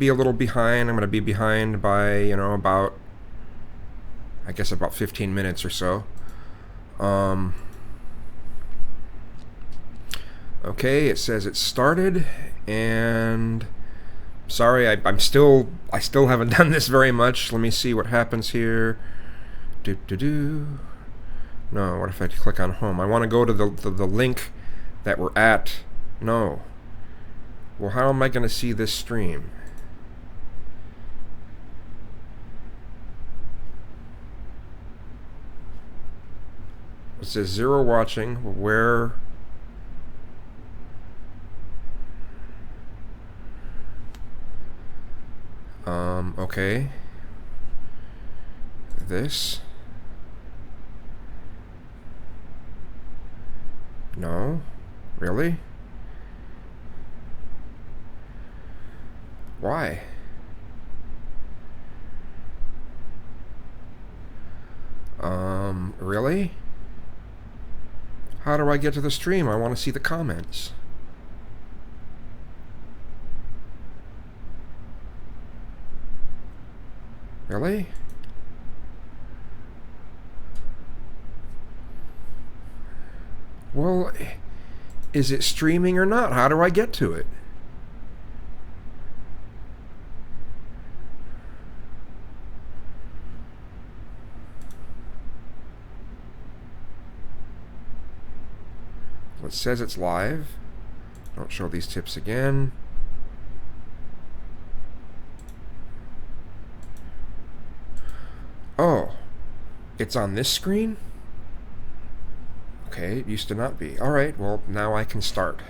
be a little behind. I'm going to be behind by, about 15 minutes or so. Okay, it says it started, and sorry, I still haven't done this very much. Let me see what happens here. No, what if I click on home? I want to go to the link that we're at. No. Well, how am I going to see this stream? It says 0 watching. Where? Okay. This? No? Really? Why? Really? How do I get to the stream? I want to see the comments. Really? Well, is it streaming or not? How do I get to it? Well, it says it's live. Don't show these tips again. Oh, it's on this screen? Okay, it used to not be. Alright, well, now I can start.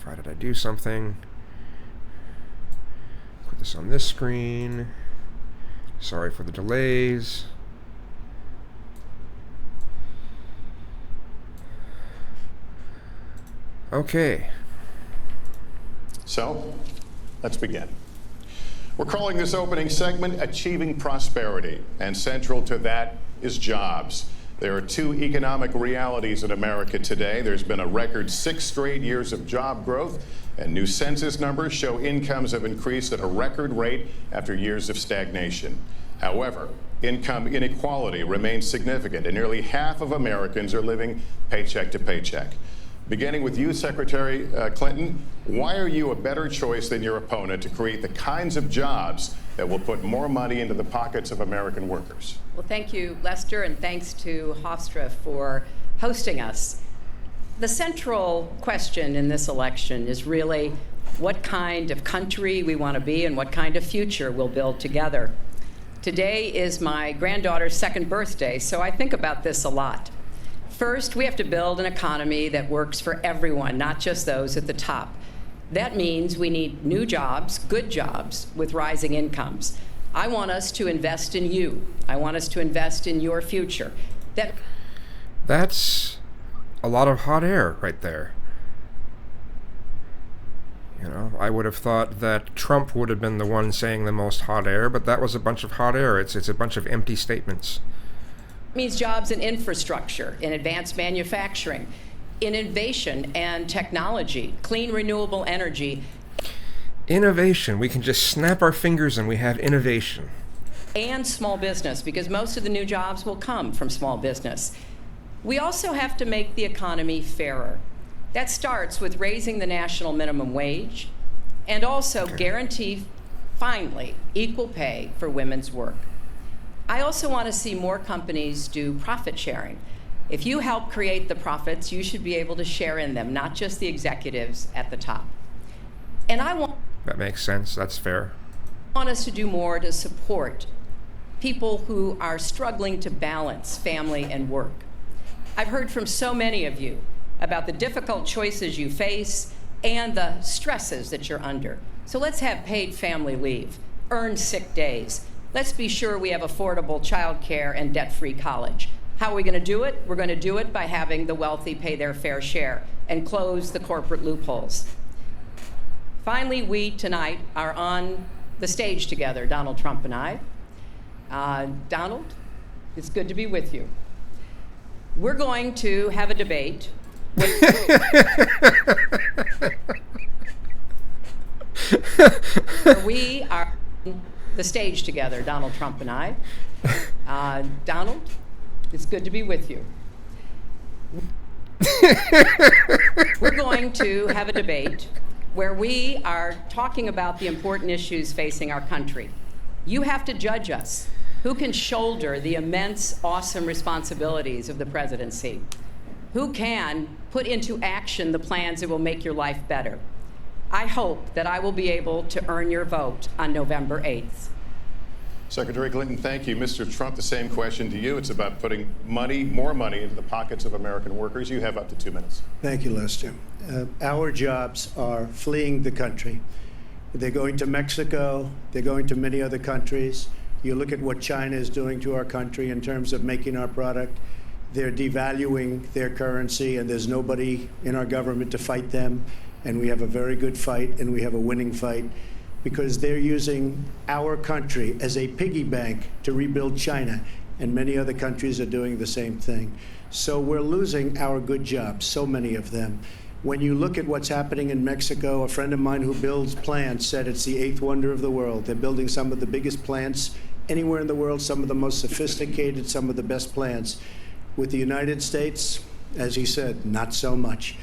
Why did I do something? Put this on this screen. Sorry for the delays. Okay. So, let's begin. We're calling this opening segment Achieving Prosperity, and central to that is jobs. There are two economic realities in America today. There's been a record 6 straight years of job growth, and new census numbers show incomes have increased at a record rate after years of stagnation. However, income inequality remains significant, and nearly half of Americans are living paycheck to paycheck. Beginning with you, Secretary Clinton, why are you a better choice than your opponent to create the kinds of jobs that will put more money into the pockets of American workers? Well, thank you, Lester, and thanks to Hofstra for hosting us. The central question in this election is really what kind of country we want to be and what kind of future we'll build together. Today is my granddaughter's 2nd birthday, so I think about this a lot. First, we have to build an economy that works for everyone, not just those at the top. That means we need new jobs, good jobs, with rising incomes. I want us to invest in you. I want us to invest in your future. That's a lot of hot air right there. I would have thought that Trump would have been the one saying the most hot air, but that was a bunch of hot air. It's a bunch of empty statements. It means jobs in infrastructure, in advanced manufacturing, in innovation and technology, clean renewable energy. Innovation. We can just snap our fingers and we have innovation. And small business, because most of the new jobs will come from small business. We also have to make the economy fairer. That starts with raising the national minimum wage and also guarantee, finally, equal pay for women's work. I also want to see more companies do profit sharing. If you help create the profits, you should be able to share in them, not just the executives at the top. And That makes sense. That's fair. I want us to do more to support people who are struggling to balance family and work. I've heard from so many of you about the difficult choices you face and the stresses that you're under. So let's have paid family leave, earned sick days. Let's be sure we have affordable childcare and debt-free college. How are we going to do it? We're going to do it by having the wealthy pay their fair share and close the corporate loopholes. Finally, we tonight are on the stage together, Donald Trump and I. Donald, it's good to be with you. We're going to have a debate. where we are on the stage together, Donald Trump and I. Donald, it's good to be with you. We're going to have a debate where we are talking about the important issues facing our country. You have to judge us. Who can shoulder the immense, awesome responsibilities of the presidency? Who can put into action the plans that will make your life better? I hope that I will be able to earn your vote on November 8th. Secretary Clinton, thank you. Mr. Trump, the same question to you. It's about putting money, more money, into the pockets of American workers. You have up to 2 minutes. Thank you, Lester. Our jobs are fleeing the country. They're going to Mexico. They're going to many other countries. You look at what China is doing to our country in terms of making our product. They're devaluing their currency, and there's nobody in our government to fight them. And we have a very good fight, and we have a winning fight, because they're using our country as a piggy bank to rebuild China, and many other countries are doing the same thing. So we're losing our good jobs, so many of them. When you look at what's happening in Mexico, a friend of mine who builds plants said it's the 8th wonder of the world. They're building some of the biggest plants anywhere in the world, some of the most sophisticated, some of the best plants. With the United States, as he said, not so much.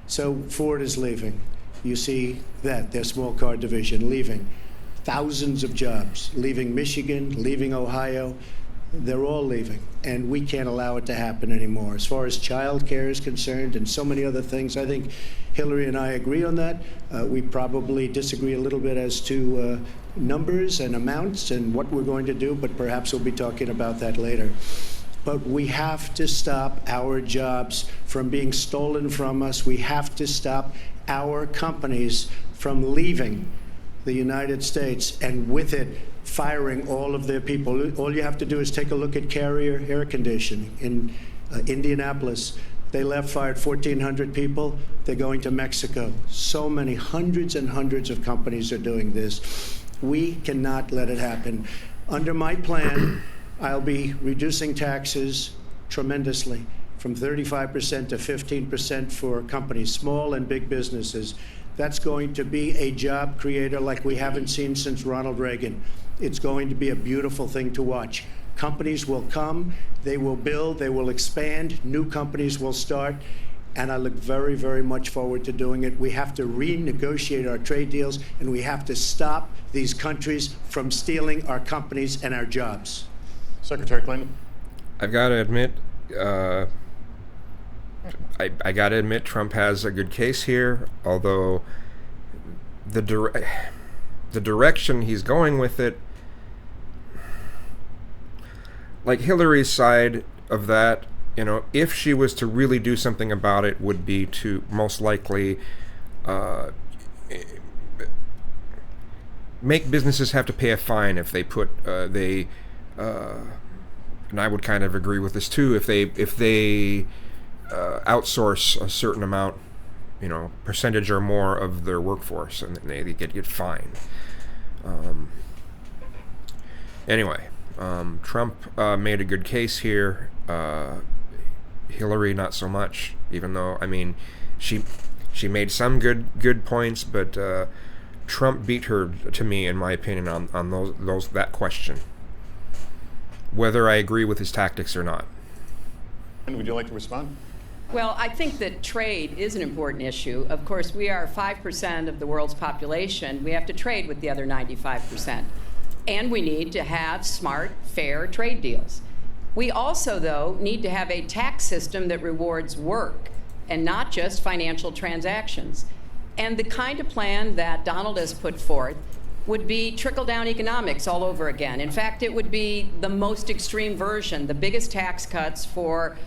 So Ford is leaving. You see that, their small car division leaving. Thousands of jobs, leaving Michigan, leaving Ohio. They're all leaving, and we can't allow it to happen anymore. As far as child care is concerned and so many other things, I think Hillary and I agree on that. We probably disagree a little bit as to numbers and amounts and what we're going to do, but perhaps we'll be talking about that later. But we have to stop our jobs from being stolen from us. We have to stop our companies from leaving the United States, and with it, firing all of their people. All you have to do is take a look at Carrier Air Conditioning in Indianapolis. They left, fired 1,400 people. They're going to Mexico. So many, hundreds and hundreds of companies are doing this. We cannot let it happen. Under my plan, I'll be reducing taxes tremendously, from 35% to 15% for companies, small and big businesses. That's going to be a job creator like we haven't seen since Ronald Reagan. It's going to be a beautiful thing to watch. Companies will come, they will build, they will expand, new companies will start, and I look very, very much forward to doing it. We have to renegotiate our trade deals, and we have to stop these countries from stealing our companies and our jobs. Secretary Clinton. I've got to admit, I got to admit Trump has a good case here, although the direction he's going with it, like Hillary's side of that, you know, if she was to really do something about it, would be to most likely make businesses have to pay a fine if they put and I would kind of agree with this too, if they outsource a certain amount, you know, percentage or more of their workforce, and they get fined. Anyway, Trump made a good case here. Hillary not so much, even though, I mean, she made some good points, but Trump beat her, to me, in my opinion, on those that question, whether I agree with his tactics or not. Would you like to respond? Well, I think that trade is an important issue. Of course, we are 5% of the world's population. We have to trade with the other 95%. And we need to have smart, fair trade deals. We also, though, need to have a tax system that rewards work and not just financial transactions. And the kind of plan that Donald has put forth would be trickle-down economics all over again. In fact, it would be the most extreme version, the biggest tax cuts for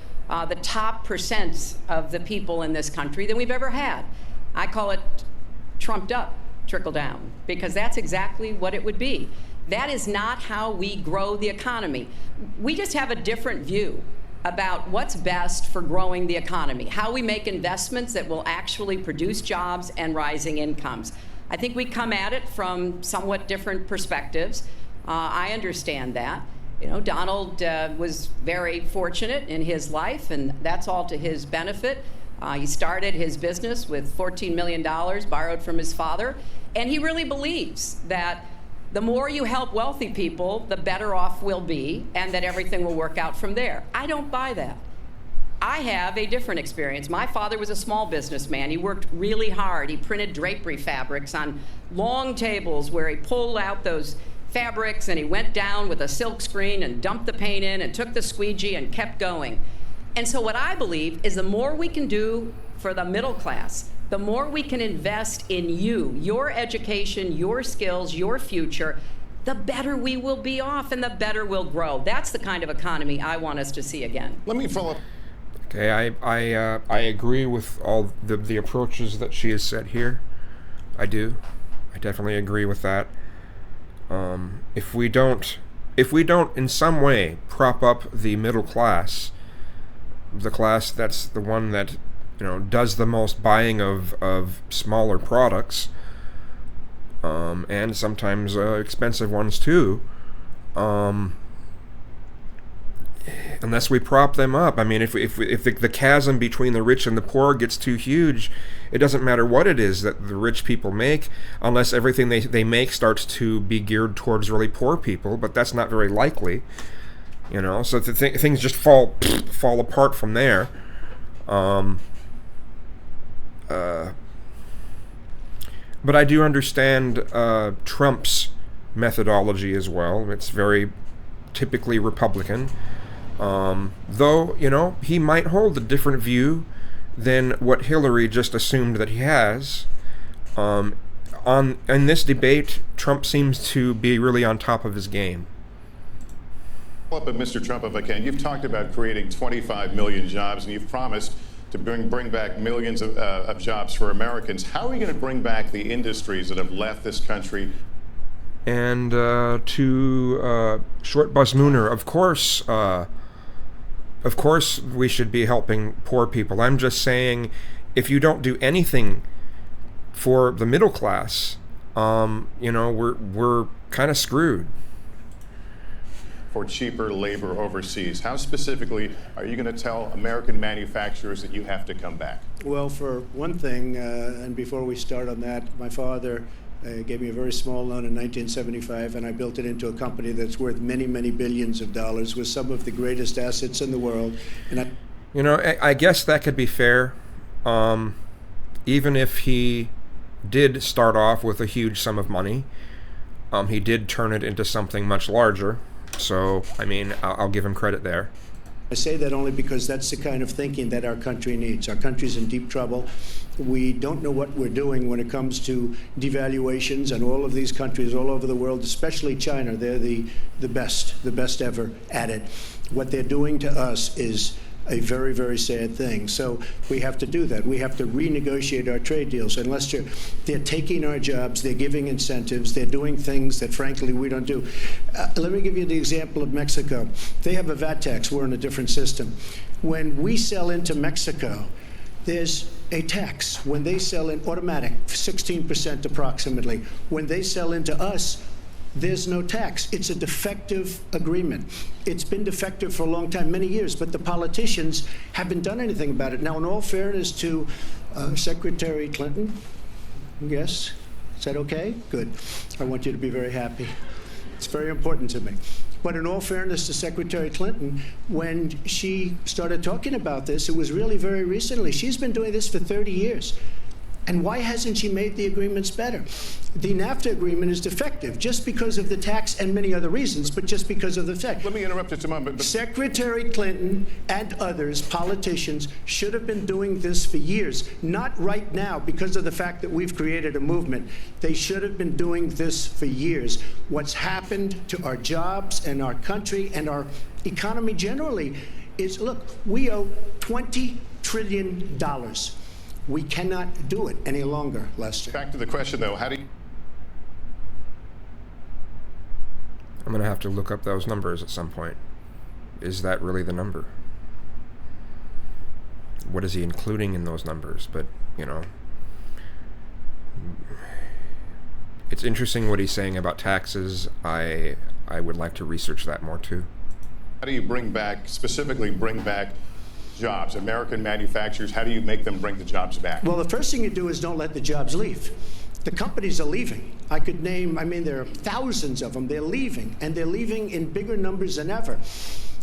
the top percent of the people in this country than we've ever had. I call it trumped up trickle-down, because that's exactly what it would be. That is not how we grow the economy. We just have a different view about what's best for growing the economy, how we make investments that will actually produce jobs and rising incomes. I think we come at it from somewhat different perspectives. I understand that. You know, Donald was very fortunate in his life, and that's all to his benefit. He started his business with $14 million borrowed from his father, and he really believes that the more you help wealthy people, the better off we'll be, and that everything will work out from there. I don't buy that. I have a different experience. My father was a small businessman. He worked really hard. He printed drapery fabrics on long tables where he pulled out those fabrics and he went down with a silk screen and dumped the paint in and took the squeegee and kept going. And so what I believe is the more we can do for the middle class, the more we can invest in you, your education, your skills, your future, the better we will be off and the better we'll grow. That's the kind of economy I want us to see again. Let me follow up. Okay, I agree with all the approaches that she has set here. I do. I definitely agree with that. If we don't in some way prop up the middle class, the class that's the one that, you know, does the most buying of smaller products, and sometimes expensive ones too, unless we prop them up. I mean, if the chasm between the rich and the poor gets too huge, it doesn't matter what it is that the rich people make, unless everything they make starts to be geared towards really poor people, but that's not very likely, you know, so things just fall apart from there. But I do understand Trump's methodology as well. It's very typically Republican. Though, you know, he might hold a different view than what Hillary just assumed that he has. In this debate, Trump seems to be really on top of his game. Up at Mr. Trump, if I can, you've talked about creating 25 million jobs, and you've promised to bring back millions of jobs for Americans. How are you going to bring back the industries that have left this country? And to Short Bus Mooner, of course we should be helping poor people. I'm just saying, if you don't do anything for the middle class, you know, we're kind of screwed. For cheaper labor overseas, how specifically are you going to tell American manufacturers that you have to come back? Well, for one thing, and before we start on that, my father gave me a very small loan in 1975, and I built it into a company that's worth many, many billions of dollars with some of the greatest assets in the world. And you know, I guess that could be fair. Even if he did start off with a huge sum of money, he did turn it into something much larger. So, I mean, I'll give him credit there. I say that only because that's the kind of thinking that our country needs. Our country's in deep trouble. We don't know what we're doing when it comes to devaluations, and all of these countries all over the world, especially China, they're the best ever at it. What they're doing to us is a very, very sad thing. So we have to do that. We have to renegotiate our trade deals. And Lester, they're taking our jobs, they're giving incentives, they're doing things that, frankly, we don't do. Let me give you the example of Mexico. They have a VAT tax. We're in a different system. When we sell into Mexico, there's a tax. When they sell in automatic, 16% approximately. When they sell into us, there's no tax. It's a defective agreement. It's been defective for a long time, many years, but the politicians haven't done anything about it. Now, in all fairness to Secretary Clinton, yes, is that okay? Good. I want you to be very happy. It's very important to me. But in all fairness to Secretary Clinton, when she started talking about this, it was really very recently. She's been doing this for 30 years. And why hasn't she made the agreements better? The NAFTA agreement is defective just because of the tax and many other reasons, but just because of the fact. Let me interrupt just a moment. But Secretary Clinton and others, politicians, should have been doing this for years, not right now because of the fact that we've created a movement. They should have been doing this for years. What's happened to our jobs and our country and our economy generally is, look, we owe $20 trillion. We cannot do it any longer, Lester. back to the question, though, how do you... I'm going to have to look up those numbers at some point. Is that really the number? What is he including in those numbers? But, you know, it's interesting what he's saying about taxes. I would like to research that more, too. How do you specifically bring back jobs, American manufacturers? How do you make them bring the jobs back? Well, the first thing you do is don't let the jobs leave. The companies are leaving. There are thousands of them. They're leaving, and they're leaving in bigger numbers than ever.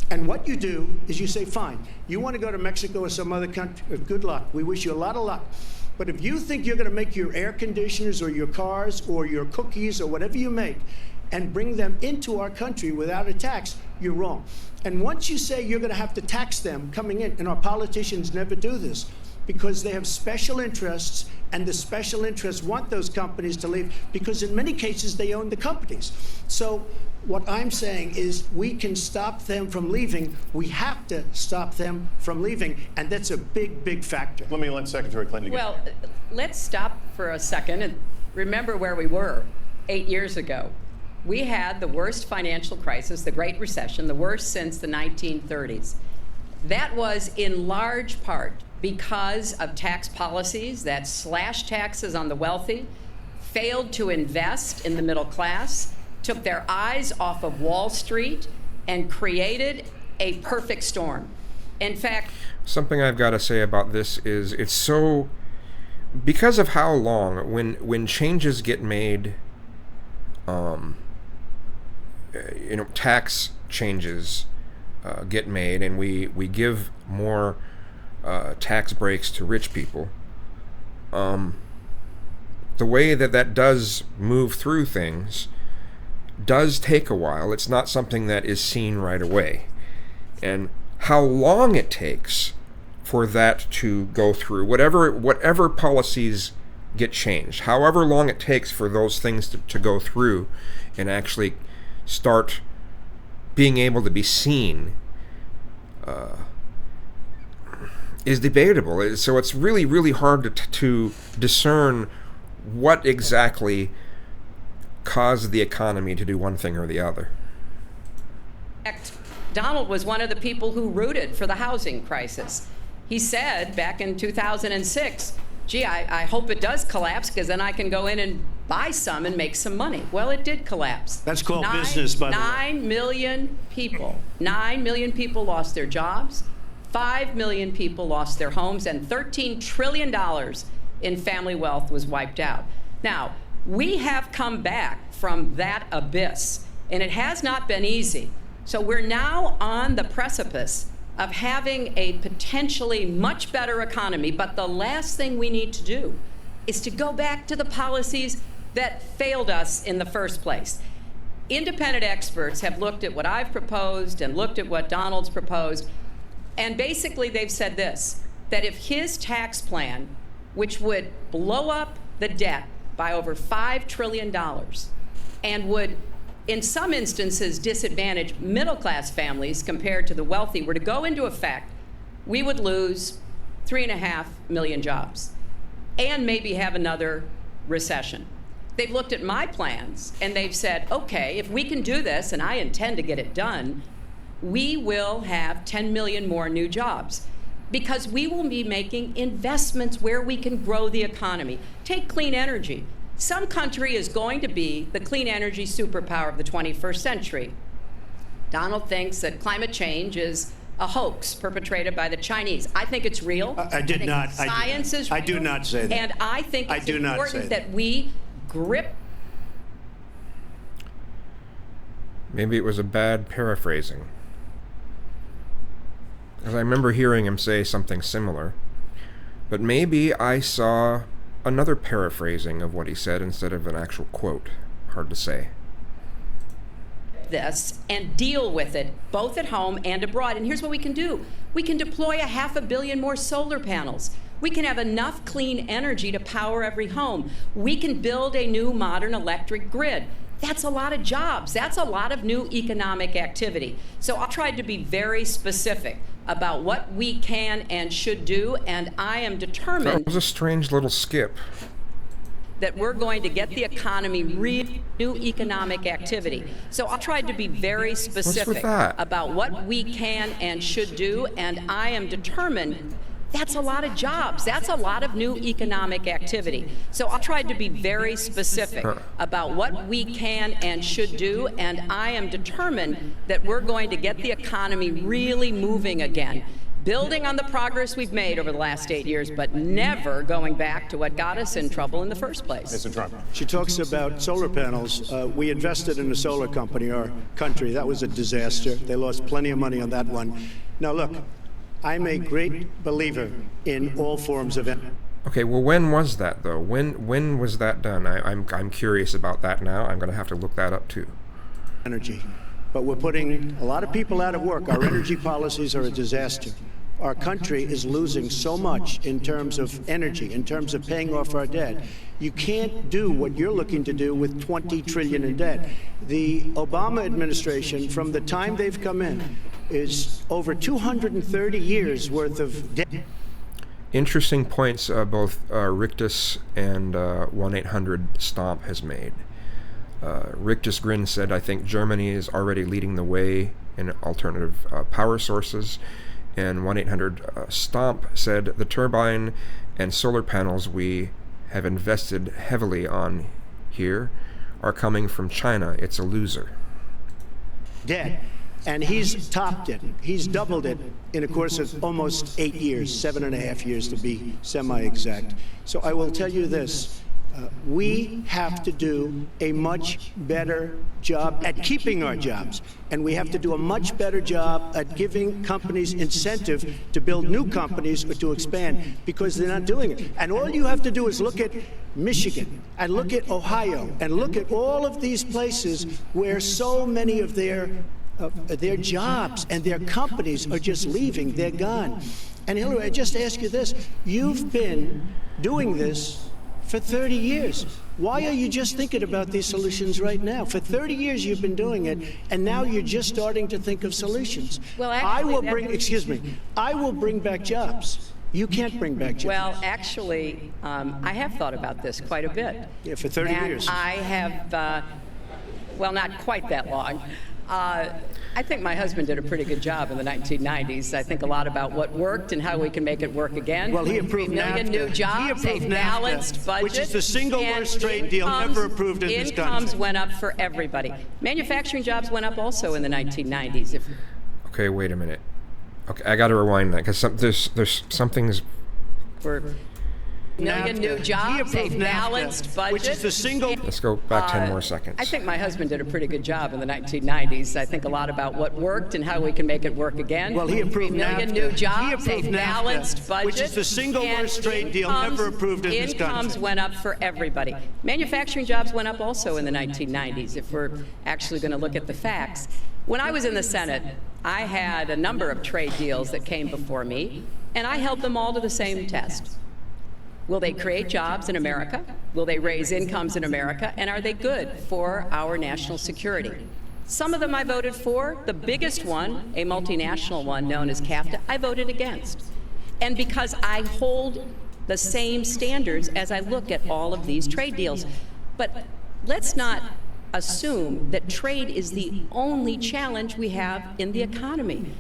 And what you do is you say, fine, you want to go to Mexico or some other country, good luck. We wish you a lot of luck. But if you think you're going to make your air conditioners or your cars or your cookies or whatever you make and bring them into our country without a tax, you're wrong. And once you say you're going to have to tax them coming in, and our politicians never do this, because they have special interests, and the special interests want those companies to leave because in many cases they own the companies. So what I'm saying is we can stop them from leaving. We have to stop them from leaving, and that's a big, big factor. Let Secretary Clinton get Well, let's stop for a second and remember where we were 8 years ago. We had the worst financial crisis, the Great Recession, the worst since the 1930s. That was in large part because of tax policies that slashed taxes on the wealthy, failed to invest in the middle class, took their eyes off of Wall Street, and created a perfect storm. In fact, something I've got to say about this is it's so, because of how long, when changes get made, tax changes get made, and we give more tax breaks to rich people, the way that does move through things does take a while. It's not something that is seen right away. And how long it takes for that to go through, whatever policies get changed, however long it takes for those things to go through and actually start being able to be seen, is debatable. So it's really, really hard to discern what exactly caused the economy to do one thing or the other. Donald was one of the people who rooted for the housing crisis. He said back in 2006, gee, I hope it does collapse because then I can go in and buy some and make some money. Well, it did collapse. That's called business, by the way. 9 million people lost their jobs. 5 million people lost their homes, and $13 trillion in family wealth was wiped out. Now, we have come back from that abyss, and it has not been easy. So we're now on the precipice of having a potentially much better economy, but the last thing we need to do is to go back to the policies that failed us in the first place. Independent experts have looked at what I've proposed and looked at what Donald's proposed, and basically they've said this, that if his tax plan, which would blow up the debt by over $5 trillion and would, in some instances, disadvantage middle-class families compared to the wealthy, were to go into effect, we would lose 3.5 million jobs and maybe have another recession. They've looked at my plans and they've said, okay, if we can do this, and I intend to get it done, we will have 10 million more new jobs because we will be making investments where we can grow the economy. Take clean energy. Some country is going to be the clean energy superpower of the 21st century. Donald thinks that climate change is a hoax perpetrated by the Chinese. I think it's real. I did not. Science is real. I do not say that. And I think it's important that we grip. Maybe it was a bad paraphrasing, because I remember hearing him say something similar. But maybe I saw another paraphrasing of what he said instead of an actual quote. Hard to say. This and deal with it both at home and abroad. And here's what we can do. We can deploy 500 million more solar panels. We can have enough clean energy to power every home. We can build a new modern electric grid. That's a lot of jobs. That's a lot of new economic activity. So I tried to be very specific about what we can and should do, and I am determined. That was a strange little skip. That we're going to get the economy new economic activity. So I tried to be very specific about what we can and should do, and I am determined. That's a lot of jobs. That's a lot of new economic activity. So I tried to be very specific about what we can and should do, and I am determined that we're going to get the economy really moving again. building on the progress we've made over the last 8 years, but never going back to what got us in trouble in the first place. Mr. Trump. She talks about solar panels. We invested in a solar company, our country. That was a disaster. They lost plenty of money on that one. Now, look, I'm a great believer in all forms of energy. Okay, well, when was that though? When was that done? I'm curious about that now. I'm going to have to look that up too. But we're putting a lot of people out of work. Our energy policies are a disaster. Our country is losing so much in terms of energy, in terms of paying off our debt. You can't do what you're looking to do with $20 trillion in debt. The Obama administration, from the time they've come in, is over 230 years worth of debt. Interesting points both Rictus and 1-800-STOMP has made. Rictus Grin said, I think Germany is already leading the way in alternative power sources. And 1-800-STOMP said, the turbine and solar panels we have invested heavily on here are coming from China. It's a loser. Debt. And he's topped it. He's doubled it in a course of almost 8 years, 7.5 years to be semi-exact. So I will tell you this. We have to do a much better job at keeping our jobs. And we have to do a much better job at giving companies incentive to build new companies or to expand, because they're not doing it. And all you have to do is look at Michigan and look at Ohio and look at all of these places where so many of their jobs and their companies are just leaving. They're gone. And Hillary, I just ask you this. You've been doing this for 30 years. Why are you just thinking about these solutions right now? For 30 years you've been doing it, and now you're just starting to think of solutions. Well, actually, I will bring back jobs. You can't bring back jobs. Well, actually, I have thought about this quite a bit. Yeah, for 30 years. I have, well, not quite that long. I think my husband did a pretty good job in the 1990s. I think a lot about what worked and how we can make it work again. Well, he approved 3 million NAFTA. new jobs, He a approved balanced NAFTA, budget, which is the single and worst trade deal ever approved in this country. Incomes went up for everybody. Manufacturing jobs went up also in the 1990s. Okay, wait a minute. Okay, I got to rewind that because there's some things. For million new jobs, a balanced budget, which is the single. Let's go back 10 more seconds. I think my husband did a pretty good job in the 1990s. I think a lot about what worked and how we can make it work again. Well, he approved 3 million NAFTA. new He jobs, a approved balanced NAFTA, budget, which is the single and worst trade deal ever approved in this country. Incomes went up for everybody. Manufacturing jobs went up also in the 1990s, if we're actually going to look at the facts. When I was in the Senate, I had a number of trade deals that came before me, and I held them all to the same test. Will they create jobs in America? Will they raise incomes in America? And are they good for our national security? Some of them I voted for. The biggest one, a multinational one known as CAFTA, I voted against. And because I hold the same standards as I look at all of these trade deals. But let's not assume that trade is the only challenge we have in the economy.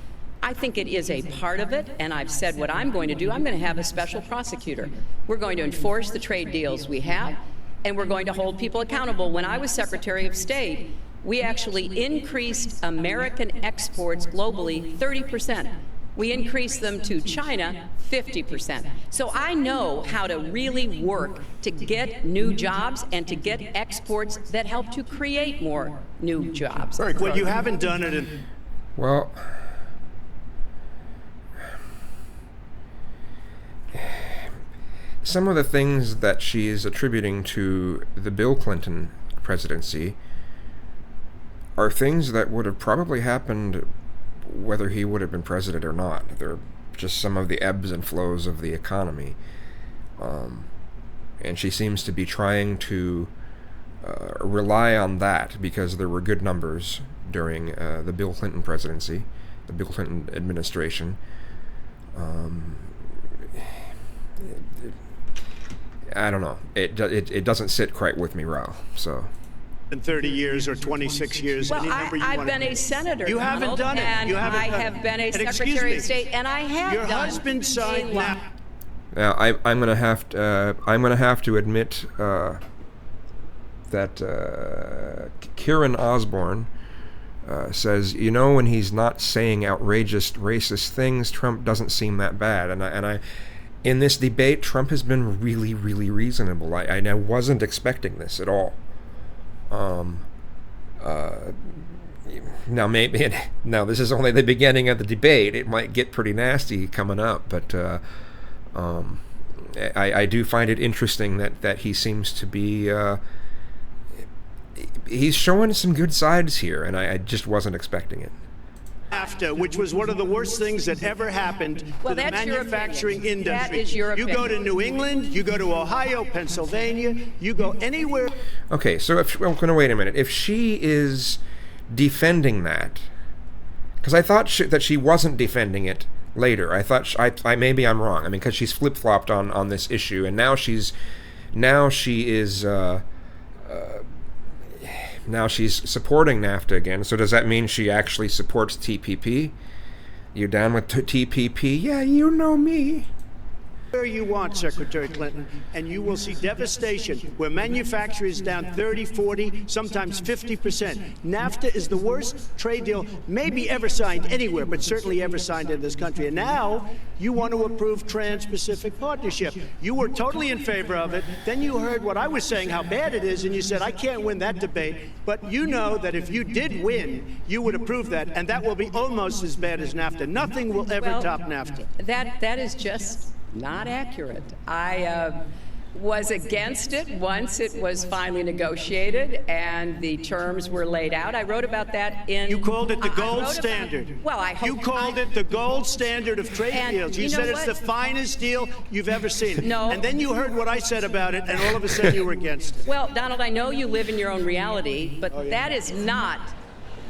I think it is a part of it, and I've said what I'm going to do. I'm going to have a special prosecutor. We're going to enforce the trade deals we have, and we're going to hold people accountable. When I was Secretary of State, we actually increased American exports globally 30%. We increased them to China 50%. So I know how to really work to get new jobs and to get exports that help to create more new jobs. Well, you haven't done it in... Well, some of the things that she is attributing to the Bill Clinton presidency are things that would have probably happened whether he would have been president or not. They're just some of the ebbs and flows of the economy. And she seems to be trying to rely on that because there were good numbers during the Bill Clinton presidency, the Bill Clinton administration. I don't know. It doesn't sit quite with me, Raul. So. In 30 years or 26 years. Well, I've been a senator. You haven't done it. And I have been a Secretary of State, and I have your done. Your husband signed now. Now I'm gonna have to admit that Kieran Osborne says, you know, when he's not saying outrageous racist things, Trump doesn't seem that bad. And I in this debate, Trump has been really, really reasonable. I wasn't expecting this at all. Now this is only the beginning of the debate. It might get pretty nasty coming up, but I do find it interesting that he seems to be he's showing some good sides here, and I just wasn't expecting it. NAFTA, which was one of the worst things that ever happened to the manufacturing industry. That is your opinion. You go to New England, you go to Ohio, Pennsylvania, you go anywhere. Okay, so wait a minute. If she is defending that, because I thought that she wasn't defending it later. I thought maybe I'm wrong. I mean, because she's flip-flopped on this issue, and now she is now she's supporting NAFTA again. So does that mean she actually supports TPP? You down with TPP? Yeah, you know me. Where you want, Secretary Clinton, and you will see devastation where manufacturing is down 30, 40, sometimes 50%. NAFTA is the worst trade deal maybe ever signed anywhere, but certainly ever signed in this country. And now you want to approve Trans-Pacific Partnership. You were totally in favor of it. Then you heard what I was saying, how bad it is, and you said, I can't win that debate. But you know that if you did win, you would approve that, and that will be almost as bad as NAFTA. Nothing will ever top NAFTA. That is just not accurate. I was against it once it was finally negotiated and the terms were laid out. I wrote about that in... You called it the gold standard. Well, I hope... You called it the gold standard of trade deals. You said it's the finest deal you've ever seen. No. And then you heard what I said about it, and all of a sudden you were against it. Well, Donald, I know you live in your own reality, but that is not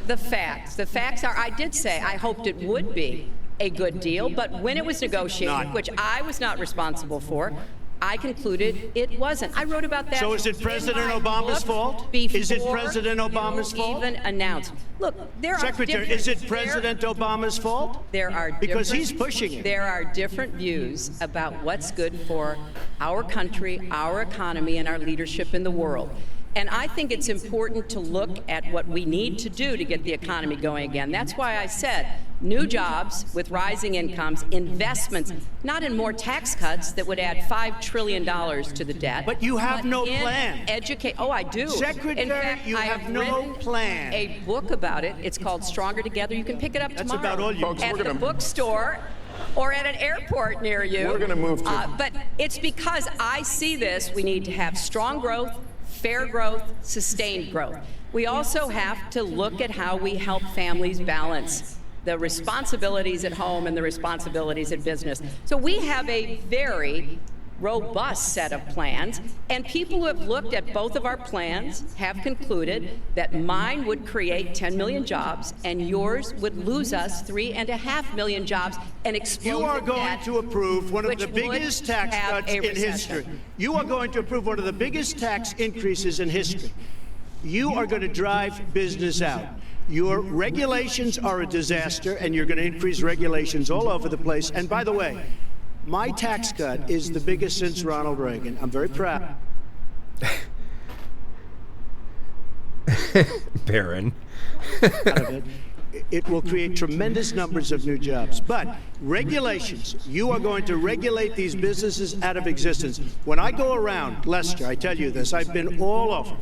the facts. The facts are, I did say I hoped it would be a good deal, but when it was negotiated, which I was not responsible for, I concluded it wasn't. I wrote about that. So is it President Obama's fault? Is it President Obama's fault? Even announced. Look, there are Secretary, is it President Obama's fault? There are because he's pushing it. There are different views about what's good for our country, our economy, and our leadership in the world. And I think it's important to look at what we need to do to get the economy going again. That's why I said new jobs with rising incomes, investments, not in more tax cuts that would add $5 trillion to the debt. But you have no plan. Oh, I do. Secretary, in fact, you have no plan. A book about it. It's called Stronger Together. You can pick it up tomorrow. That's about all you Folks, at the bookstore or at an airport near you. We're going to move to... But it's because I see this. We need to have strong growth, fair growth, sustained growth. We also have to look at how we help families balance the responsibilities at home and the responsibilities at business. So we have a very robust set of plans, and people who have looked at both of our plans have concluded that mine would create 10 million jobs and yours would lose us 3.5 million jobs and explode. You are going to approve one of the biggest tax cuts in history. You are going to approve one of the biggest tax increases in history. You are going to drive business out. Your regulations are a disaster, and you're going to increase regulations all over the place. And by the way, my tax cut is the biggest since Ronald Reagan. I'm very proud. Barron. It will create tremendous numbers of new jobs. But regulations, you are going to regulate these businesses out of existence. When I go around, Lester, I tell you this, I've been all over.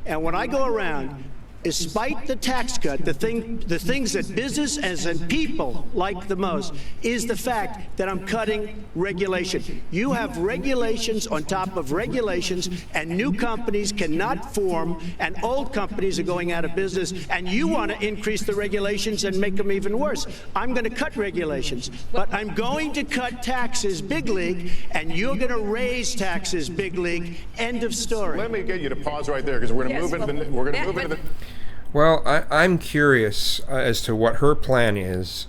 And when I go around, despite the tax cut, the things that businesses and people like the most is the fact that I'm cutting regulation. You have regulations on top of regulations, and new companies cannot form, and old companies are going out of business, and you want to increase the regulations and make them even worse. I'm going to cut regulations, but I'm going to cut taxes big league, and you're going to raise taxes big league. End of story. Let me get you to pause right there, because we're going to move into the... Well, I'm curious as to what her plan is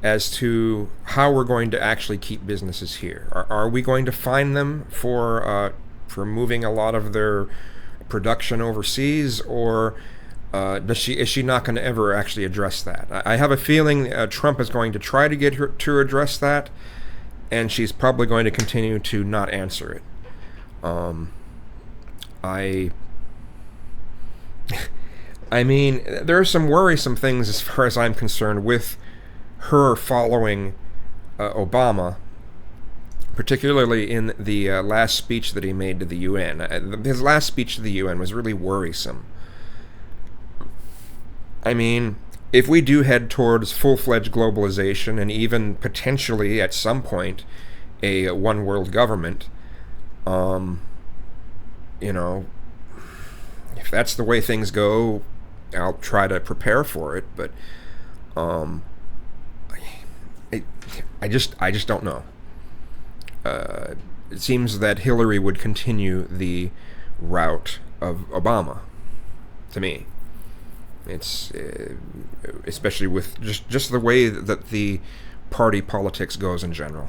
as to how we're going to actually keep businesses here. Are we going to fine them for moving a lot of their production overseas, or is she not going to ever actually address that? I have a feeling Trump is going to try to get her to address that, and she's probably going to continue to not answer it. I mean, there are some worrisome things as far as I'm concerned with her following Obama, particularly in the last speech that he made to the UN. His last speech to the UN was really worrisome. I mean, if we do head towards full-fledged globalization and even potentially at some point a one-world government, you know, if that's the way things go, I'll try to prepare for it. But I just don't know. It seems that Hillary would continue the route of Obama. To me, it's especially with just the way that the party politics goes in general.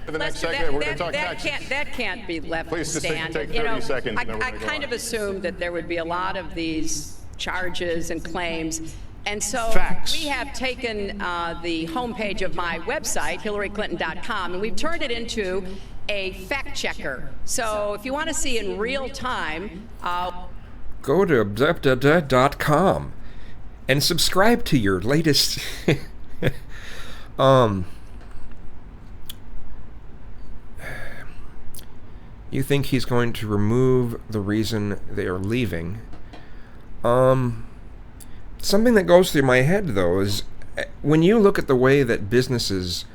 For the next Lester, segment, we're going to talk taxes. that can't be left to Please just stand. take 30 seconds, and then we're I gonna go kind on. of assumed that there would be a lot of these charges and claims. And so Facts. we have taken the homepage of my website, HillaryClinton.com, and we've turned it into a fact checker. So if you want to see in real time, Go to .com and subscribe to your latest you think he's going to remove the reason they are leaving. Something that goes through my head, though, is when you look at the way that businesses,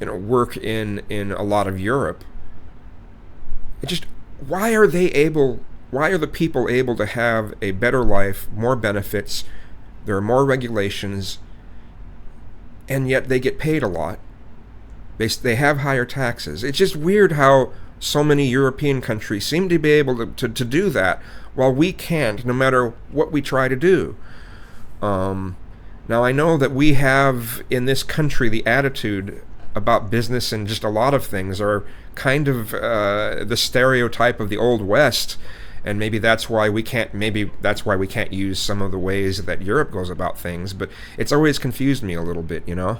work in a lot of Europe, it just, why are the people able to have a better life, more benefits, there are more regulations, and yet they get paid a lot? They have higher taxes. It's just weird how so many European countries seem to be able to do that, while we can't, no matter what we try to do. Now, I know that we have in this country the attitude about business and just a lot of things are kind of the stereotype of the Old West, and maybe that's why we can't use some of the ways that Europe goes about things. But it's always confused me a little bit, there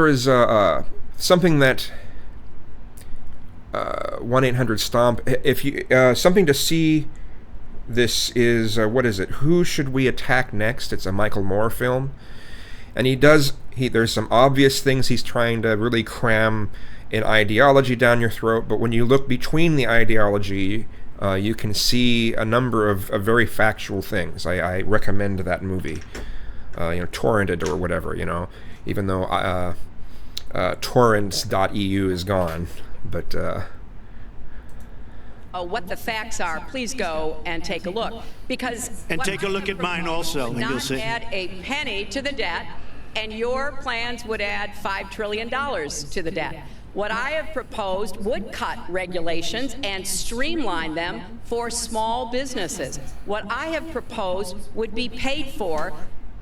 is something that 1-800-STOMP. If you something to see. This is what is it? Who Should We Attack Next? It's a Michael Moore film, and there's some obvious things he's trying to really cram an ideology down your throat. But when you look between the ideology, you can see a number of very factual things. I recommend that movie. Torrent it or whatever. Even though torrents.eu is gone, but. what the facts are, please go and take a look. And take a look at mine also, and you'll see. Not add a penny to the debt, and your plans would add $5 trillion to the debt. What I have proposed would cut regulations and streamline them for small businesses. What I have proposed would be paid for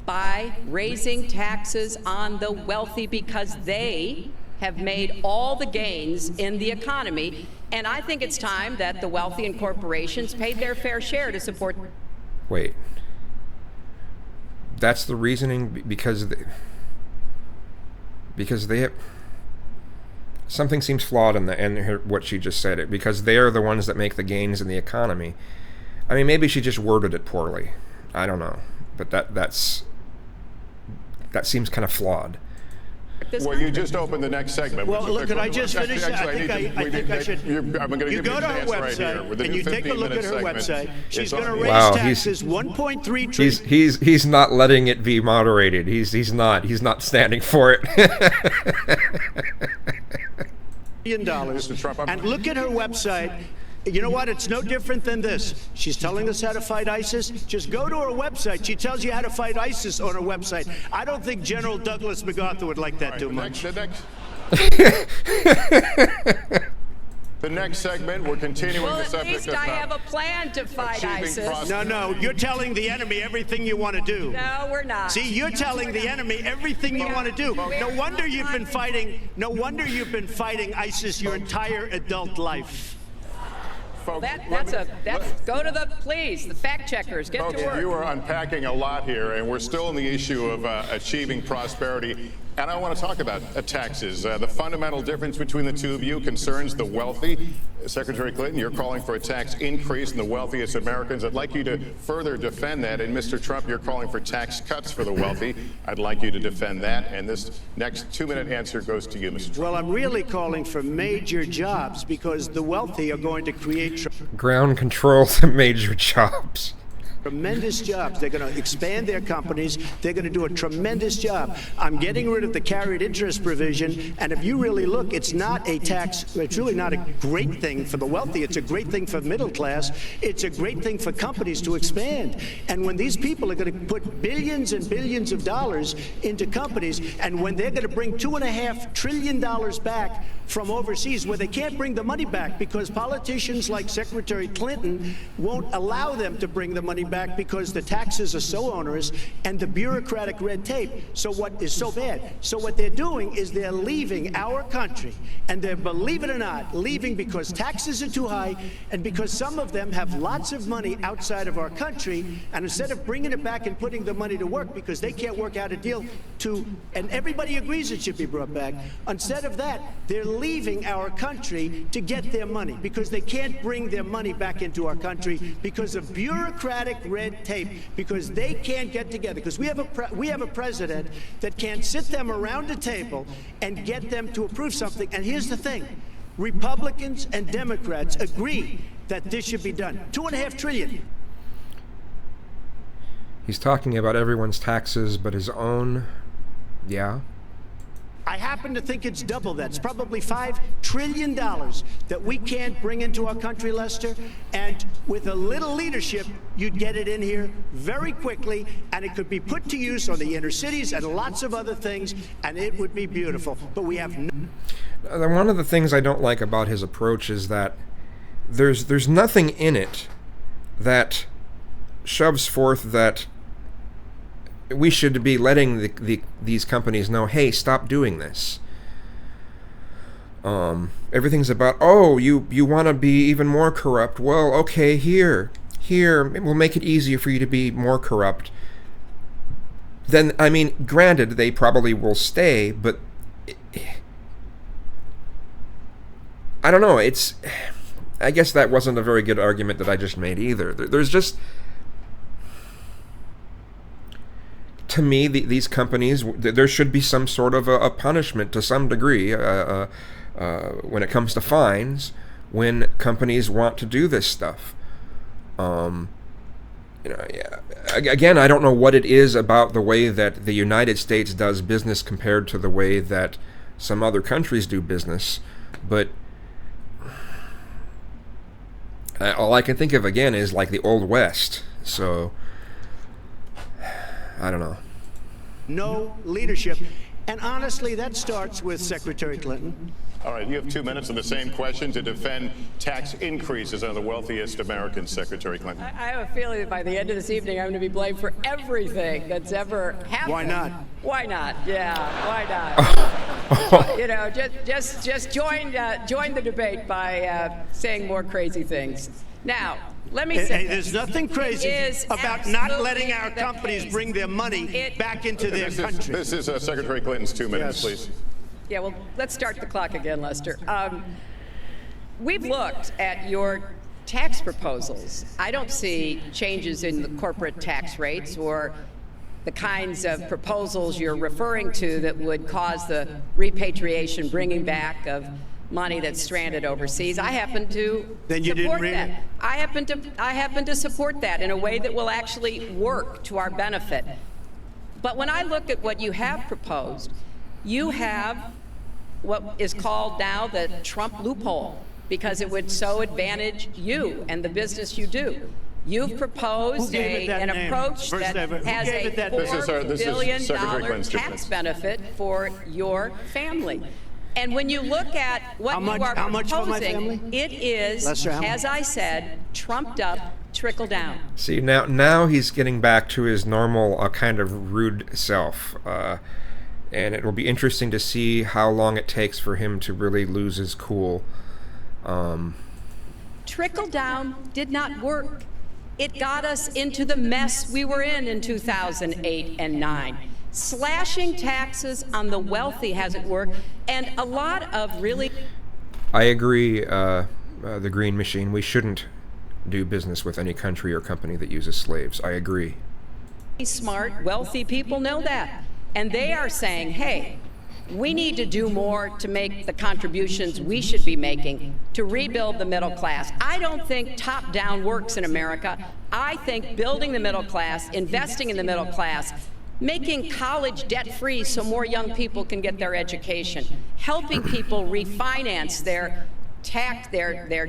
by raising taxes on the wealthy, because they have made all the gains in the economy. And I think it's time that the wealthy and corporations paid their fair share to support. Wait. That's the reasoning, because they have, something seems flawed in what she just said. Because they are the ones that make the gains in the economy. I mean, maybe she just worded it poorly. I don't know, but that seems kind of flawed. Well, you just opened the next segment. Well, look, could I just finish? Actually, I think I should. I'm going to give you go a to her chance right here. website With the and new you take a look at her 15-minute segment. website. She's It's going to on. raise Wow, taxes 1.3 trillion. He's not letting it be moderated. He's not standing for it. Dollars. Mr. Trump, And look at her website. You know what? It's no different than this. She's telling us how to fight ISIS. Just go to her website. She tells you how to fight ISIS on her website. I don't think General Douglas MacArthur would like that too much. The next segment, we're continuing Well, the at subject least of I have a plan to fight achieving ISIS. prosperity. No, you're telling the enemy everything you want to do. No, we're not. See, you're telling the enemy everything you want to do. No wonder you've been fighting. No wonder you've been fighting ISIS your entire adult life. Folks, Go to the fact checkers. Get folks, to work. you are unpacking a lot here, and we're still on the issue of achieving prosperity. And I want to talk about taxes. The fundamental difference between the two of you concerns the wealthy. Secretary Clinton, you're calling for a tax increase in the wealthiest Americans. I'd like you to further defend that. And Mr. Trump, you're calling for tax cuts for the wealthy. I'd like you to defend that. And this next 2-minute answer goes to you, Mr. Trump. Well, I'm really calling for major jobs because the wealthy are going to create Ground control to major jobs. tremendous jobs. They're going to expand their companies. They're going to do a tremendous job. I'm getting rid of the carried interest provision. And if you really look, it's not a tax. It's really not a great thing for the wealthy. It's a great thing for the middle class. It's a great thing for companies to expand. And when these people are going to put billions and billions of dollars into companies, and when they're going to bring $2.5 trillion back from overseas, where they can't bring the money back because politicians like Secretary Clinton won't allow them to bring the money back because the taxes are so onerous and the bureaucratic red tape. So what is so bad? So what they're doing is they're leaving our country, and they're, believe it or not, leaving because taxes are too high and because some of them have lots of money outside of our country, and instead of bringing it back and putting the money to work because they can't work out a deal to, and everybody agrees it should be brought back, instead of that, they're leaving our country to get their money because they can't bring their money back into our country because of bureaucratic red tape, because they can't get together, because we have a president that can't sit them around a table and get them to approve something. And here's the thing, Republicans and Democrats agree that this should be done. $2.5 trillion. He's talking about everyone's taxes but his own. Yeah. I happen to think it's double that. It's probably $5 trillion that we can't bring into our country, Lester. And with a little leadership, you'd get it in here very quickly, and it could be put to use on the inner cities and lots of other things, and it would be beautiful. But we have One of the things I don't like about his approach is that there's nothing in it that shoves forth that we should be letting these companies know, hey, stop doing this. Everything's about, oh, you want to be even more corrupt. Well, okay, here, we'll make it easier for you to be more corrupt. Then, I mean, granted, they probably will stay, but I don't know. I guess that wasn't a very good argument that I just made either. There's just, to me, these companies, there should be some sort of a punishment to some degree when it comes to fines when companies want to do this stuff. Again, I don't know what it is about the way that the United States does business compared to the way that some other countries do business, but all I can think of again is like the Old West. So I don't know. no leadership. And honestly, that starts with Secretary Clinton. All right, you have 2 minutes on the same question to defend tax increases on the wealthiest Americans, Secretary Clinton. I have a feeling that by the end of this evening, I'm going to be blamed for everything that's ever happened. Why not? Why not? Yeah, why not? You know, just join the debate by saying more crazy things. Now, let me say, Hey, there's nothing crazy about not letting our companies bring their money back into their country. This is Secretary Clinton's 2 minutes, Yes. please. Yeah, well, let's start the clock again, Lester. We've looked at your tax proposals. I don't see changes in the corporate tax rates or the kinds of proposals you're referring to that would cause the repatriation, bringing back of money that's stranded overseas. I happen to Then you didn't support read that. it? I happen to support that in a way that will actually work to our benefit. But when I look at what you have proposed, you have what is called now the Trump loophole, because it would so advantage you and the business you do. You've proposed Who gave it that an name? approach First that ever, who has gave a it that This is $4 Secretary billion Clinton's 2 tax minutes. benefit for your family. And when you look at what How much- you are how much for my family? proposing, it is, Lester, how much? as I said, trumped up, trickle down. See, now he's getting back to his normal kind of rude self. And it will be interesting to see how long it takes for him to really lose his cool. Trickle down did not work. It got us into the mess we were in 2008 and 9. Slashing taxes on the wealthy hasn't worked, and a lot of really I agree, the Green Machine. We shouldn't do business with any country or company that uses slaves. I agree. smart, wealthy people know that. And they are saying, hey, we need to do more to make the contributions we should be making to rebuild the middle class. I don't think top-down works in America. I think building the middle class, investing in the middle class, making college debt-free so more young people can get their education, helping people refinance their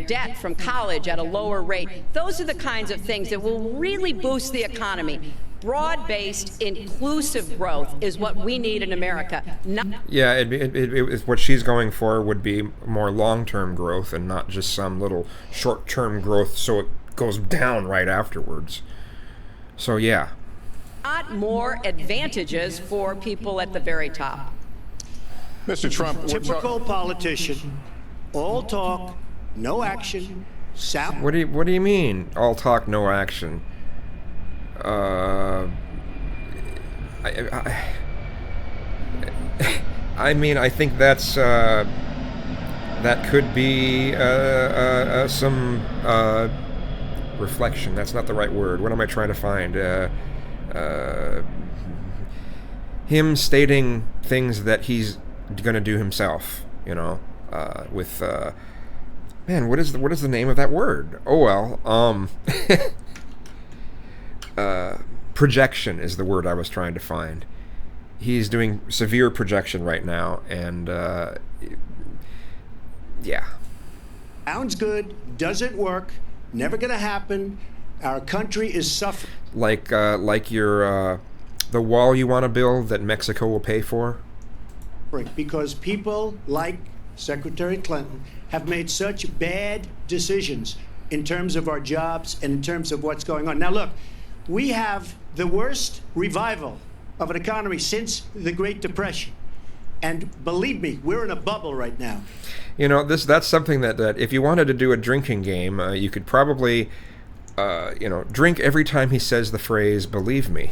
debt from college at a lower rate. Those are the kinds of things that will really boost the economy. Broad-based, inclusive growth is what we need in America. Yeah, what she's going for would be more long-term growth and not just some little short-term growth so it goes down right afterwards. So yeah. Not more advantages for people at the very top. Mr. Trump, Typical politician, all talk, no action. What do you mean? All talk, no action. I mean, I think that's that could be some reflection. That's not the right word. What am I trying to find? Him stating things that he's going to do himself. You know, with man, what is the name of that word? Oh well. Projection is the word I was trying to find. He's doing severe projection right now, and yeah. Sounds good, doesn't work, never gonna happen. Our country is suffering. Like your the wall you want to build that Mexico will pay for? Because people like Secretary Clinton have made such bad decisions in terms of our jobs and in terms of what's going on. Now look, we have the worst revival of an economy since the Great Depression. And believe me, we're in a bubble right now. You know, that's something that if you wanted to do a drinking game, you could probably, drink every time he says the phrase, believe me.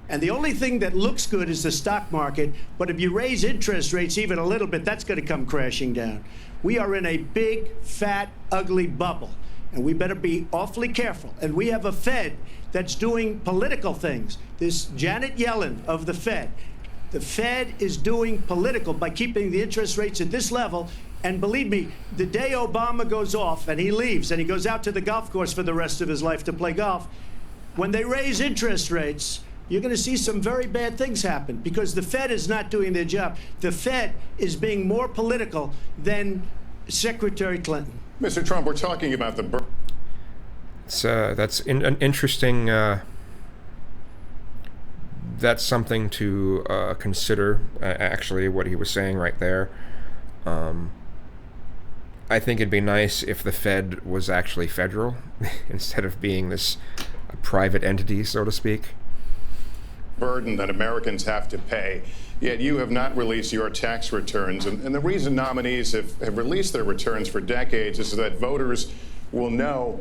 And the only thing that looks good is the stock market, but if you raise interest rates even a little bit, that's going to come crashing down. We are in a big, fat, ugly bubble, and we better be awfully careful. And we have a Fed that's doing political things. This Janet Yellen of the Fed is doing political by keeping the interest rates at this level. And believe me, the day Obama goes off and he leaves and he goes out to the golf course for the rest of his life to play golf, when they raise interest rates, you're going to see some very bad things happen because the Fed is not doing their job. The Fed is being more political than Secretary Clinton. Mr. Trump, we're talking about the... That's an interesting... that's something to consider, actually, what he was saying right there. I think it'd be nice if the Fed was actually federal instead of being this private entity, so to speak. Burden that Americans have to pay, yet you have not released your tax returns. And the reason nominees have released their returns for decades is so that voters will know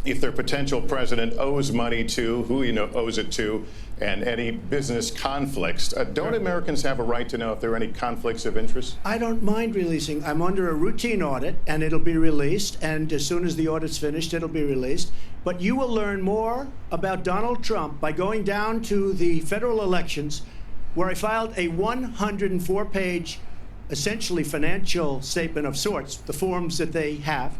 if their potential president owes money to, who owes it to, and any business conflicts. Don't Americans have a right to know if there are any conflicts of interest? I don't mind releasing. I'm under a routine audit, and it'll be released. And as soon as the audit's finished, it'll be released. But you will learn more about Donald Trump by going down to the federal elections, where I filed a 104-page, essentially financial statement of sorts, the forms that they have.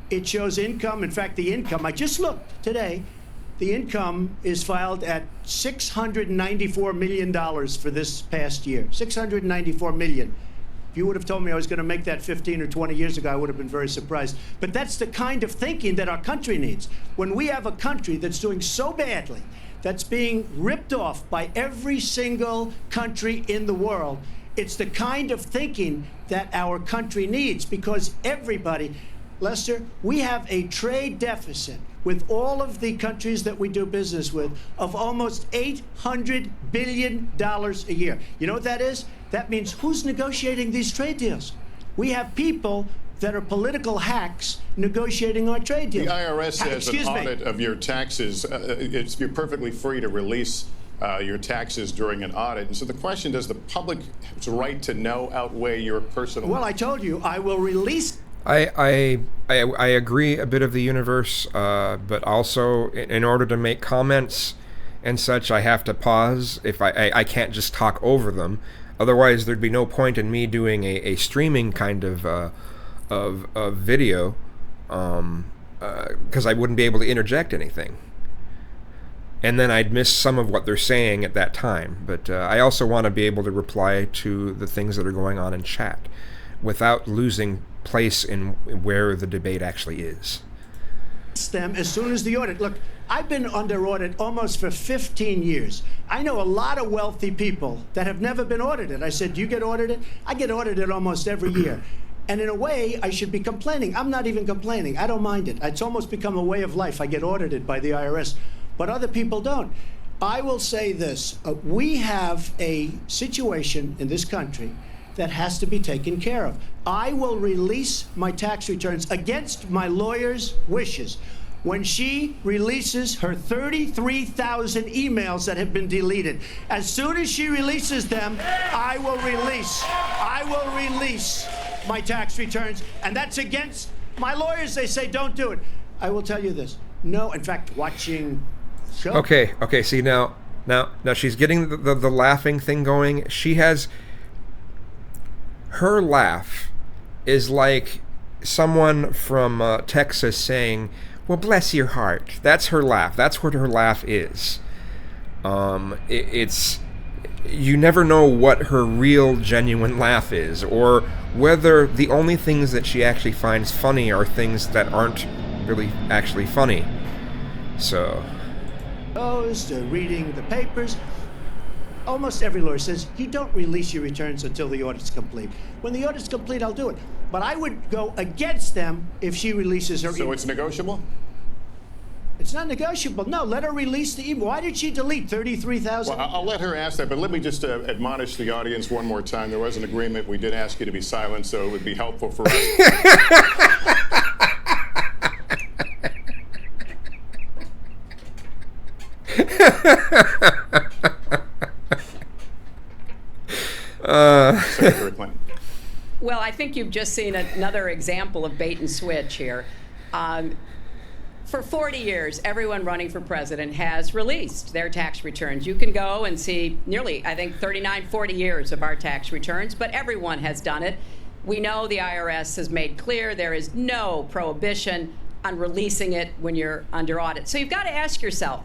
It shows income. In fact, the income, I just looked today, the income is filed at $694 million for this past year. $694 million. If you would have told me I was going to make that 15 or 20 years ago, I would have been very surprised. But that's the kind of thinking that our country needs. When we have a country that's doing so badly, that's being ripped off by every single country in the world, it's the kind of thinking that our country needs, because everybody, Lester, we have a trade deficit with all of the countries that we do business with of almost $800 billion a year. You know what that is? That means who's negotiating these trade deals? We have people that are political hacks negotiating our trade deals. The IRS says an audit of your taxes, you're perfectly free to release your taxes during an audit. And so the question, does the public's right to know outweigh your personal? Well, I told you, I will release. I agree a bit of the universe, but also in order to make comments and such, I have to pause. If I can't just talk over them, otherwise there'd be no point in me doing a streaming kind of video, because I wouldn't be able to interject anything, and then I'd miss some of what they're saying at that time. But I also want to be able to reply to the things that are going on in chat without losing place in where the debate actually is. Them as soon as the audit. Look, I've been under audit almost for 15 years. I know a lot of wealthy people that have never been audited. I said, "Do you get audited?" I get audited almost every year. And in a way, I should be complaining. I'm not even complaining. I don't mind it. It's almost become a way of life. I get audited by the IRS, but other people don't. I will say this. We have a situation in this country that has to be taken care of. I will release my tax returns against my lawyer's wishes. When she releases her 33,000 emails that have been deleted, as soon as she releases them, I will release my tax returns, and that's against my lawyers. They say don't do it. I will tell you this. No, in fact, watching show. Okay. See, now she's getting the laughing thing going. She has her laugh is like someone from Texas saying, "Well, bless your heart." That's her laugh. That's what her laugh is. It's you never know what her real, genuine laugh is, or whether the only things that she actually finds funny are things that aren't really actually funny. So, reading the papers. Almost every lawyer says you don't release your returns until the audit's complete. When the audit's complete, I'll do it. But I would go against them if she releases her. So it's negotiable? It's not negotiable. No, let her release the email. Why did she delete 33,000? Well, I'll let her ask that, but let me just admonish the audience one more time. There was an agreement. We did ask you to be silent, so it would be helpful for us. Senator Clinton. Well, I think you've just seen another example of bait and switch here. For 40 years, everyone running for president has released their tax returns. You can go and see nearly, I think, 39, 40 years of our tax returns, but everyone has done it. We know the IRS has made clear there is no prohibition on releasing it when you're under audit. So you've got to ask yourself,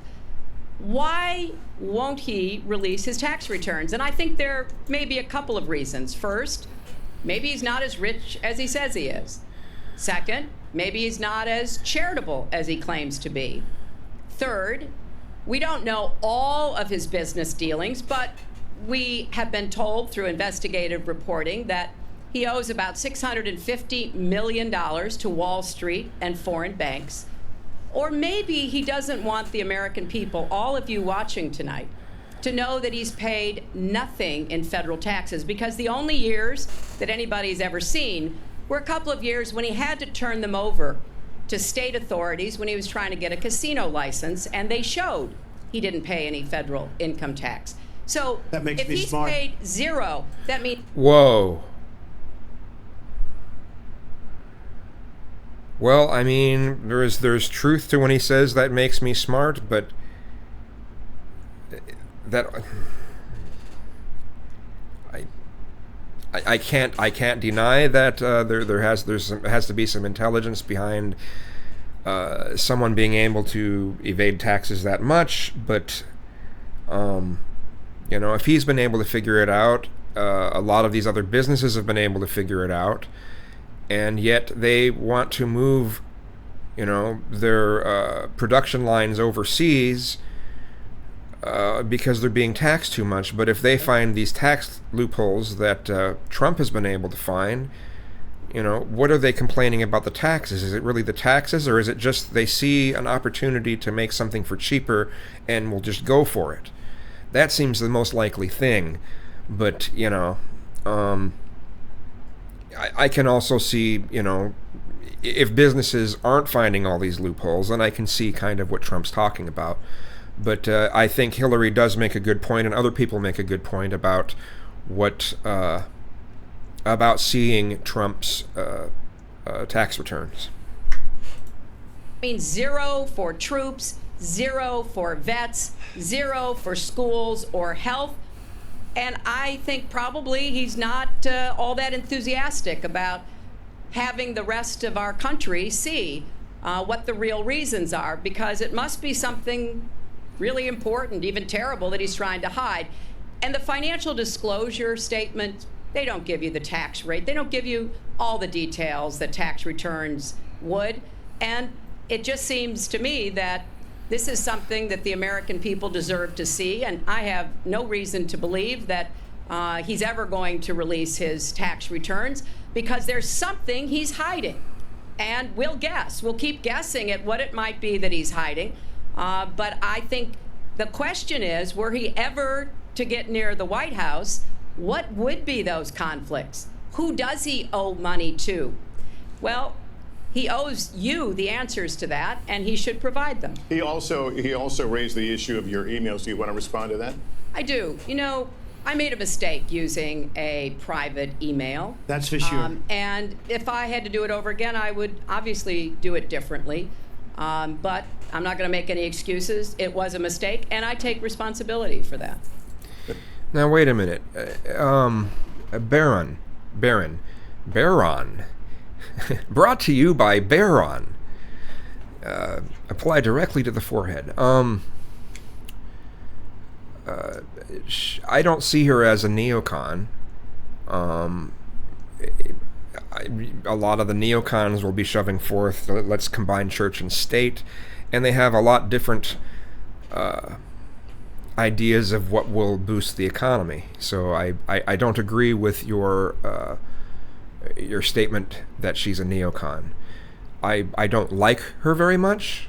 why won't he release his tax returns? And I think there may be a couple of reasons. First, maybe he's not as rich as he says he is. Second, maybe he's not as charitable as he claims to be. Third, we don't know all of his business dealings, but we have been told through investigative reporting that he owes about $650 million to Wall Street and foreign banks. Or maybe he doesn't want the American people, all of you watching tonight, to know that he's paid nothing in federal taxes, because the only years that anybody's ever seen were a couple of years when he had to turn them over to state authorities when he was trying to get a casino license, and they showed he didn't pay any federal income tax. So if he's paid zero, that means... Whoa. Well, I mean, there's truth to when he says that makes me smart, but that I can't deny that there has to be some intelligence behind someone being able to evade taxes that much, but if he's been able to figure it out, a lot of these other businesses have been able to figure it out. And yet they want to move, their production lines overseas because they're being taxed too much. But if they find these tax loopholes that Trump has been able to find, what are they complaining about the taxes? Is it really the taxes, or is it just they see an opportunity to make something for cheaper and will just go for it? That seems the most likely thing. But, I can also see, if businesses aren't finding all these loopholes, then I can see kind of what Trump's talking about. But I think Hillary does make a good point, and other people make a good point about what about seeing Trump's tax returns. I mean, 0 for troops, 0 for vets, 0 for schools or health. And I think probably he's not all that enthusiastic about having the rest of our country see what the real reasons are, because it must be something really important, even terrible, that he's trying to hide. And the financial disclosure statement, they don't give you the tax rate. They don't give you all the details that tax returns would. And it just seems to me that this is something that the American people deserve to see, and I have no reason to believe that he's ever going to release his tax returns, because there's something he's hiding. And we'll keep guessing at what it might be that he's hiding. But I think the question is, were he ever to get near the White House, what would be those conflicts? Who does he owe money to? Well, he owes you the answers to that, and he should provide them. He also raised the issue of your emails. Do you want to respond to that? I do. You know, I made a mistake using a private email. That's for sure. And if I had to do it over again, I would obviously do it differently. But I'm not going to make any excuses. It was a mistake, and I take responsibility for that. Now, wait a minute. Barron. Brought to you by Barron. Apply directly to the forehead. I don't see her as a neocon. A lot of the neocons will be shoving forth, let's combine church and state, and they have a lot different ideas of what will boost the economy. So I don't agree with your statement that she's a neocon. I don't like her very much,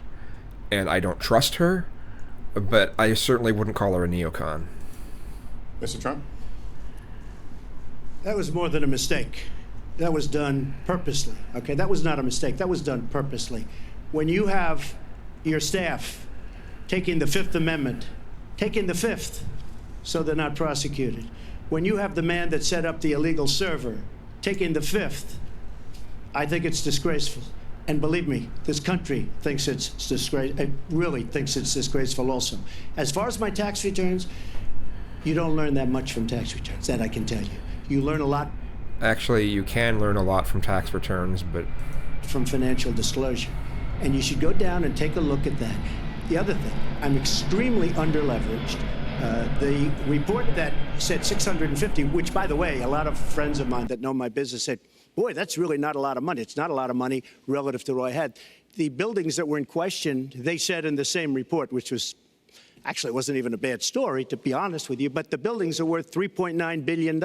and I don't trust her, but I certainly wouldn't call her a neocon. Mr. Trump? That was more than a mistake. That was done purposely, okay? That was not a mistake. That was done purposely. When you have your staff taking the Fifth Amendment, taking the Fifth so they're not prosecuted, when you have the man that set up the illegal server taking the Fifth, I think it's disgraceful. And believe me, this country thinks it's disgraceful. It really thinks it's disgraceful also. As far as my tax returns, you don't learn that much from tax returns, that I can tell you. You learn a lot. Actually, you can learn a lot from tax returns, but from financial disclosure. And you should go down and take a look at that. The other thing, I'm extremely underleveraged. The report that said 650, which, by the way, a lot of friends of mine that know my business said, boy, that's really not a lot of money. It's not a lot of money relative to what I had. The buildings that were in question, they said in the same report, which was, actually, it wasn't even a bad story, to be honest with you, but the buildings are worth $3.9 billion.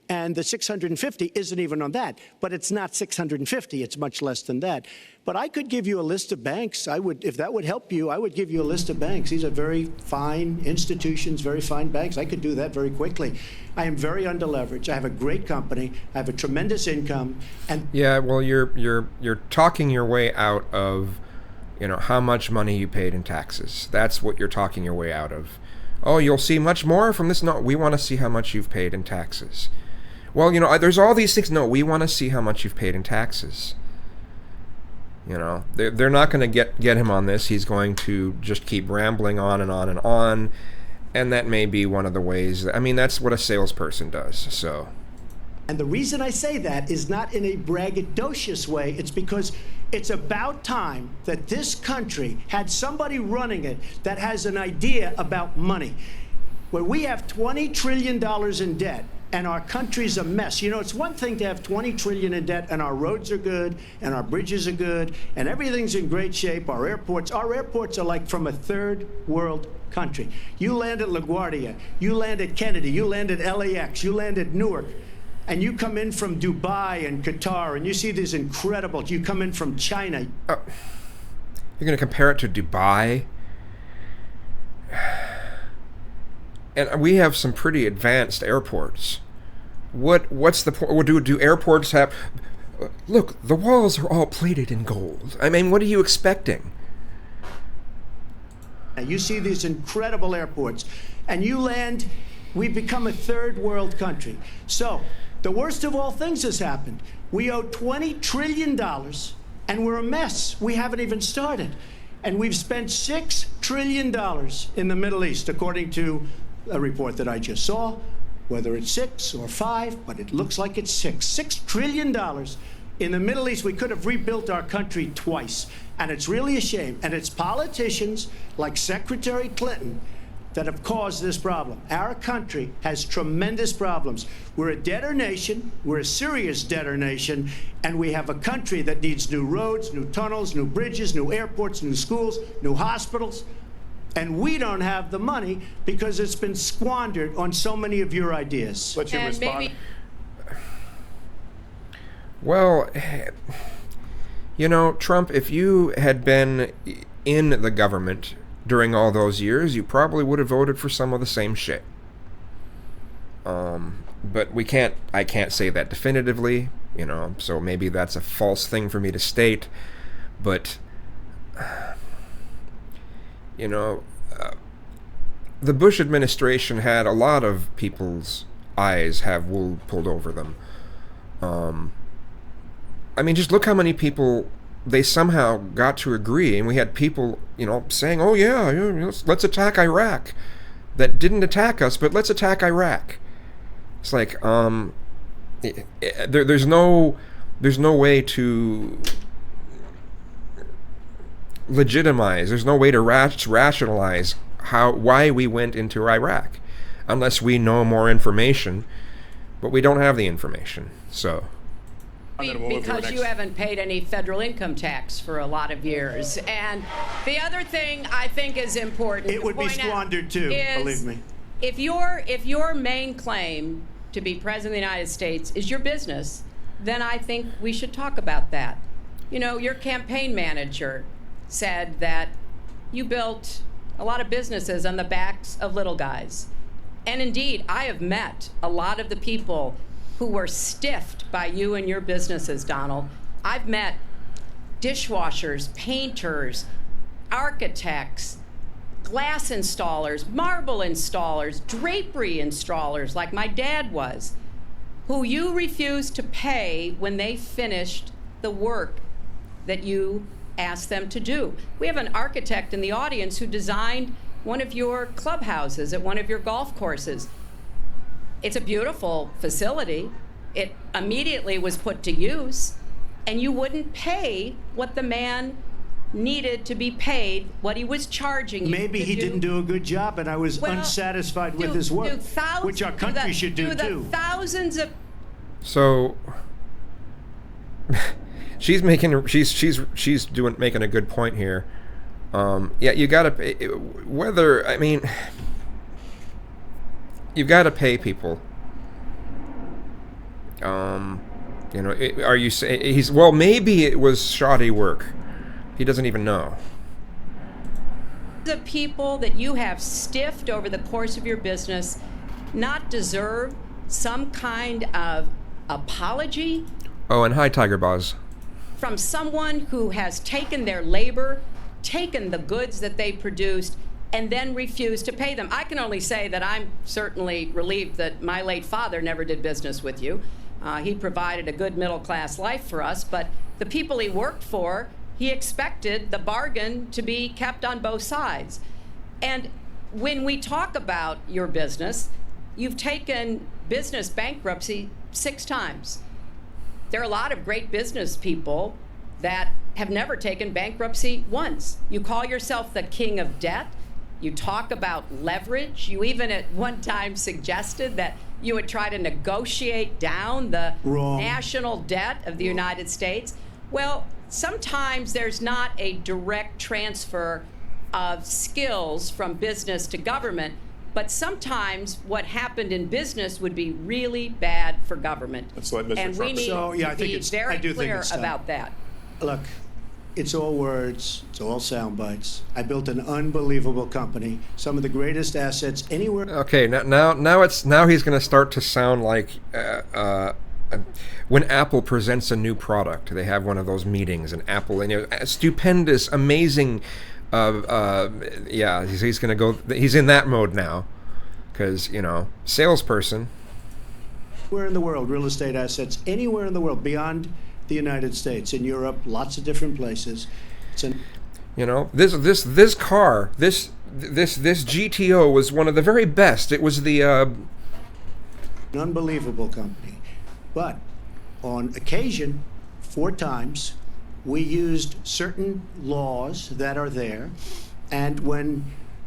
And the 650 isn't even on that. But it's not 650. It's much less than that. But I could give you a list of banks. I would, if that would help you, I would give you a list of banks. These are very fine institutions, very fine banks. I could do that very quickly. I am very underleveraged. I have a great company. I have a tremendous income. And yeah, well, you're talking your way out of, how much money you paid in taxes. That's what you're talking your way out of. Oh, you'll see much more from this? No, we want to see how much you've paid in taxes. Well, there's all these things. No, we want to see how much you've paid in taxes. They're not going to get him on this. He's going to just keep rambling on and on and on. And that may be one of the ways. That's what a salesperson does. So. And the reason I say that is not in a braggadocious way. It's because it's about time that this country had somebody running it that has an idea about money. When we have $20 trillion in debt, and our country's a mess. It's one thing to have $20 trillion in debt, and our roads are good, and our bridges are good, and everything's in great shape. Our airports are like from a third world country. You land at LaGuardia, you land at Kennedy, you land at LAX, you land at Newark, and you come in from Dubai and Qatar, and you see these incredible, you come in from China. You're going to compare it to Dubai? And we have some pretty advanced airports. What's the point? Do airports have... Look, the walls are all plated in gold. What are you expecting? You see these incredible airports, and you land, we've become a third world country. So the worst of all things has happened. We owe $20 trillion, and we're a mess. We haven't even started. And we've spent $6 trillion in the Middle East, according to a report that I just saw, whether it's 6 or 5, but it looks like it's 6. $6 trillion in the Middle East. We could have rebuilt our country twice. And it's really a shame. And it's politicians like Secretary Clinton that have caused this problem. Our country has tremendous problems. We're a debtor nation. We're a serious debtor nation. And we have a country that needs new roads, new tunnels, new bridges, new airports, new schools, new hospitals. And we don't have the money because it's been squandered on so many of your ideas. Let you And respond. maybe- Well, you know, Trump, if you had been in the government during all those years, you probably would have voted for some of the same shit. But I can't say that definitively, you know, so maybe that's a false thing for me to state. But, you know, the Bush administration had a lot of people's eyes have wool pulled over them. I mean, just look how many people they somehow got to agree, and we had people, you know, saying, "Oh yeah, let's attack Iraq," that didn't attack us, but let's attack Iraq. It's like, there's no way to legitimize. There's no way to rationalize why we went into Iraq, unless we know more information, but we don't have the information, so. Because you haven't paid any federal income tax for a lot of years. And the other thing I think is important It would be squandered too, believe me. If your main claim to be president of the United States is your business, then I think we should talk about that. You know, your campaign manager said that you built a lot of businesses on the backs of little guys. And indeed, I have met a lot of the people who were stiffed by you and your businesses, Donald. I've met dishwashers, painters, architects, glass installers, marble installers, drapery installers, like my dad was, who you refused to pay when they finished the work that you asked them to do. We have an architect in the audience who designed one of your clubhouses at one of your golf courses. It's a beautiful facility. It immediately was put to use, and you wouldn't pay what the man needed to be paid, what he was charging you. Maybe he didn't do a good job, and I was unsatisfied with his work, which our country should do too. Thousands of. So she's making a good point here. Yeah, you gotta pay, you've got to pay people. You know, are you saying maybe it was shoddy work. He doesn't even know. The people that you have stiffed over the course of your business not deserve some kind of apology? Oh, and hi, Tiger Boz. From someone who has taken their labor, taken the goods that they produced, and then refused to pay them. I can only say that I'm certainly relieved that my late father never did business with you. He provided a good middle-class life for us, but the people he worked for, he expected the bargain to be kept on both sides. And when we talk about your business, you've taken business bankruptcy 6 times. There are a lot of great business people that have never taken bankruptcy once. You call yourself the king of debt. You talk about leverage. You even at one time suggested that you would try to negotiate down the national debt of the United States. Well, sometimes there's not a direct transfer of skills from business to government, but sometimes what happened in business would be really bad for government. Let's let Mr. And we Trump need to be very clear time. about that. Look, it's all words, it's all sound bites. I built an unbelievable company, some of the greatest assets anywhere. Okay, now he's going to start to sound like when Apple presents a new product, they have one of those meetings, and Apple, and stupendous, amazing. Yeah, he's gonna go. He's in that mode now, because salesperson. Anywhere in the world, real estate assets, anywhere in the world beyond the United States, in Europe, lots of different places. This car, this GTO was one of the very best. It was the an unbelievable company. But on occasion, 4 times, we used certain laws that are there. And when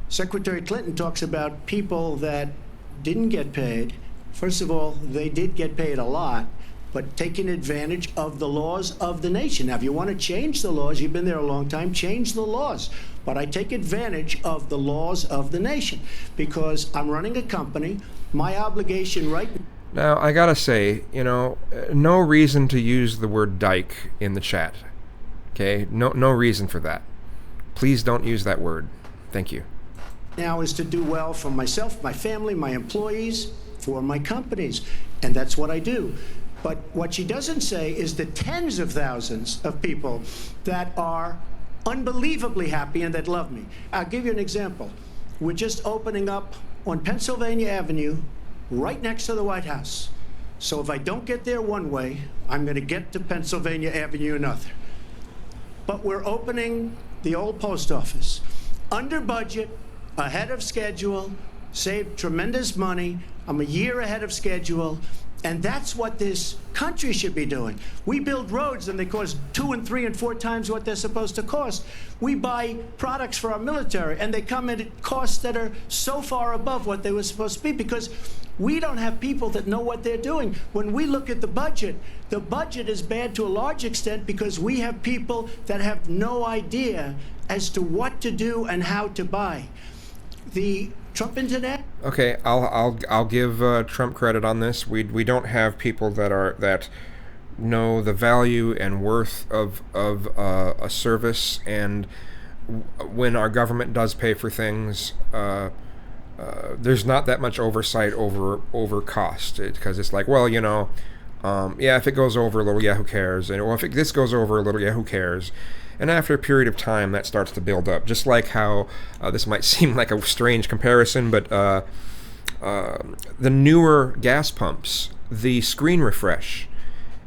Secretary Clinton talks about people that didn't get paid, first of all, they did get paid a lot, but taking advantage of the laws of the nation. Now, if you want to change the laws, you've been there a long time, change the laws. But I take advantage of the laws of the nation because I'm running a company. My obligation right now, I gotta say, no reason to use the word dyke in the chat. Okay? No reason for that. Please don't use that word. Thank you. Now is to do well for myself, my family, my employees, for my companies. And that's what I do. But what she doesn't say is the tens of thousands of people that are unbelievably happy and that love me. I'll give you an example. We're just opening up on Pennsylvania Avenue, right next to the White House. So if I don't get there one way, I'm going to get to Pennsylvania Avenue another. But we're opening the old post office. Under budget, ahead of schedule, saved tremendous money. I'm a year ahead of schedule. And that's what this country should be doing. We build roads and they cost 2 and 3 and 4 times what they're supposed to cost. We buy products for our military and they come in at costs that are so far above what they were supposed to be because we don't have people that know what they're doing. When we look at the budget is bad to a large extent because we have people that have no idea as to what to do and how to buy. The Trump Internet. Okay, I'll give Trump credit on this. We don't have people that know the value and worth of a service, and when our government does pay for things, there's not that much oversight over cost because it's like, well, if it goes over a little, yeah, who cares? And if this goes over a little, yeah, who cares? And after a period of time, that starts to build up. Just like how this might seem like a strange comparison, but the newer gas pumps, the screen refresh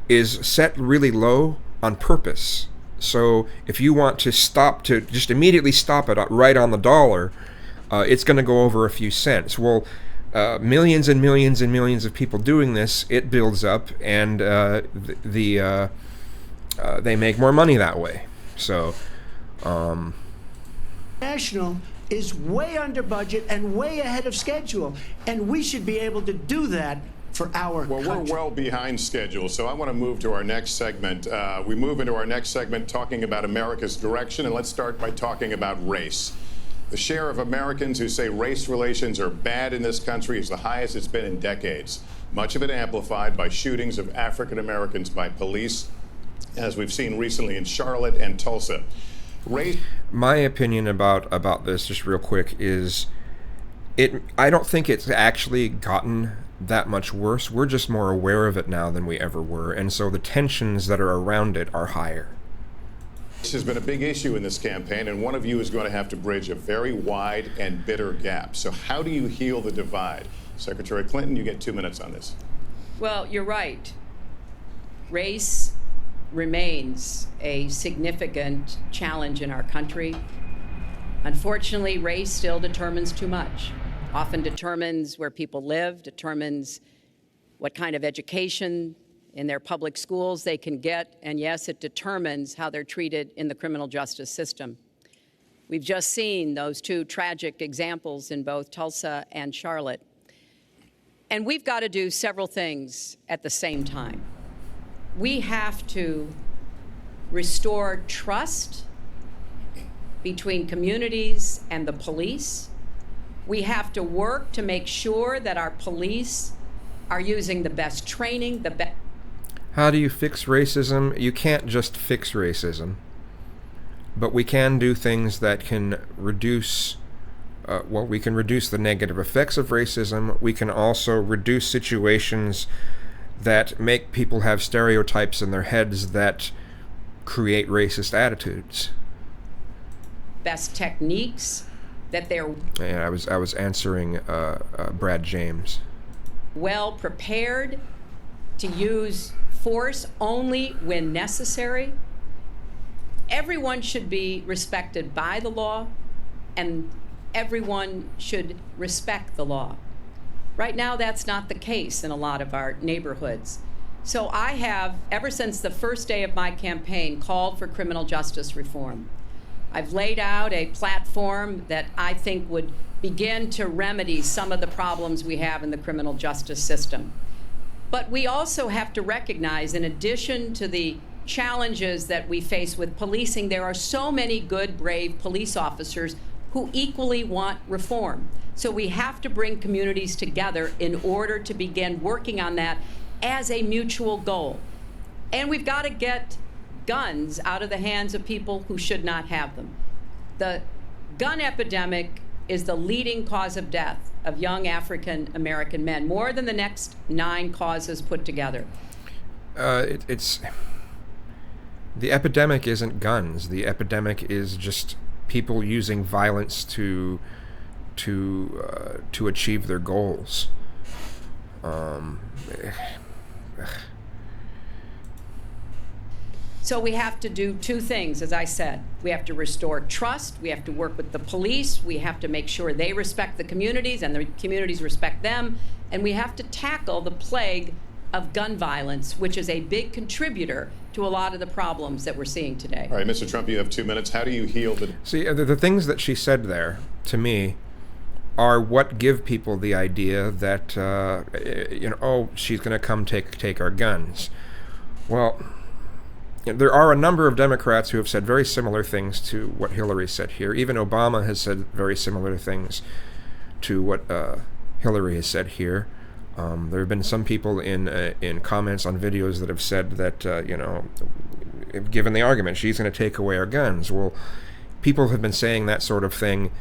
is set really low on purpose. So if you want to just immediately stop it right on the dollar, it's going to go over a few cents. Well, millions and millions and millions of people doing this, it builds up, and they make more money that way. So, National is way under budget and way ahead of schedule, and we should be able to do that for our country. We're well behind schedule, so I want to move to our next segment. We move into our next segment talking about America's direction, and let's start by talking about race. The share of Americans who say race relations are bad in this country is the highest it's been in decades, much of it amplified by shootings of African Americans by police, as we've seen recently in Charlotte and Tulsa. My opinion about this, just real quick, is I don't think it's actually gotten that much worse. We're just more aware of it now than we ever were, and so the tensions that are around it are higher. This has been a big issue in this campaign, and one of you is going to have to bridge a very wide and bitter gap. So how do you heal the divide? Secretary Clinton, you get 2 minutes on this. Well, you're right. Race remains a significant challenge in our country. Unfortunately, race still determines too much. Often determines where people live, determines what kind of education in their public schools they can get, and yes, it determines how they're treated in the criminal justice system. We've just seen those 2 tragic examples in both Tulsa and Charlotte. And we've got to do several things at the same time. We have to restore trust between communities and the police. We have to work to make sure that our police are using the best training, the best. How do you fix racism? You can't just fix racism, but we can do things that can reduce we can reduce the negative effects of racism. We can also reduce situations that make people have stereotypes in their heads that create racist attitudes. Best techniques, that they're And I was answering Brad James. well prepared to use force only when necessary. Everyone should be respected by the law, and everyone should respect the law. Right now, that's not the case in a lot of our neighborhoods. So I have, ever since the first day of my campaign, called for criminal justice reform. I've laid out a platform that I think would begin to remedy some of the problems we have in the criminal justice system. But we also have to recognize, in addition to the challenges that we face with policing, there are so many good, brave police officers who equally want reform. So we have to bring communities together in order to begin working on that as a mutual goal. And we've got to get guns out of the hands of people who should not have them. The gun epidemic is the leading cause of death of young African American men, more than the next 9 causes put together. It's the epidemic isn't guns. The epidemic is just people using violence to achieve their goals. So we have to do 2 things, as I said. We have to restore trust. We have to work with the police. We have to make sure they respect the communities and the communities respect them. And we have to tackle the plague of gun violence, which is a big contributor to a lot of the problems that we're seeing today. All right, Mr. Trump, you have 2 minutes. How do you heal the... See, the things that she said there, to me, are what give people the idea that, oh, she's going to come take our guns. Well, there are a number of Democrats who have said very similar things to what Hillary said here. Even Obama has said very similar things to what Hillary has said here. There have been some people in comments on videos that have said that, given the argument, she's going to take away our guns. Well, people have been saying that sort of thing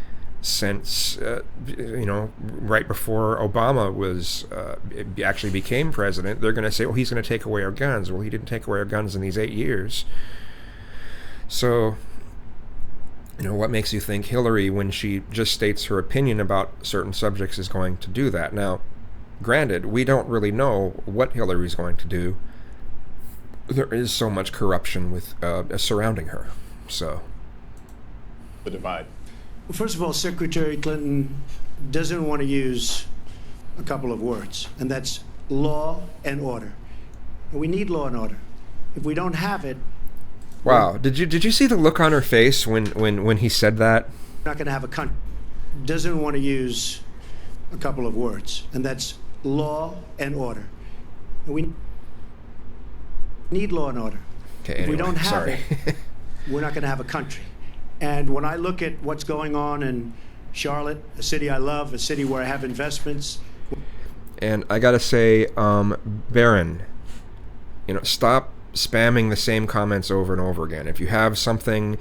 since, right before Obama was actually became president. They're going to say, well, he's going to take away our guns. Well, he didn't take away our guns in these 8 years. So, what makes you think Hillary, when she just states her opinion about certain subjects, is going to do that? Now, granted, we don't really know what Hillary's going to do. There is so much corruption with surrounding her. So, the divide? First of all, Secretary Clinton doesn't want to use a couple of words, and that's law and order. We need law and order. If we don't have it, wow! Did you see the look on her face when he said that? we're not going to have a country. Doesn't want to use a couple of words, and that's law and order. We need law and order. Okay, If we anyway, don't have sorry. it, we're not going to have a country. And when I look at what's going on in Charlotte, a city I love, a city where I have investments. And I gotta say, Barron, stop spamming the same comments over and over again. If you have something,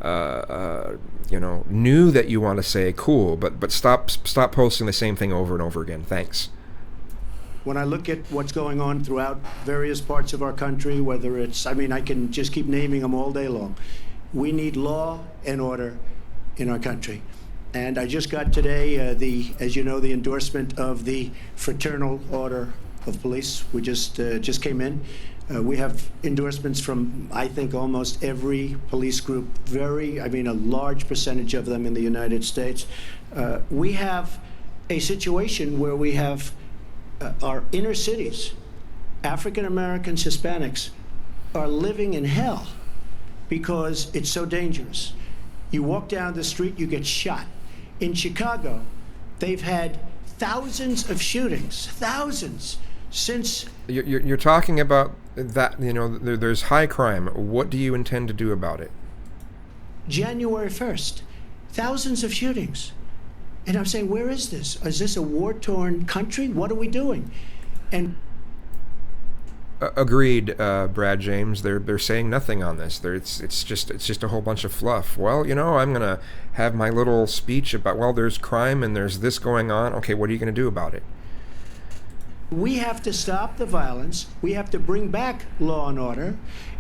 new that you want to say, cool. But stop posting the same thing over and over again. Thanks. When I look at what's going on throughout various parts of our country, whether it's, I can just keep naming them all day long. We need law and order in our country. And I just got today, as you know, the endorsement of the Fraternal Order of Police. We just came in. We have endorsements from, I think, almost every police group, a large percentage of them in the United States. We have a situation where we have our inner cities, African Americans, Hispanics, are living in hell because it's so dangerous. You walk down the street, you get shot. In Chicago, they've had thousands of shootings, thousands, since... You're talking about that, there's high crime. What do you intend to do about it? January 1st, thousands of shootings. And I'm saying, where is this? Is this a war-torn country? What are we doing? And agreed, Brad James. They're saying nothing on this. It's just a whole bunch of fluff. Well, I'm gonna have my little speech about, there's crime and there's this going on. Okay, what are you gonna do about it? We have to stop the violence. We have to bring back law and order.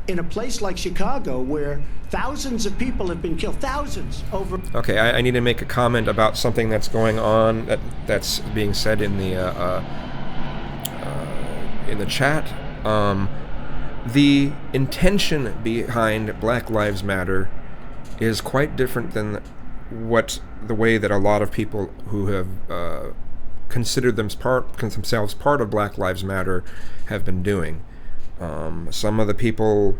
In a place like Chicago, where thousands of people have been killed, thousands over. Okay, I need to make a comment about something that's going on that's being said in the chat. The intention behind Black Lives Matter is quite different than the way that a lot of people who have considered themselves part of Black Lives Matter have been doing. Some of the people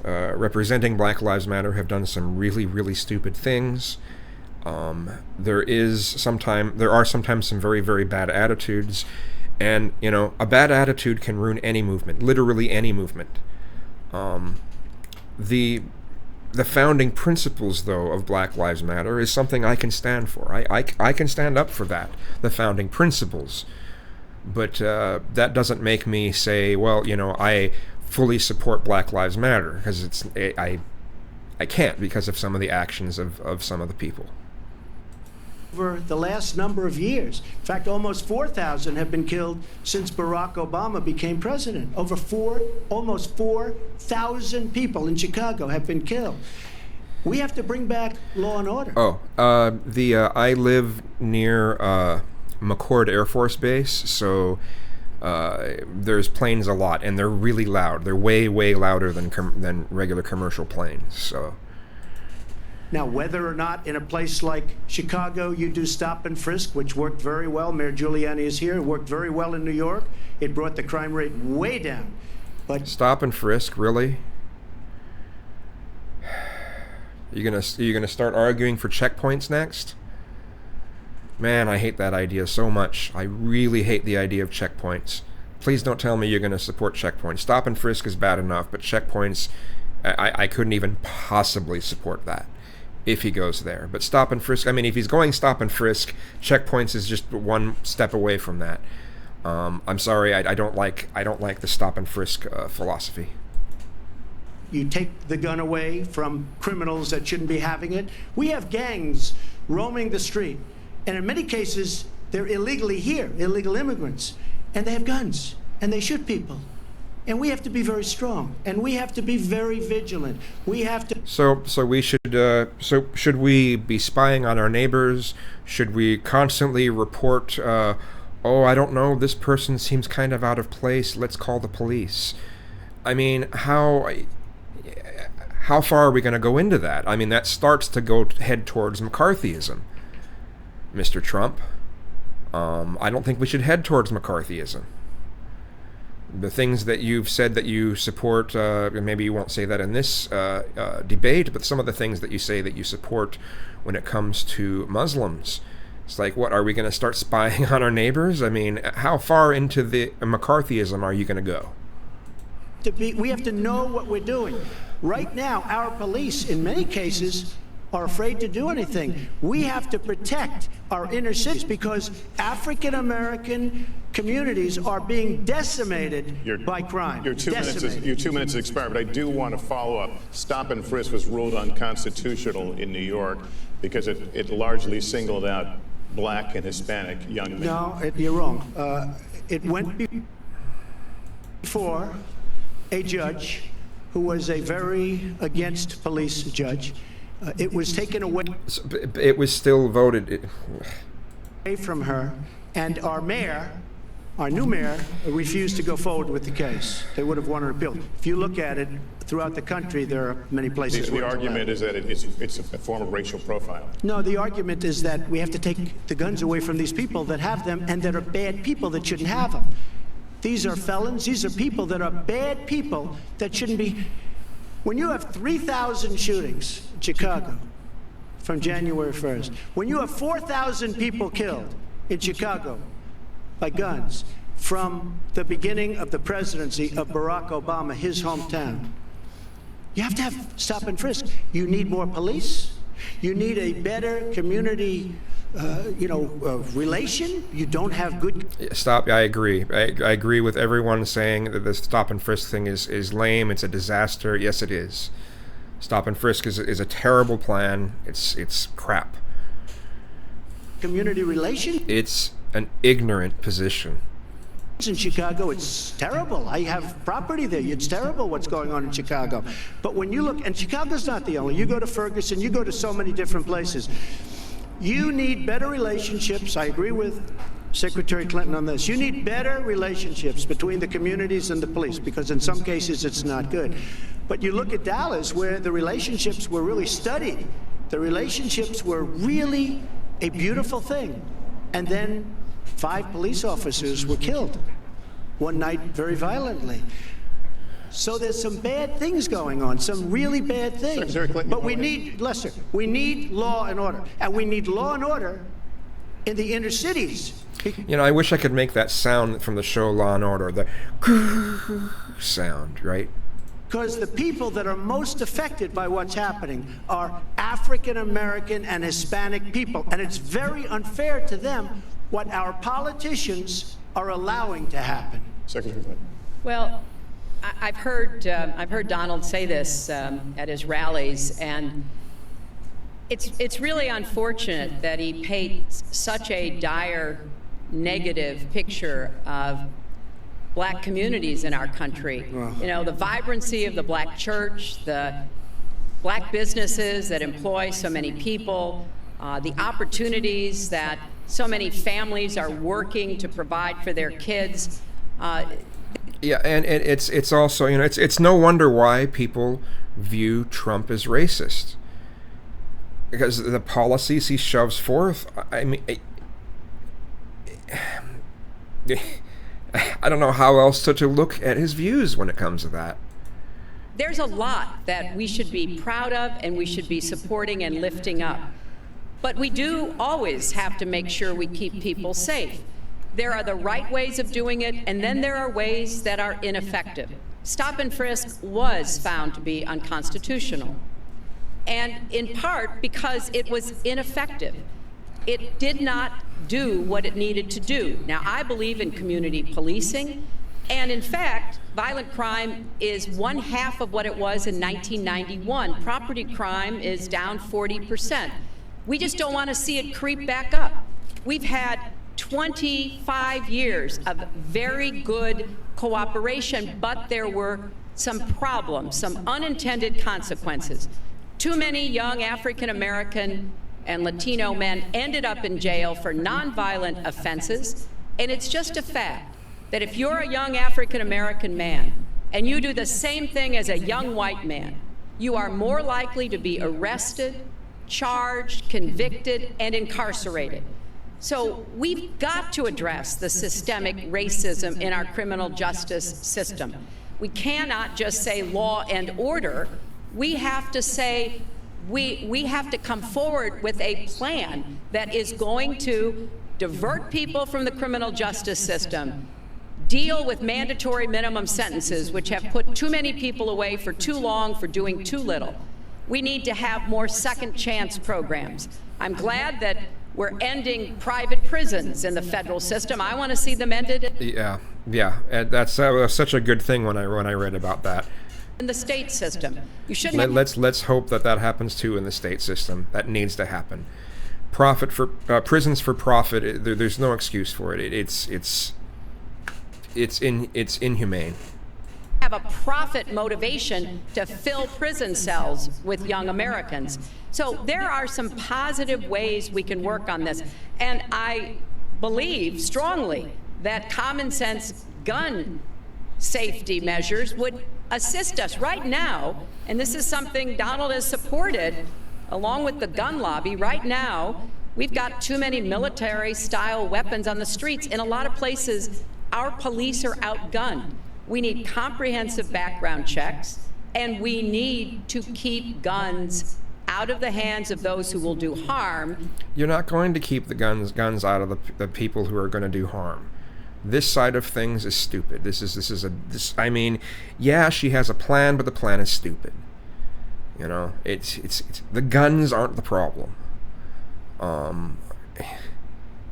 representing Black Lives Matter have done some really, really stupid things. There are sometimes some very, very bad attitudes, and a bad attitude can ruin any movement, literally any movement. The founding principles, though, of Black Lives Matter is something I can stand for. I can stand up for that, the founding principles. But that doesn't make me say, well, I fully support Black Lives Matter, because I can't, because of some of the actions of some of the people. Over the last number of years. In fact, almost 4,000 have been killed since Barack Obama became president. Almost 4,000 people in Chicago have been killed. We have to bring back law and order. I live near McCord Air Force Base, so there's planes a lot, and they're really loud. They're way, way louder than regular commercial planes. So. Now, whether or not in a place like Chicago you do stop and frisk, which worked very well, Mayor Giuliani is here, it worked very well in New York, it brought the crime rate way down. But stop and frisk, really? You gonna start arguing for checkpoints next? Man, I hate that idea so much. I really hate the idea of checkpoints. Please don't tell me you're gonna support checkpoints. Stop and frisk is bad enough, but checkpoints, I couldn't even possibly support that if he goes there. But stop and frisk, if he's going stop and frisk, checkpoints is just one step away from that. I'm sorry, I don't like the stop and frisk philosophy. You take the gun away from criminals that shouldn't be having it. We have gangs roaming the street, and in many cases, they're illegally here, illegal immigrants, and they have guns, and they shoot people. And we have to be very strong, and we have to be very vigilant. We have to. So should we be spying on our neighbors? Should we constantly report? I don't know. This person seems kind of out of place. Let's call the police. How far are we going to go into that? That starts to head towards McCarthyism, Mr. Trump. I don't think we should head towards McCarthyism. The things that you've said that you support, maybe you won't say that in this debate, but some of the things that you say that you support when it comes to Muslims, it's like, what, are we going to start spying on our neighbors? How far into the McCarthyism are you going to go? We have to know what we're doing. Right now, our police, in many cases, are afraid to do anything. We have to protect our inner cities because African-American communities are being decimated by crime. Your 2 minutes has expired, but I do want to follow up. Stop and frisk was ruled unconstitutional in New York because it largely singled out Black and Hispanic young men. No, you're wrong. It went before a judge who was a very against police judge. It was taken away. It was still voted from her, and our new mayor, refused to go forward with the case. They would have won an appeal. If you look at it throughout the country, there are many places. The argument is that it's a form of racial profiling. No, the argument is that we have to take the guns away from these people that have them and that are bad people that shouldn't have them. These are felons. These are people that are bad people that shouldn't be. When you have 3,000 shootings in Chicago from January 1st, when you have 4,000 people killed in Chicago by guns from the beginning of the presidency of Barack Obama, his hometown, you have to have stop and frisk. You need more police. You need a better community relation. You don't have good. Stop. I agree. I agree with everyone saying that the stop and frisk thing is lame. It's a disaster. Yes, it is. Stop and frisk is a terrible plan. It's crap. Community relation. It's an ignorant position. in Chicago, it's terrible. I have property there. It's terrible what's going on in Chicago. But when you look, and Chicago's not the only, you go to Ferguson, you go to so many different places. You need better relationships. I agree with Secretary Clinton on this. You need better relationships between the communities and the police, because in some cases it's not good. But you look at Dallas, where the relationships were really studied. The relationships were really a beautiful thing. And then 5 police officers were killed one night very violently. So there's some bad things going on, some really bad things. But we need, Lester, we need law and order. And we need law and order in the inner cities. You know, I wish I could make that sound from the show Law and Order, the sound, right? Because the people that are most affected by what's happening are African American and Hispanic people. And it's very unfair to them what our politicians are allowing to happen. Secretary Clinton. Well, I've heard Donald say this at his rallies, and it's really unfortunate that he paints such a dire, negative picture of black communities in our country. You know, the vibrancy of the black church, the black businesses that employ so many people, the opportunities that so many families are working to provide for their kids. Yeah, and it's also, you know, it's no wonder why people view Trump as racist, because the policies he shoves forth. I mean, I don't know how else to look at his views when it comes to that. There's a lot that we should be proud of and we should be supporting and lifting up. But we do always have to make sure we keep people safe. There are the right ways of doing it, and then there are ways that are ineffective. Stop and frisk was found to be unconstitutional, and in part because it was ineffective. It did not do what it needed to do. Now, I believe in community policing, and in fact, violent crime is 1/2 of what it was in 1991. Property crime is down 40%. We just don't want to see it creep back up. We've had 25 years of very good cooperation, but there were some problems, some unintended consequences. Too many young African American and Latino men ended up in jail for nonviolent offenses, and it's just a fact that if you're a young African American man and you do the same thing as a young white man, you are more likely to be arrested, charged, convicted, and incarcerated. So we've got to address the systemic racism in our criminal justice system. We cannot just say law and order. We have to say we have to come forward with a plan that is going to divert people from the criminal justice system, deal with mandatory minimum sentences, which have put too many people away for too long for doing too little. We need to have more second chance programs. I'm glad that we're ending private prisons in the federal system. I want to see them ended. Yeah, and that's such a good thing when I read about that. In the state system, you shouldn't. Let's hope that happens too in the state system. That needs to happen. Profit for prisons for profit. There's no excuse for it. It's inhumane. Have a profit motivation to fill prison cells with young Americans. So there are some positive ways we can work on this. And I believe strongly that common sense gun safety measures would assist us right now. And this is something Donald has supported along with the gun lobby. Right now, we've got too many military-style weapons on the streets. In a lot of places, our police are outgunned. We need comprehensive background checks, and we need to keep guns out of the hands of those who will do harm. You're not going to keep the guns out of the people who are going to do harm. This side of things is stupid. I mean, yeah, she has a plan, but the plan is stupid. You know, it's the guns aren't the problem.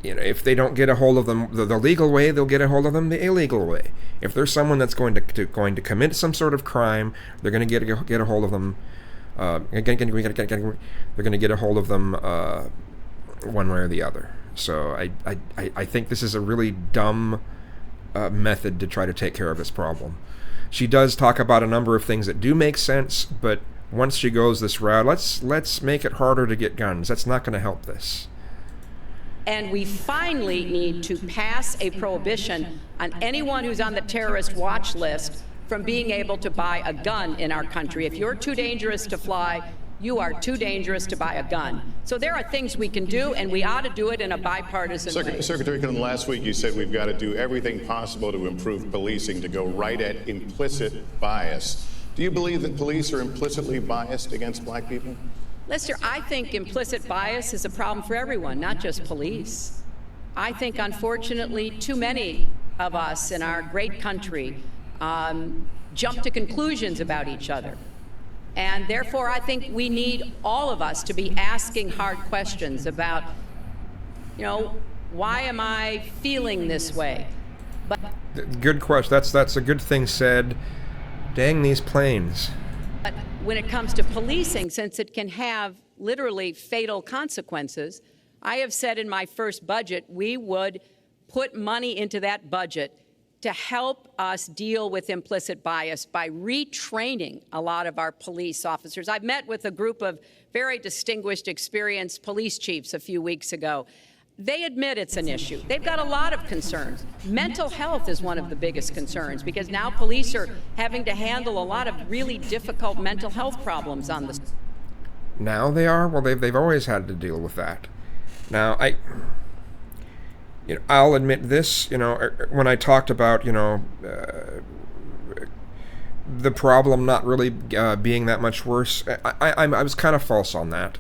You know, if they don't get a hold of them the legal way, they'll get a hold of them the illegal way. If there's someone that's going to commit some sort of crime, they're going to get a hold of them. They're going to get a hold of them one way or the other. So I think this is a really dumb method to try to take care of this problem. She does talk about a number of things that do make sense, but once she goes this route, let's make it harder to get guns. That's not going to help this. And we finally need to pass a prohibition on anyone who's on the terrorist watch list from being able to buy a gun in our country. If you're too dangerous to fly, you are too dangerous to buy a gun. So there are things we can do, and we ought to do it in a bipartisan way. Secretary Clinton, last week you said we've got to do everything possible to improve policing, to go right at implicit bias. Do you believe that police are implicitly biased against black people? Lester, I think implicit bias is a problem for everyone, not just police. I think, unfortunately, too many of us in our great country jump to conclusions about each other. And therefore, I think we need all of us to be asking hard questions about, why am I feeling this way? But good question. That's a good thing said. Dang these planes. But when it comes to policing, since it can have literally fatal consequences, I have said in my first budget we would put money into that budget to help us deal with implicit bias by retraining a lot of our police officers. I met with a group of very distinguished, experienced police chiefs a few weeks ago. They admit it's an issue. They've got a lot of concerns. Mental health is one of the biggest concerns because now police are having to handle a lot of really difficult mental health problems on the. Now they are? Well, they've always had to deal with that. Now, I'll admit this, when I talked about, the problem not really being that much worse, I was kind of false on that.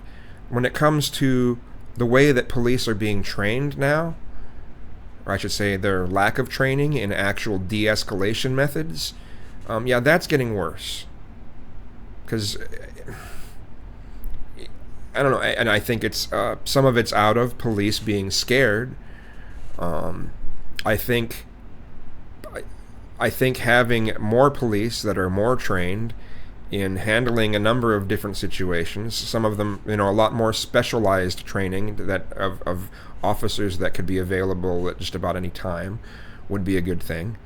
When it comes to the way that police are being trained now, or I should say their lack of training in actual de-escalation methods, that's getting worse. Because, I don't know, and I think it's some of it's out of police being scared. I think having more police that are more trained in handling a number of different situations, some of them, a lot more specialized training that of officers that could be available at just about any time, would be a good thing.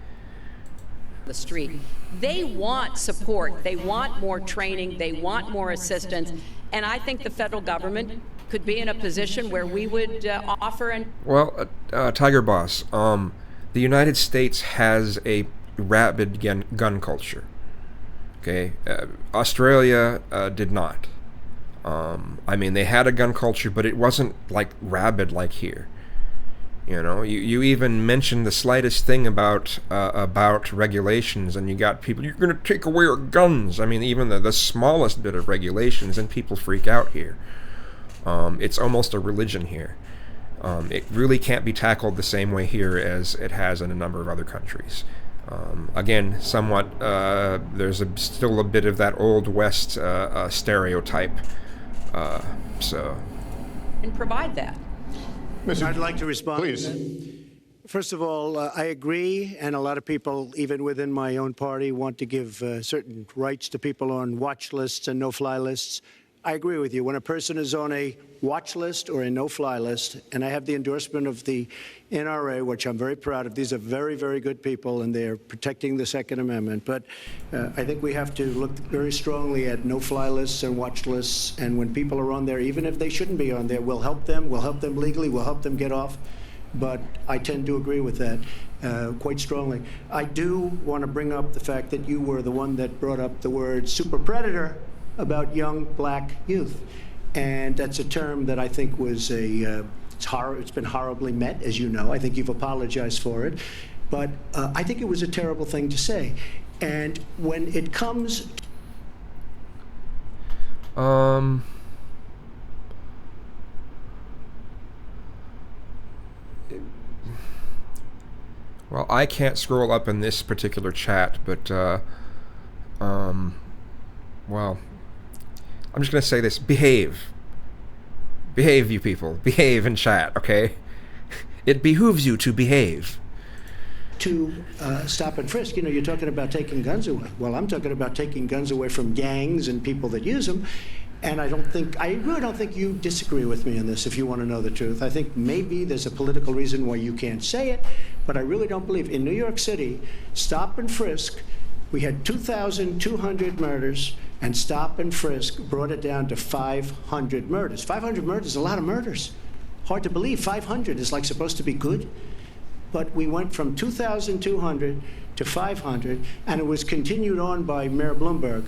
The street. They want support. They want more training. They want more assistance. And I think the federal government could be in a position where we would offer. Well, Tiger Boss, the United States has a rabid gun culture. Okay, Australia did not. They had a gun culture, but it wasn't like rabid like here. You even mentioned the slightest thing about regulations, and you got people, you're going to take away our guns. Even the smallest bit of regulations, and people freak out here. It's almost a religion here. It really can't be tackled the same way here as it has in a number of other countries. Again, somewhat, there's still a bit of that Old West stereotype. And provide that. I'd like to respond. Please. First of all, I agree, and a lot of people, even within my own party, want to give certain rights to people on watch lists and no-fly lists. I agree with you. When a person is on a watch list or a no-fly list, and I have the endorsement of the NRA, which I'm very proud of. These are very, very good people, and they're protecting the Second Amendment. But I think we have to look very strongly at no-fly lists and watch lists. And when people are on there, even if they shouldn't be on there, we'll help them. We'll help them legally. We'll help them get off. But I tend to agree with that quite strongly. I do want to bring up the fact that you were the one that brought up the word super predator about young black youth. And that's a term that I think was it's been horribly met, as you know. I think you've apologized for it. But I think it was a terrible thing to say. And when it comes... Well, I can't scroll up in this particular chat, but, well, I'm just going to say this. Behave. Behave, you people. Behave in chat, okay? It behooves you to behave. To stop and frisk. You know, you're talking about taking guns away. Well, I'm talking about taking guns away from gangs and people that use them. And I really don't think you disagree with me on this, if you want to know the truth. I think maybe there's a political reason why you can't say it, but I really don't believe. In New York City, stop and frisk, we had 2,200 murders, and stop and frisk brought it down to 500 murders. 500 murders is a lot of murders. Hard to believe. 500 is like supposed to be good. But we went from 2,200 to 500, and it was continued on by Mayor Bloomberg,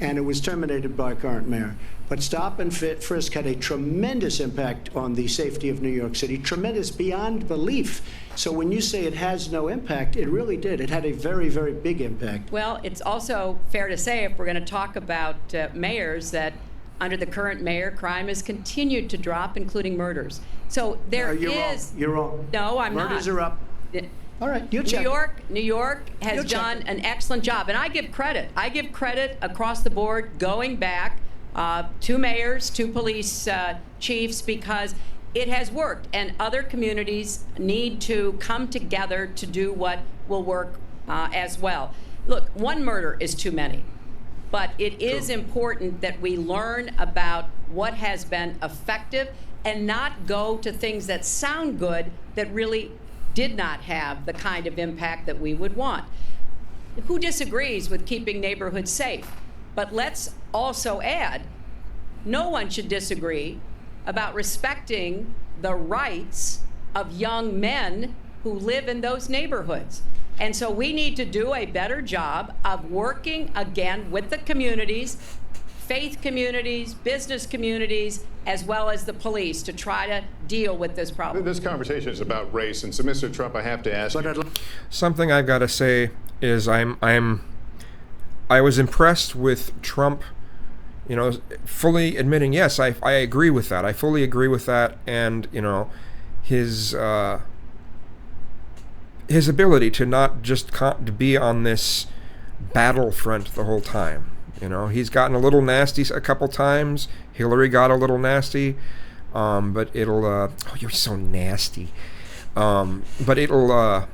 and it was terminated by current mayor. But stop and frisk had a tremendous impact on the safety of New York City, tremendous beyond belief. So when you say it has no impact, it really did. It had a very, very big impact. Well, it's also fair to say, if we're going to talk about mayors, that under the current mayor, crime has continued to drop, including murders. So there You're is. wrong. You're wrong. No, I'm not. Murders are up. All right, you New check. York has You check done it. an excellent job, and I give credit. I give credit across the board, going back to mayors, to police chiefs, because it has worked, and other communities need to come together to do what will work as well. Look, one murder is too many, but it is important that we learn about what has been effective and not go to things that sound good that really did not have the kind of impact that we would want. Who disagrees with keeping neighborhoods safe? But let's also add, no one should disagree about respecting the rights of young men who live in those neighborhoods. And so we need to do a better job of working again with the communities, faith communities, business communities, as well as the police, to try to deal with this problem. This conversation is about race, and so, Mr. Trump, I have to ask you. Something I've got to say is I was impressed with Trump, fully admitting, yes, I agree with that. I fully agree with that, and his ability to not just to be on this battlefront the whole time. He's gotten a little nasty a couple times. Hillary got a little nasty, but it'll. Oh, you're so nasty. But it'll.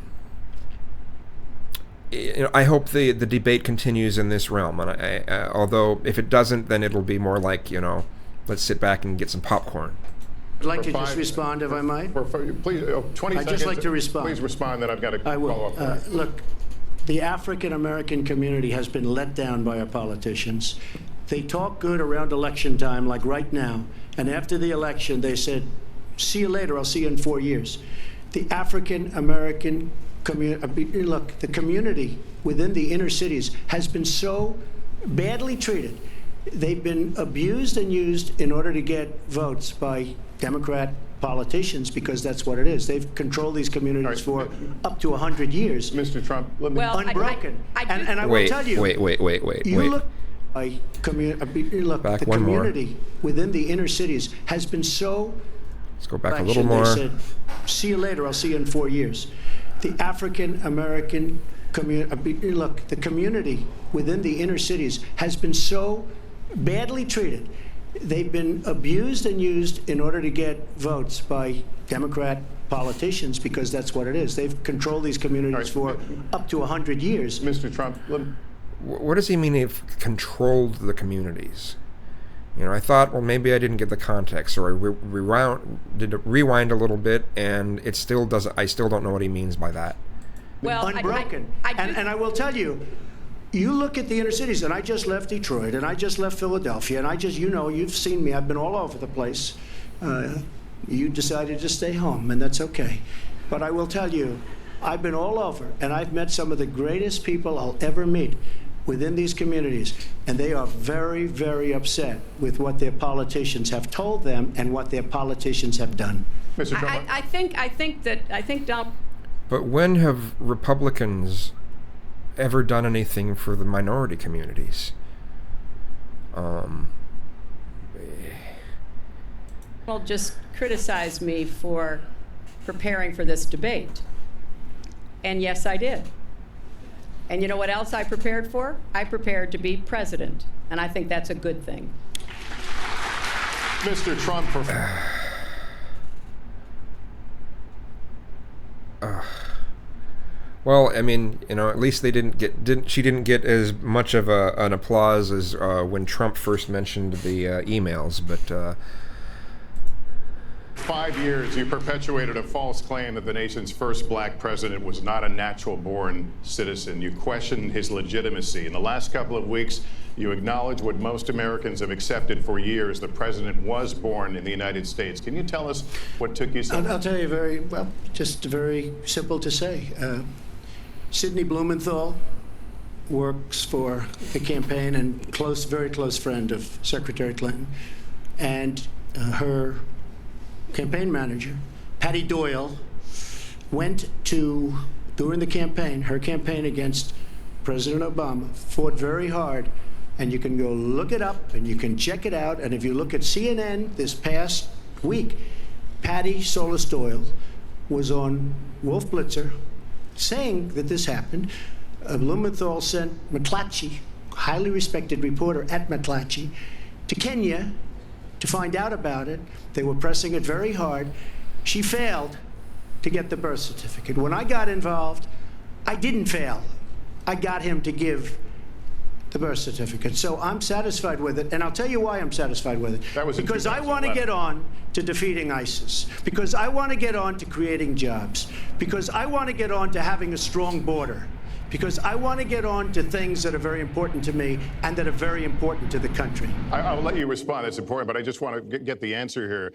I hope the debate continues in this realm, and although if it doesn't, then it'll be more like let's sit back and get some popcorn. I'd like to For just 5 respond, if I might. Please, 20 I'd seconds. just like to respond. Please respond, then I've got to I follow will. up. Look, the African American community has been let down by our politicians. They talk good around election time, like right now, and after the election, they said, "See you later. I'll see you in 4 years." The African American community, look, the community within the inner cities has been so badly treated. They've been abused and used in order to get votes by Democrat politicians, because that's what it is. They've controlled these communities for up to 100 years. Mr. Trump, let me. Well, Unbroken. I do- And I will tell you. Wait. You look, look, Back the one more. community within the inner cities has been so. Let's go back a They little more. said, "See you later. I'll see you in 4 years." The African American community, look, the community within the inner cities has been so badly treated. They've been abused and used in order to get votes by Democrat politicians, because that's what it is. They've controlled these communities for up to 100 years. Mr. Trump, What does he mean they've controlled the communities? I thought, well, maybe I didn't get the context, so I rewind a little bit, and it still doesn't. I still don't know what he means by that. Well, Unbroken. And I will tell you, you look at the inner cities, and I just left Detroit, and I just left Philadelphia, and you've seen me. I've been all over the place. You decided to stay home, and that's okay. But I will tell you, I've been all over, and I've met some of the greatest people I'll ever meet within these communities, and they are very, very upset with what their politicians have told them and what their politicians have done. Mr. Trump, I think Donald. But when have Republicans ever done anything for the minority communities? Well, just criticized me for preparing for this debate. And yes, I did. And you know what else I prepared for? I prepared to be president. And I think that's a good thing. Mr. Trump, Well, I mean, at least she didn't get as much of an applause as when Trump first mentioned the emails, but 5 years, you perpetuated a false claim that the nation's first black president was not a natural-born citizen. You questioned his legitimacy. In the last couple of weeks, you acknowledge what most Americans have accepted for years: the president was born in the United States. Can you tell us what took you so long? I'll tell you just very simple to say. Sidney Blumenthal works for the campaign and very close friend of Secretary Clinton. And her campaign manager, Patty Doyle, went to, during the campaign, her campaign against President Obama, fought very hard. And you can go look it up and you can check it out. And if you look at CNN this past week, Patty Solis Doyle was on Wolf Blitzer saying that this happened. Blumenthal sent McClatchy, highly respected reporter at McClatchy, to Kenya to find out about it. They were pressing it very hard. She failed to get the birth certificate. When I got involved, I didn't fail. I got him to give the birth certificate. So I'm satisfied with it, and I'll tell you why I'm satisfied with it. That was in because I want to 2011. get on to defeating ISIS, because I want to get on to creating jobs, because I want to get on to having a strong border, because I want to get on to things that are very important to me and that are very important to the country. I'll let you respond. It's important, but I just want to get the answer here.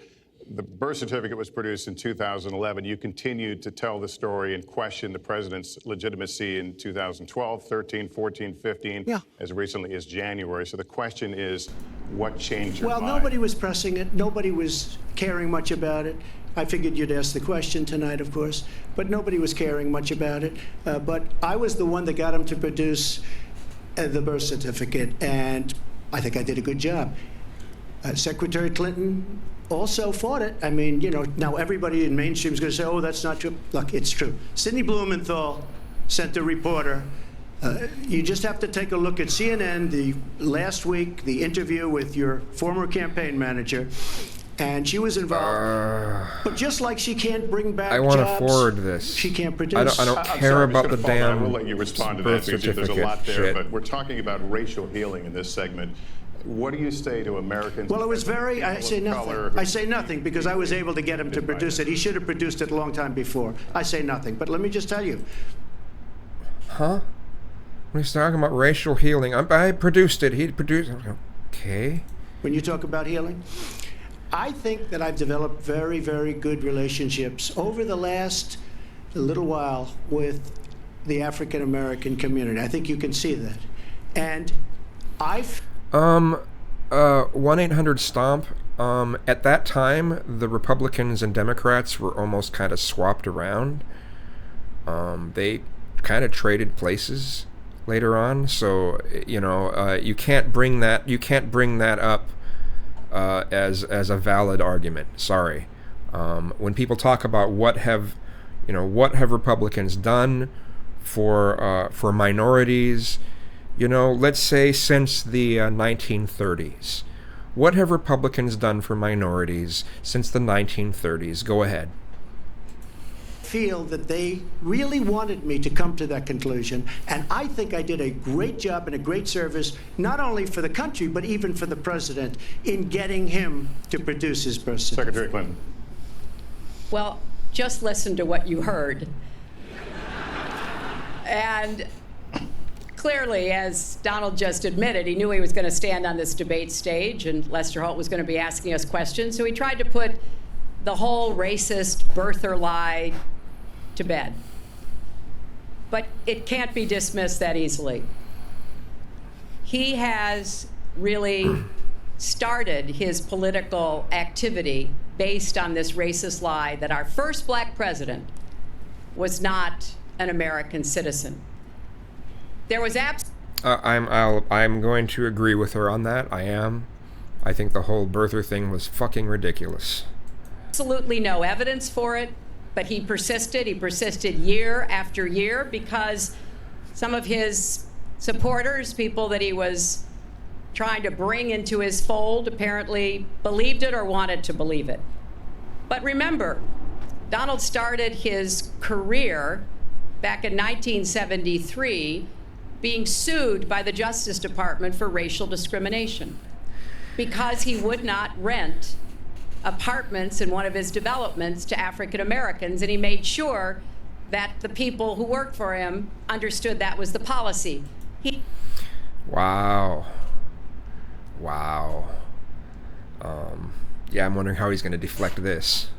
The birth certificate was produced in 2011. You continued to tell the story and question the president's legitimacy in 2012, 13, 14, 15, Yeah. as recently as January. So the question is, what changed your mind? Well, nobody was pressing it. Nobody was caring much about it. I figured you'd ask the question tonight, of course, but nobody was caring much about it. But I was the one that got him to produce the birth certificate, and I think I did a good job. Secretary Clinton also fought it. I mean, now everybody in mainstream is going to say, oh, that's not true. Look, it's true. Sidney Blumenthal sent a reporter. You just have to take a look at CNN last week, the interview with your former campaign manager, and she was involved. But just like she can't bring back I want to jobs, forward this. she can't produce. I don't I'm care sorry, I'm about just the gonna follow. I damn will let you respond to that birth because there's a certificate lot there, shit. but we're talking about racial healing in this segment. What do you say to Americans? Well, it was very, I say people of nothing. color I say nothing because I was able to get him to produce it. He should have produced it a long time before. I say nothing. But let me just tell you, Huh? When he's talking about racial healing, I produced it. He produced it. Okay. when you talk about healing, I think that I've developed very, very good relationships over the last little while with the African American community. I think you can see that. And I've 1-800-STOMP. At that time, the Republicans and Democrats were almost kind of swapped around. They kind of traded places later on. So you can't bring that up as a valid argument. Sorry. When people talk about what have Republicans done for minorities, let's say since the 1930s. What have Republicans done for minorities since the 1930s? Go ahead. feel that they really wanted me to come to that conclusion, and I think I did a great job and a great service, not only for the country, but even for the president, in getting him to produce his birth certificate. Secretary Clinton. Well, just listen to what you heard. And clearly, as Donald just admitted, he knew he was going to stand on this debate stage and Lester Holt was going to be asking us questions. So he tried to put the whole racist birther lie to bed. But it can't be dismissed that easily. He has really started his political activity based on this racist lie that our first black president was not an American citizen. There was I'm going to agree with her on that. I am. I think the whole birther thing was fucking ridiculous. absolutely no evidence for it, but he persisted. He persisted year after year because some of his supporters, people that he was trying to bring into his fold, apparently believed it or wanted to believe it. But remember, Donald started his career back in 1973 being sued by the Justice Department for racial discrimination because he would not rent apartments in one of his developments to African Americans, and he made sure that the people who worked for him understood that was the policy. Wow. Wow. Yeah, I'm wondering how he's going to deflect this.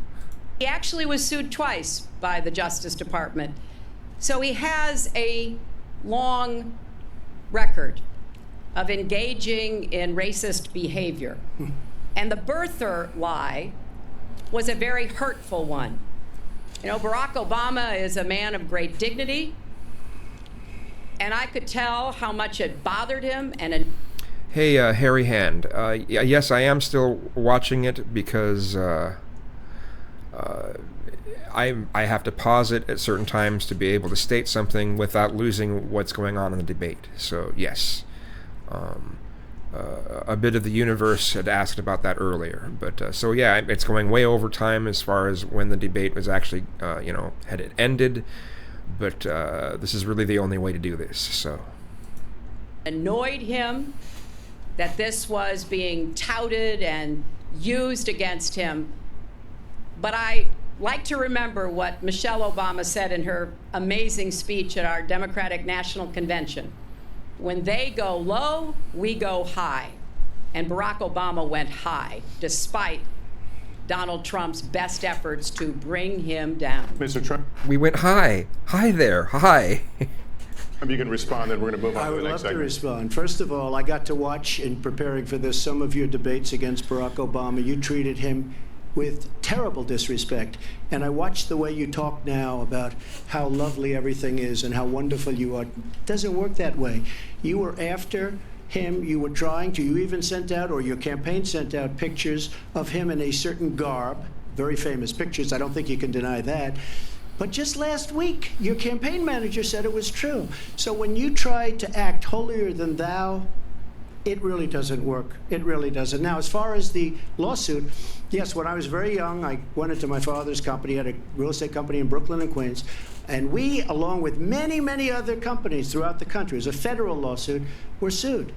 He actually was sued twice by the Justice Department. So he has a long record of engaging in racist behavior. And the birther lie was a very hurtful one. You know, Barack Obama is a man of great dignity, and I could tell how much it bothered him and Hey, Harry Hand. Yes, I am still watching it because I have to pause it at certain times to be able to state something without losing what's going on in the debate. So, yes. A bit of the universe had asked about that earlier. But, so yeah, it's going way over time as far as when the debate was actually, had it ended. But this is really the only way to do this, so. annoyed him that this was being touted and used against him. But I like to remember what Michelle Obama said in her amazing speech at our Democratic National Convention. When they go low, we go high. And Barack Obama went high, despite Donald Trump's best efforts to bring him down. Mr. Trump, We went high. Hi there. Hi. you can respond, then we're going to move on I to would the next love to segment. respond. First of all, I got to watch in preparing for this some of your debates against Barack Obama. You treated him with terrible disrespect. And I watched the way you talk now about how lovely everything is and how wonderful you are. It doesn't work that way. You were after him, you were trying to, you even sent out, or your campaign sent out pictures of him in a certain garb, very famous pictures, I don't think you can deny that. But just last week, your campaign manager said it was true. So when you try to act holier than thou, it really doesn't work. It really doesn't. Now, as far as the lawsuit, yes, when I was very young, I went into my father's company, had a real estate company in Brooklyn and Queens, and we, along with many, many other companies throughout the country, it was a federal lawsuit, were sued.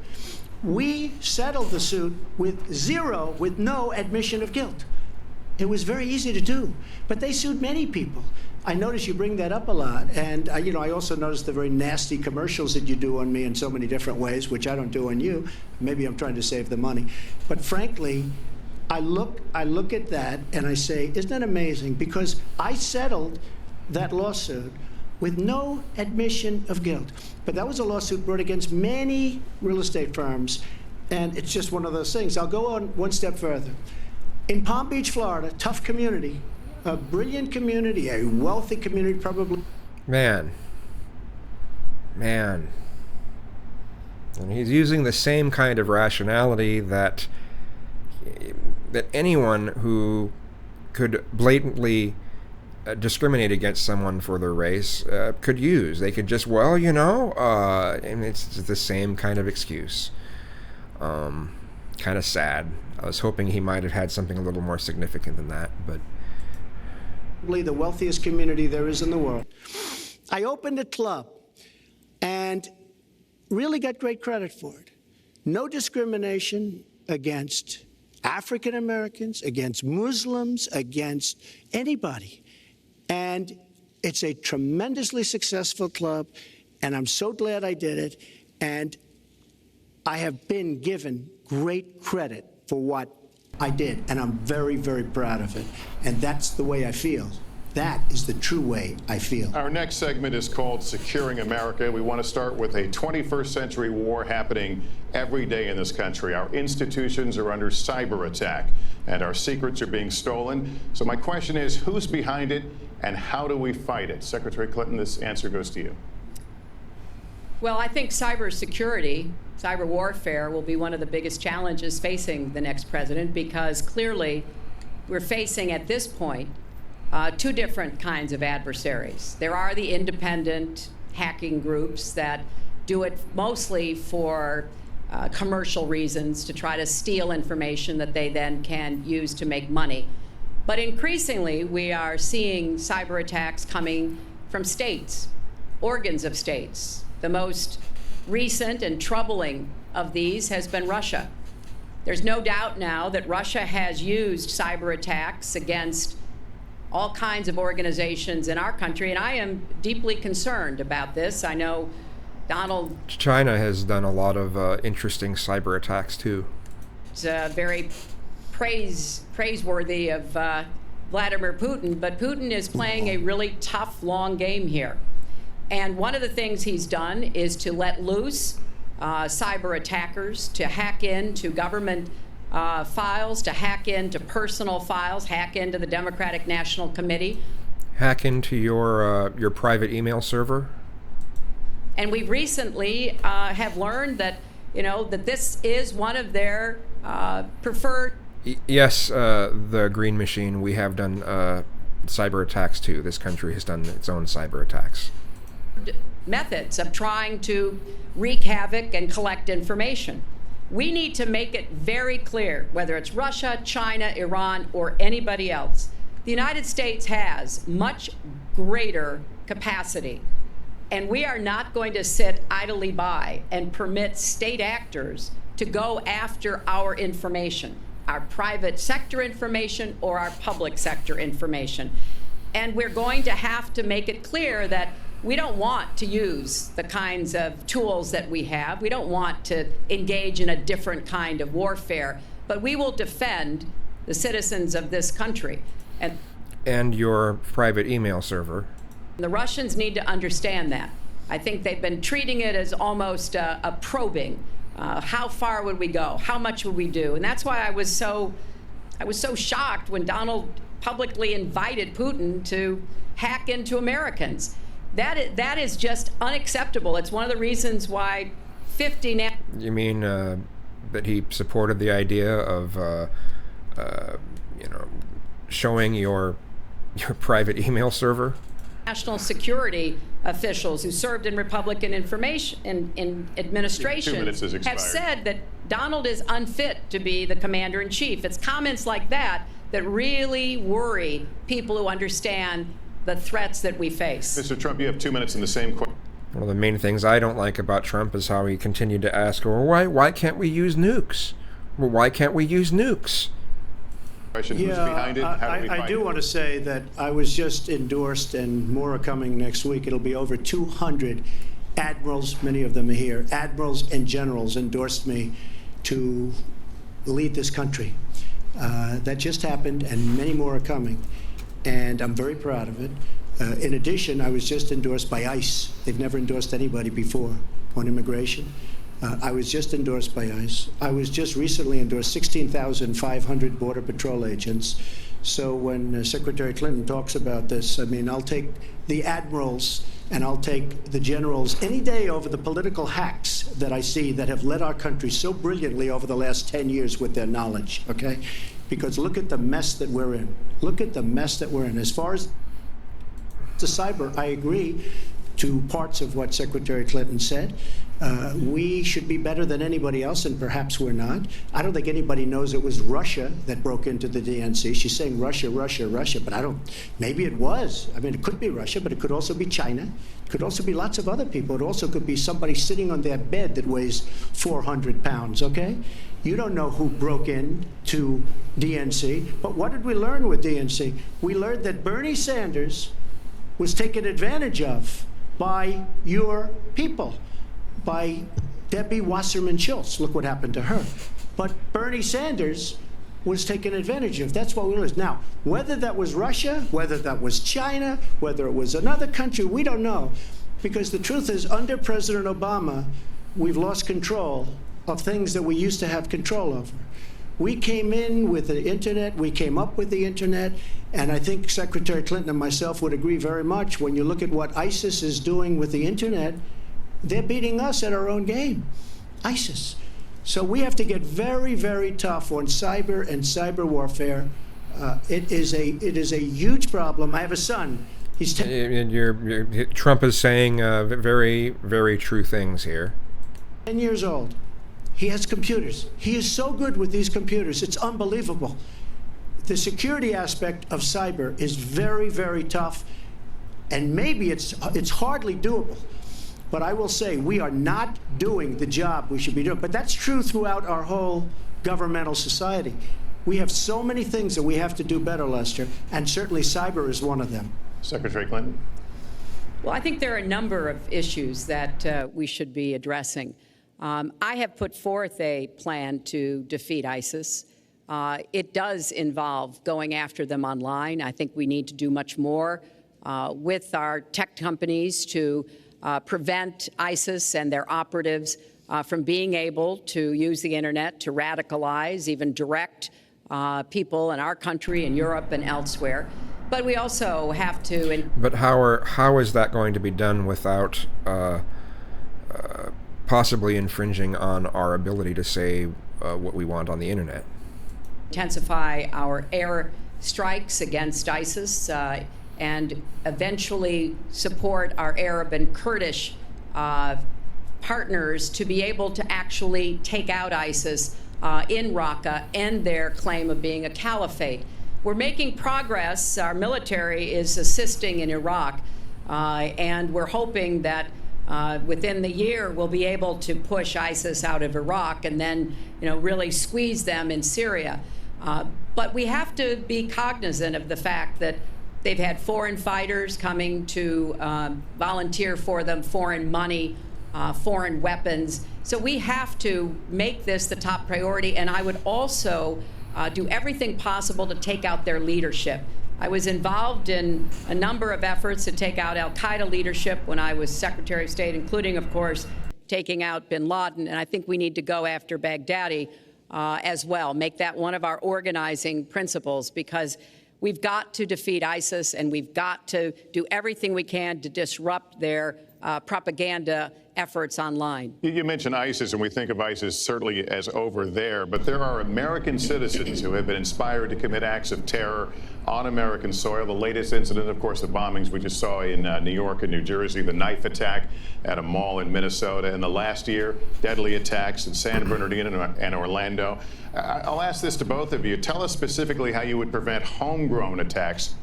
We settled the suit with no admission of guilt. It was very easy to do, but they sued many people. I notice you bring that up a lot, and I also notice the very nasty commercials that you do on me in so many different ways, which I don't do on you. Maybe I'm trying to save the money, but frankly, I look at that and I say, isn't that amazing? Because I settled that lawsuit with no admission of guilt. But that was a lawsuit brought against many real estate firms, and it's just one of those things. I'll go on one step further. In Palm Beach, Florida, tough community, a brilliant community, a wealthy community, probably. Man. And he's using the same kind of rationality that anyone who could blatantly discriminate against someone for their race could use. They could just, and it's the same kind of excuse. Kind of sad. I was hoping he might have had something a little more significant than that, but the wealthiest community there is in the world. I opened a club and really got great credit for it. No discrimination against African Americans, against Muslims, against anybody. And it's a tremendously successful club, and I'm so glad I did it. And I have been given great credit for what I did, and I'm very, very proud of it. And that's the way I feel. That is the true way I feel. Our next segment is called Securing America. We want to start with a 21st century war happening every day in this country. Our institutions are under cyber attack, and our secrets are being stolen. So my question is, who's behind it, and how do we fight it? Secretary Clinton, this answer goes to you. Well, I think cybersecurity, cyber warfare will be one of the biggest challenges facing the next president, because clearly we're facing at this point two different kinds of adversaries. There are the independent hacking groups that do it mostly for commercial reasons, to try to steal information that they then can use to make money. But increasingly, we are seeing cyber attacks coming from states organs of states. The most recent and troubling of these has been Russia. There's no doubt now that Russia has used cyber attacks against all kinds of organizations in our country, and I am deeply concerned about this. I know Donald China has done a lot of interesting cyber attacks too. is very praiseworthy of Vladimir Putin, but Putin is playing a really tough, long game here. And one of the things he's done is to let loose cyber attackers to hack into government files, to hack into personal files, hack into the Democratic National Committee. Hack into your private email server. And we recently have learned that, that this is one of their preferred. Yes, the Green Machine, we have done cyber attacks too. This country has done its own cyber attacks. Methods of trying to wreak havoc and collect information. We need to make it very clear, whether it's Russia, China, Iran, or anybody else, the United States has much greater capacity. And we are not going to sit idly by and permit state actors to go after our information, our private sector information or our public sector information. And we're going to have to make it clear that we don't want to use the kinds of tools that we have. We don't want to engage in a different kind of warfare, but we will defend the citizens of this country. And your private email server. The Russians need to understand that. I think they've been treating it as almost a probing. How far would we go? How much would we do? And that's why I was so shocked when Donald publicly invited Putin to hack into Americans. That is just unacceptable. It's one of the reasons why 50 now. You mean that he supported the idea of showing your private email server? National security officials who served in Republican administration 2 minutes has expired. have said that Donald is unfit to be the commander-in-chief. It's comments like that that really worry people who understand the threats that we face. Mr. Trump, you have 2 minutes in the same question. One of the main things I don't like about Trump is how he continued to ask, well, why can't we use nukes? Well, why can't we use nukes? Who's behind it? How do we I find do it? want to say that I was just endorsed, and more are coming next week. It'll be over 200 admirals, many of them are here, admirals and generals endorsed me to lead this country. That just happened, and many more are coming. And I'm very proud of it. In addition, I was just endorsed by ICE. They've never endorsed anybody before on immigration. I was just endorsed by ICE. I was just recently endorsed 16,500 Border Patrol agents. So when Secretary Clinton talks about this, I mean, I'll take the admirals and I'll take the generals any day over the political hacks that I see that have led our country so brilliantly over the last 10 years with their knowledge, okay? Because look at the mess that we're in. Look at the mess that we're in. As far as the cyber, I agree to parts of what Secretary Clinton said. We should be better than anybody else, and perhaps we're not. I don't think anybody knows it was Russia that broke into the DNC. She's saying Russia, Russia, Russia, but maybe it was. I mean, it could be Russia, but it could also be China. It could also be lots of other people. It also could be somebody sitting on their bed that weighs 400 pounds, okay? You don't know who broke in to DNC, but what did we learn with DNC? We learned that Bernie Sanders was taken advantage of by your people, by Debbie Wasserman Schultz. Look what happened to her. But Bernie Sanders was taken advantage of. That's what we learned. Now, whether that was Russia, whether that was China, whether it was another country, we don't know. Because the truth is, under President Obama, we've lost control of things that we used to have control over. We came in with the internet, we came up with the internet, and I think Secretary Clinton and myself would agree very much. When you look at what ISIS is doing with the internet, they're beating us at our own game, ISIS. So we have to get very, very tough on cyber and cyber warfare. It is a huge problem. I have a son. He's Trump is saying very, very true things here. 10 years old. He has computers. He is so good with these computers. It's unbelievable. The security aspect of cyber is very, very tough. And maybe it's hardly doable. But I will say we are not doing the job we should be doing. But that's true throughout our whole governmental society. We have so many things that we have to do better, Lester, and certainly cyber is one of them. Secretary Clinton. Well, I think there are a number of issues that we should be addressing. I have put forth a plan to defeat ISIS. It does involve going after them online. I think we need to do much more with our tech companies to prevent ISIS and their operatives from being able to use the internet to radicalize, even direct people in our country, in Europe, and elsewhere. But we also have to. But how is that going to be done without possibly infringing on our ability to say what we want on the internet? Intensify our air strikes against ISIS and eventually support our Arab and Kurdish partners to be able to actually take out ISIS in Raqqa and their claim of being a caliphate. We're making progress. Our military is assisting in Iraq, and we're hoping that within the year we'll be able to push ISIS out of Iraq and then, really squeeze them in Syria. But we have to be cognizant of the fact that they've had foreign fighters coming to volunteer for them, foreign money, foreign weapons. So we have to make this the top priority, and I would also do everything possible to take out their leadership. I was involved in a number of efforts to take out al-Qaeda leadership when I was Secretary of State, including, of course, taking out bin Laden, and I think we need to go after Baghdadi as well, make that one of our organizing principles, because we've got to defeat ISIS, and we've got to do everything we can to disrupt their propaganda efforts online. You mentioned ISIS, and we think of ISIS certainly as over there, but there are American citizens who have been inspired to commit acts of terror on American soil. The latest incident, of course, the bombings we just saw in New York and New Jersey, the knife attack at a mall in Minnesota, and the last year, deadly attacks in San Bernardino and Orlando. I'll ask this to both of you. Tell us specifically how you would prevent homegrown attacks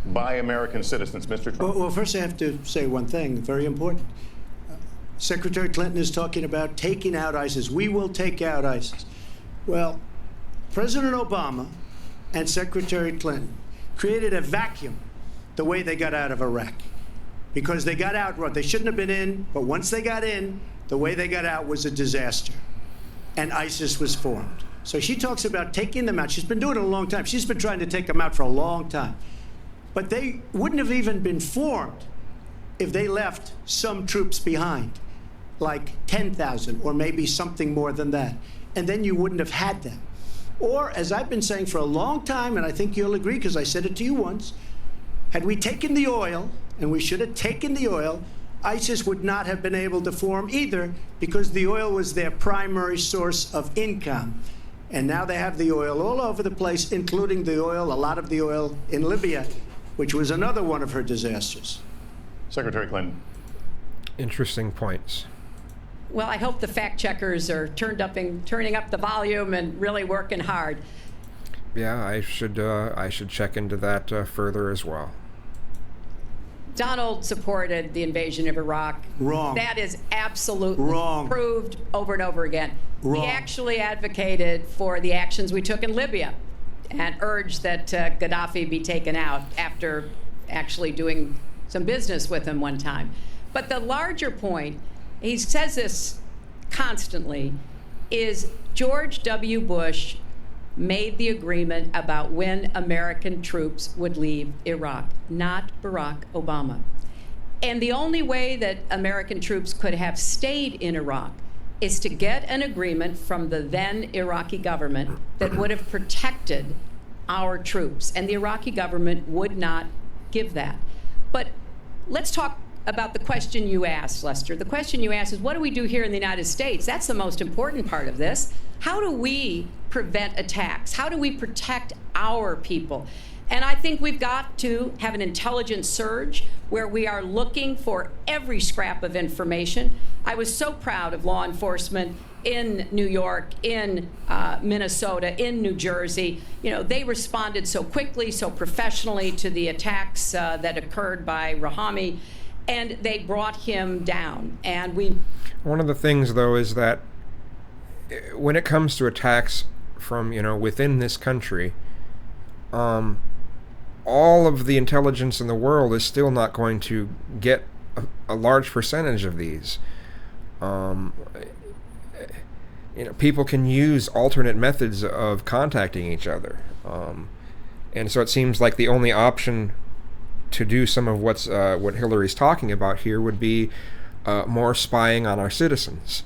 by American citizens, Mr. Trump. Well, first I have to say one thing, very important. Secretary Clinton is talking about taking out ISIS. We will take out ISIS. Well, President Obama and Secretary Clinton created a vacuum the way they got out of Iraq, because they got out wrong. They shouldn't have been in, but once they got in, the way they got out was a disaster, and ISIS was formed. So she talks about taking them out. She's been doing it a long time. She's been trying to take them out for a long time. But they wouldn't have even been formed if they left some troops behind, like 10,000 or maybe something more than that. And then you wouldn't have had them. Or, as I've been saying for a long time, and I think you'll agree because I said it to you once, had we taken the oil, and we should have taken the oil, ISIS would not have been able to form either, because the oil was their primary source of income. And now they have the oil all over the place, including the oil, a lot of the oil in Libya, which was another one of her disasters. Secretary Clinton. Interesting points. Well, I hope the fact checkers are turning up the volume and really working hard. Yeah, I should check into that further as well. Donald supported the invasion of Iraq. Wrong. That is absolutely Wrong. proved over and over again. Wrong. He actually advocated for the actions we took in Libya and urged that Gaddafi be taken out after actually doing some business with him one time. But the larger point, he says this constantly, is George W. Bush made the agreement about when American troops would leave Iraq, not Barack Obama. And the only way that American troops could have stayed in Iraq is to get an agreement from the then Iraqi government that would have protected our troops. And the Iraqi government would not give that. But let's talk about the question you asked, Lester. The question you asked is, what do we do here in the United States? That's the most important part of this. How do we prevent attacks? How do we protect our people? And I think we've got to have an intelligence surge where we are looking for every scrap of information. I was so proud of law enforcement in New York, in Minnesota, in New Jersey. You know, they responded so quickly, so professionally to the attacks that occurred by Rahami, and they brought him down. And one of the things, though, is that when it comes to attacks from, within this country, all of the intelligence in the world is still not going to get a large percentage of these. People can use alternate methods of contacting each other. And so it seems like the only option to do some of what Hillary's talking about here would be more spying on our citizens.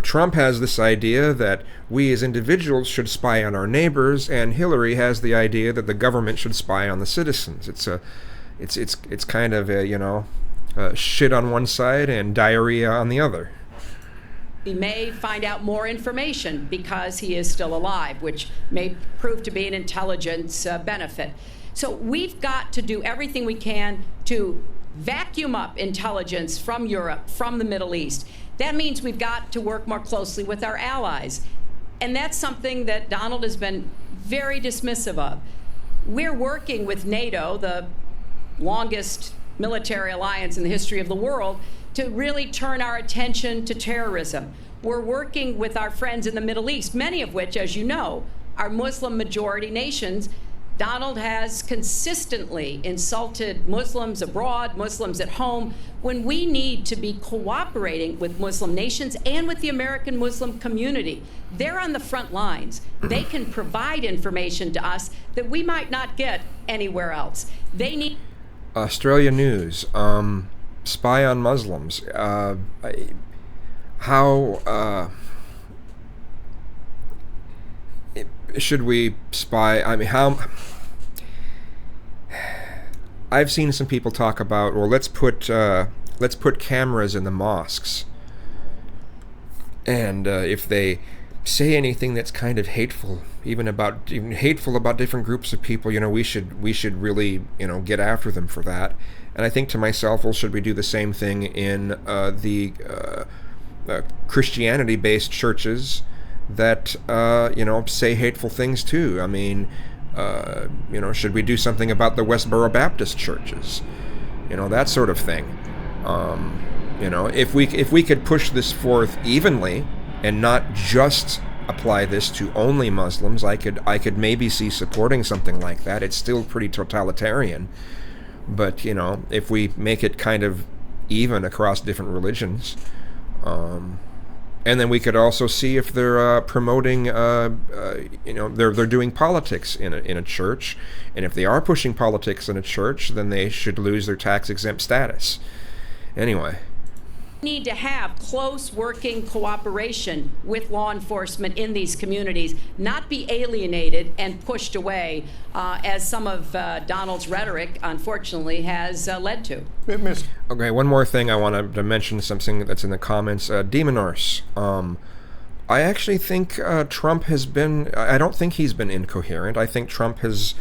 Trump has this idea that we as individuals should spy on our neighbors, and Hillary has the idea that the government should spy on the citizens. It's kind of shit on one side and diarrhea on the other. We may find out more information because he is still alive, which may prove to be an intelligence benefit. So we've got to do everything we can to vacuum up intelligence from Europe, from the Middle East. That means we've got to work more closely with our allies. And that's something that Donald has been very dismissive of. We're working with NATO, the longest military alliance in the history of the world, to really turn our attention to terrorism. We're working with our friends in the Middle East, many of which, as you know, are Muslim majority nations. Donald has consistently insulted Muslims abroad, Muslims at home, when we need to be cooperating with Muslim nations and with the American Muslim community. They're on the front lines. They can provide information to us that we might not get anywhere else. They need... Australia News, spy on Muslims. How should we spy? I mean, how... I've seen some people talk about, well, let's put cameras in the mosques, and if they say anything that's kind of hateful, even hateful about different groups of people, we should really get after them for that. And I think to myself, well, should we do the same thing in the Christianity-based churches that say hateful things too? I mean, should we do something about the Westboro Baptist churches? That sort of thing. If we could push this forth evenly and not just apply this to only Muslims, I could maybe see supporting something like that. It's still pretty totalitarian, but if we make it kind of even across different religions, and then we could also see if they're promoting, they're doing politics in a church, and if they are pushing politics in a church, then they should lose their tax-exempt status. Anyway. We need to have close working cooperation with law enforcement in these communities, not be alienated and pushed away, as some of Donald's rhetoric, unfortunately, has led to. Okay, one more thing I want to mention, something that's in the comments. Demonorse. I actually think Trump has been, I don't think he's been incoherent. I think Trump has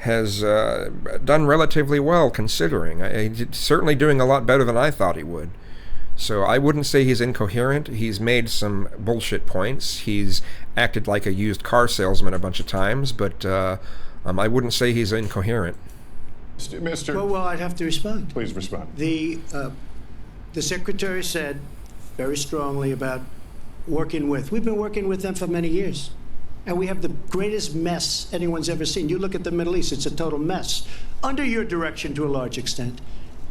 done relatively well, considering. He's certainly doing a lot better than I thought he would. So I wouldn't say he's incoherent. He's made some bullshit points. He's acted like a used car salesman a bunch of times, but I wouldn't say he's incoherent. Mr. Well, I'd have to respond. Please respond. The Secretary said very strongly about working with. We've been working with them for many years. And we have the greatest mess anyone's ever seen. You look at the Middle East, it's a total mess. Under your direction to a large extent.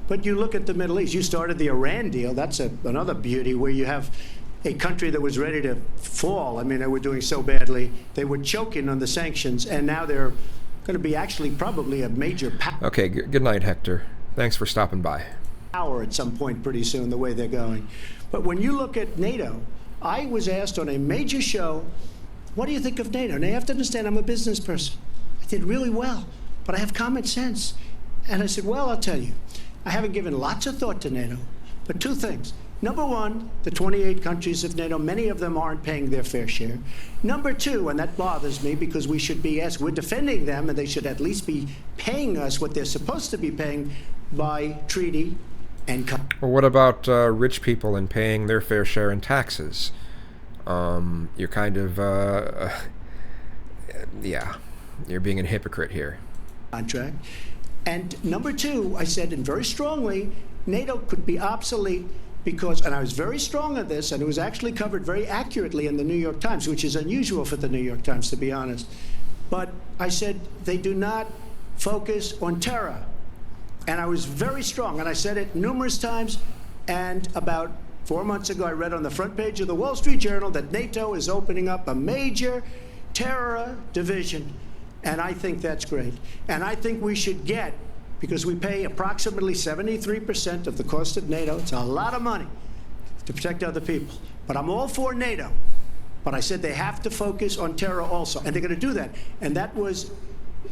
But you look at the Middle East, you started the Iran deal. That's another beauty, where you have a country that was ready to fall. I mean, they were doing so badly. They were choking on the sanctions, and now they're going to be actually probably a major power. Okay, good night, Hector. Thanks for stopping by. Power at some point pretty soon, the way they're going. But when you look at NATO, I was asked on a major show, what do you think of NATO? And you have to understand, I'm a business person. I did really well, but I have common sense. And I said, well, I'll tell you. I haven't given lots of thought to NATO, but two things. Number one, the 28 countries of NATO, many of them aren't paying their fair share. Number two, and that bothers me because we should be asked, we're defending them, and they should at least be paying us what they're supposed to be paying by treaty and Well, what about rich people and paying their fair share in taxes? You're kind of, yeah, you're being a hypocrite here. contract. And number two, I said, and very strongly, NATO could be obsolete because, and I was very strong on this, and it was actually covered very accurately in the New York Times, which is unusual for the New York Times, to be honest. But I said, they do not focus on terror. And I was very strong, and I said it numerous times. And about 4 months ago, I read on the front page of the Wall Street Journal that NATO is opening up a major terror division. And I think that's great. And I think we should get, because we pay approximately 73% of the cost of NATO. It's a lot of money to protect other people. But I'm all for NATO. But I said they have to focus on terror also. And they're going to do that. And that was,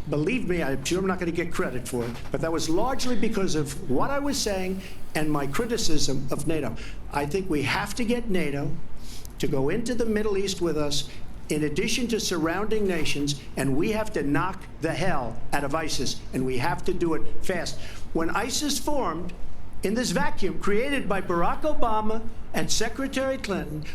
believe me, I'm sure I'm not going to get credit for it, but that was largely because of what I was saying and my criticism of NATO. I think we have to get NATO to go into the Middle East with us in addition to surrounding nations, and we have to knock the hell out of ISIS, and we have to do it fast. When ISIS formed in this vacuum created by Barack Obama and Secretary Clinton,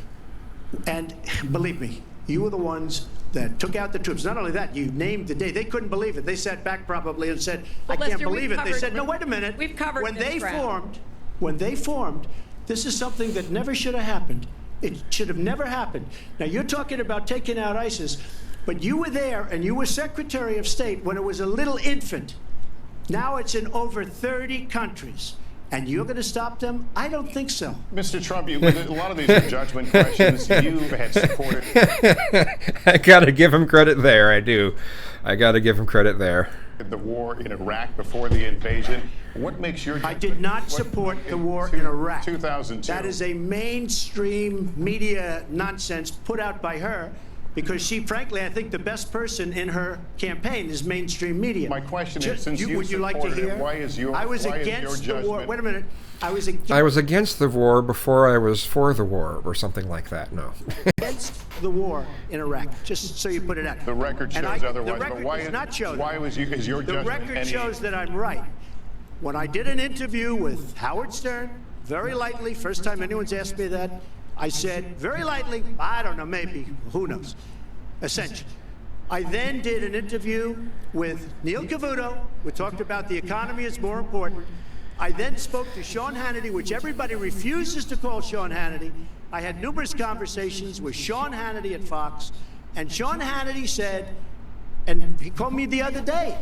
and believe me, you were the ones that took out the troops. Not only that, you named the day. They couldn't believe it. They sat back probably and said, I can't believe it. They said, no, wait a minute. We've covered when this ground. when they formed, this is something that never should have happened. It should have never happened. Now, you're talking about taking out ISIS, but you were there and you were Secretary of State when it was a little infant. Now it's in over 30 countries. And you're going to stop them? I don't think so. Mr. Trump, with a lot of these judgment questions, you had supported. I got to give him credit there. I do. I got to give him credit there. The war in Iraq before the invasion. What makes your I judgment? did not support the war in Iraq. 2002. That is a mainstream media nonsense put out by her because she, frankly, I think the best person in her campaign is mainstream media. My question is, since you would you like to supported it, hear? why is your- I was why is your against the war. judgment- Wait a minute. I was I was against the war before I was for the war, or something like that. No. against the war in Iraq, just so you put it out. The record shows And otherwise. The record but why does not show Why that. is your The judgment record any? shows that I'm right. When I did an interview with Howard Stern, very lightly, first time anyone's asked me that, I said, very lightly, I don't know, maybe, who knows, essentially. I then did an interview with Neil Cavuto. We talked about the economy is more important. I then spoke to Sean Hannity, which everybody refuses to call Sean Hannity. I had numerous conversations with Sean Hannity at Fox, and Sean Hannity said, and he called me the other day,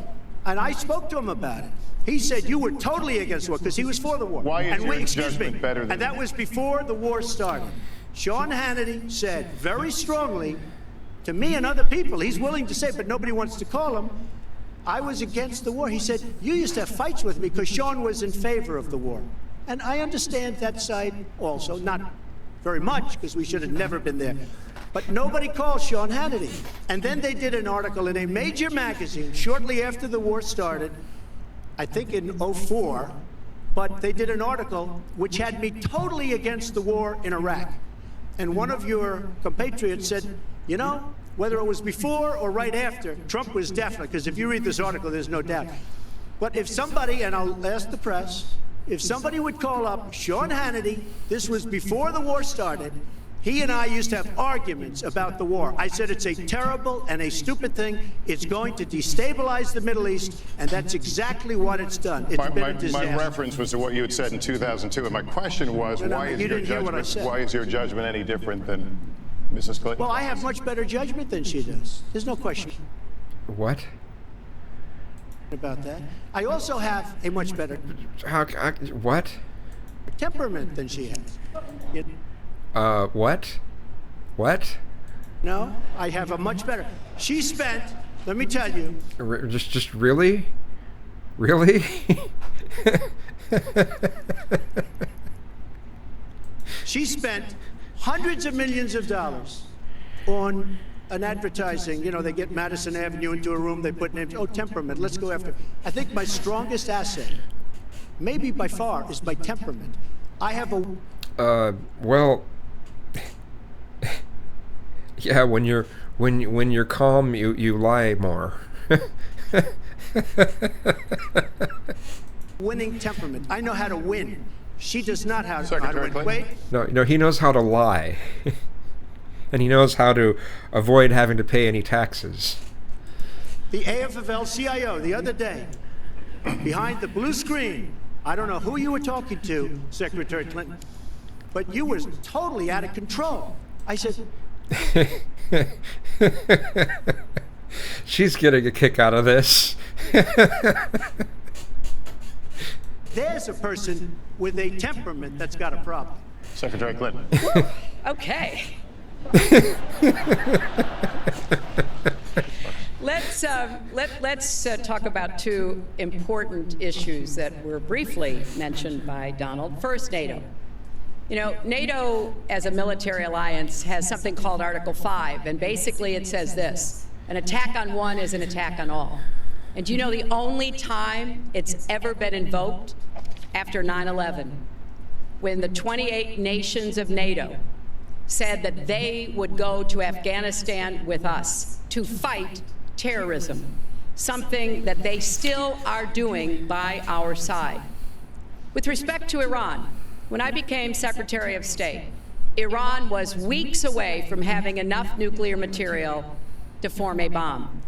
and I spoke to him about it. He said you were totally against the war because he was for the war. Why is and your excuse judgment me, better than and that was before the war started. Sean Hannity said very strongly to me and other people, he's willing to say, but nobody wants to call him, I was against the war. He said, you used to have fights with me because Sean was in favor of the war. And I understand that side also, not very much because we should have never been there. But nobody called Sean Hannity. And then they did an article in a major magazine shortly after the war started, I think in '04, but they did an article which had me totally against the war in Iraq. And one of your compatriots said, you know, whether it was before or right after, Trump was definitely, because if you read this article, there's no doubt. But if somebody, and I'll ask the press, if somebody would call up Sean Hannity, this was before the war started, he and I used to have arguments about the war. I said it's a terrible and a stupid thing. It's going to destabilize the Middle East, and that's exactly what it's done. It's been a disaster. My reference was to what you had said in 2002, and my question was, No, why is you your didn't hear what I judgment? said. Why is your judgment any different than Mrs. Clinton? Well, I have much better judgment than she does. There's no question What? about that. I also have a much better What? temperament than she has. You What? What? know, I have a much better. She spent, let me tell you, Just really? Really? she spent hundreds of millions of dollars on an advertising. You know, they get Madison Avenue into a room, they put names. Oh, temperament, let's go after. I think my strongest asset, maybe by far, is my temperament. I have a Well, yeah, when you're calm, you lie more. winning temperament. I know how to win. She does not have Secretary Clinton. wait. No, he knows how to lie. And he knows how to avoid having to pay any taxes. The AFL-CIO the other day, behind the blue screen, I don't know who you were talking to, Secretary Clinton, but you were totally out of control. I said, She's getting a kick out of this. there's a person with a temperament that's got a problem. Secretary Clinton. Okay. Let's talk about two important issues that were briefly mentioned by Donald. First, NATO. You know, NATO as a military alliance has something called Article 5, and basically it says this: an attack on one is an attack on all. And do you know the only time it's ever been invoked? After 9/11, when the 28 nations of NATO said that they would go to Afghanistan with us to fight terrorism, something that they still are doing by our side. With respect to Iran, when I became Secretary of State, Iran was weeks away from having enough nuclear material to form a bomb.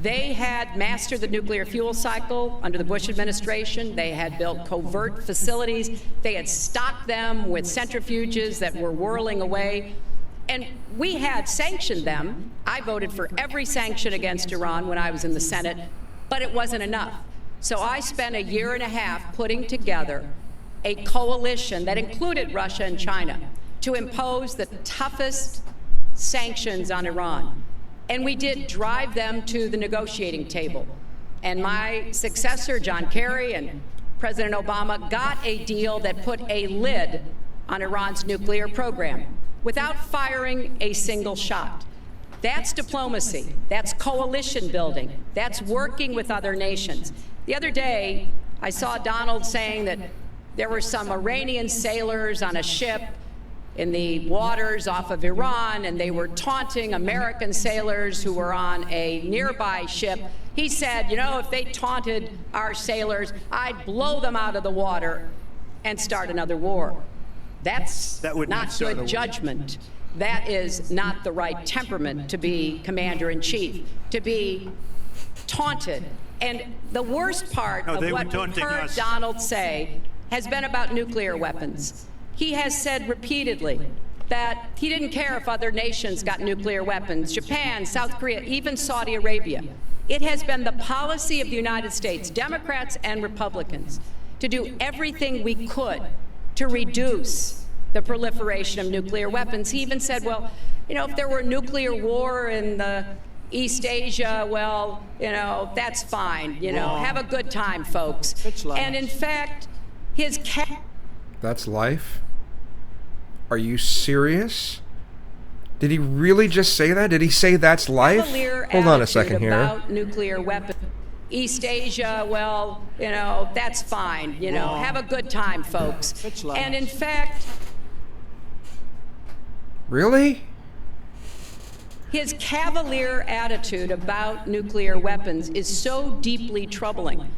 They had mastered the nuclear fuel cycle under the Bush administration. They had built covert facilities. They had stocked them with centrifuges that were whirling away. And we had sanctioned them. I voted for every sanction against Iran when I was in the Senate, but it wasn't enough. So I spent a year and a half putting together a coalition that included Russia and China to impose the toughest sanctions on Iran. And we did drive them to the negotiating table. And my successor, John Kerry, and President Obama got a deal that put a lid on Iran's nuclear program without firing a single shot. That's diplomacy. That's coalition building. That's working with other nations. The other day, I saw Donald saying that there were some Iranian sailors on a ship in the waters off of Iran, and they were taunting American sailors who were on a nearby ship. He said, you know, if they taunted our sailors, I'd blow them out of the water and start another war. That's not good judgment. That is not the right temperament to be commander-in-chief, to be taunted. And the worst part of what we've heard Donald say has been about nuclear weapons. He has said repeatedly that he didn't care if other nations got nuclear weapons, Japan, South Korea, even Saudi Arabia. It has been the policy of the United States, Democrats and Republicans, to do everything we could to reduce the proliferation of nuclear weapons. He even said, well, you know, if there were nuclear war in the East Asia, well, you know, that's fine. You know, have a good time, folks. And in fact, his That's life? Are you serious? Did he really just say that? Did he say that's life? Hold on a second here. About nuclear weapons. East Asia, well, you know, that's fine. You know, have a good time, folks. And in fact, really? his cavalier attitude about nuclear weapons is so deeply troubling.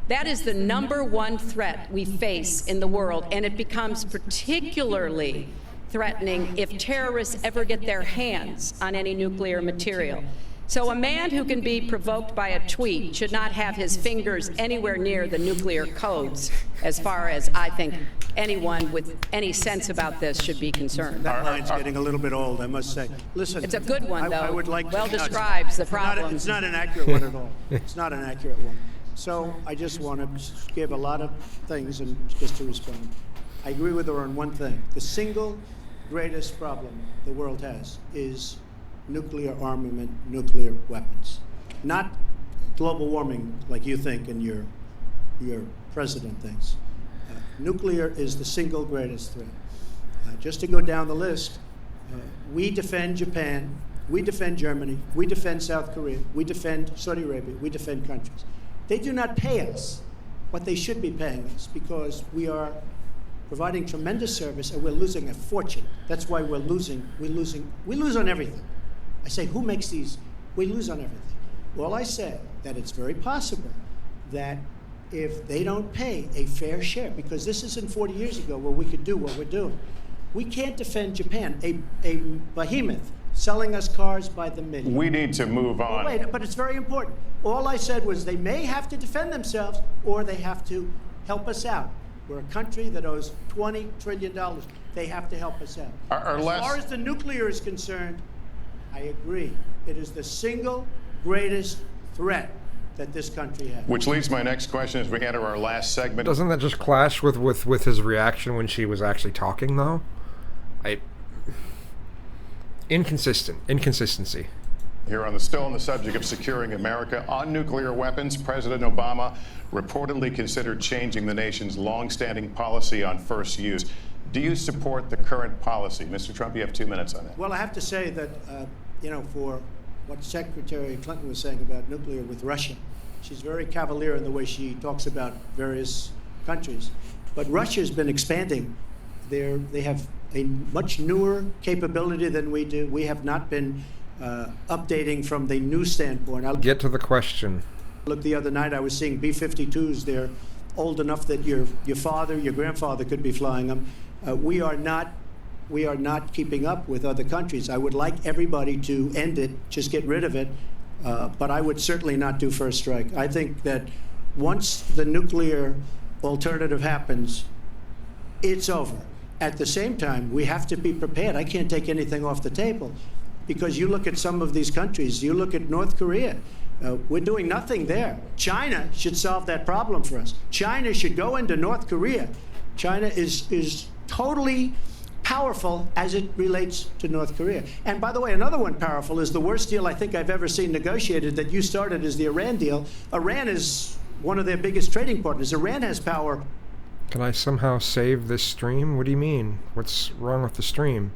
That is the #1 threat we face in the world, and it becomes particularly threatening if terrorists ever get their hands on any nuclear material. So a man who can be provoked by a tweet should not have his fingers anywhere near the nuclear codes, as far as I think anyone with any sense about this should be concerned. That line's getting a little bit old, I must say. Listen, It's a good one, though. I would like well to, describes the problem. It's not an accurate one at all. It's not an accurate one. So I just want to give a lot of things and just to respond. I agree with her on one thing. The single greatest problem the world has is nuclear armament, nuclear weapons. Not global warming like you think and your president thinks. Nuclear is the single greatest threat. Just to go down the list, we defend Japan, we defend Germany, we defend South Korea, we defend Saudi Arabia, we defend countries. They do not pay us what they should be paying us because we are providing tremendous service and we're losing a fortune. That's why we're losing. We lose on everything. I say, who makes these? We lose on everything. Well, I said that it's very possible that if they don't pay a fair share, because this isn't 40 years ago where we could do what we're doing. We can't defend Japan, a behemoth selling us cars by the million. We need to move on. Wait, but it's very important. All I said was they may have to defend themselves or they have to help us out. We're a country that owes $20 trillion. They have to help us out. As far as the nuclear is concerned, I agree. It is the single greatest threat that this country has. Which leads to my next question as we enter our last segment. Doesn't that just clash with his reaction when she was actually talking, though? Inconsistency. Here still on the subject of securing America on nuclear weapons, President Obama reportedly considered changing the nation's longstanding policy on first use. Do you support the current policy? Mr. Trump, you have 2 minutes on that. Well, I have to say that, for what Secretary Clinton was saying about nuclear with Russia, she's very cavalier in the way she talks about various countries. But Russia's been expanding. They have a much newer capability than we do. We have not been updating from the new standpoint. I'll get to the question. Look, the other night I was seeing B-52s. They're old enough that your father, your grandfather could be flying them. We are not keeping up with other countries. I would like everybody to end it, just get rid of it, but I would certainly not do first strike. I think that once the nuclear alternative happens, it's over. At the same time, we have to be prepared. I can't take anything off the table because you look at some of these countries, you look at North Korea, we're doing nothing there. China should solve that problem for us. China should go into North Korea. China is totally powerful as it relates to North Korea. And by the way, another one powerful is the worst deal I think I've ever seen negotiated that you started is the Iran deal. Iran is one of their biggest trading partners. Iran has power. Can I somehow save this stream? What do you mean? What's wrong with the stream?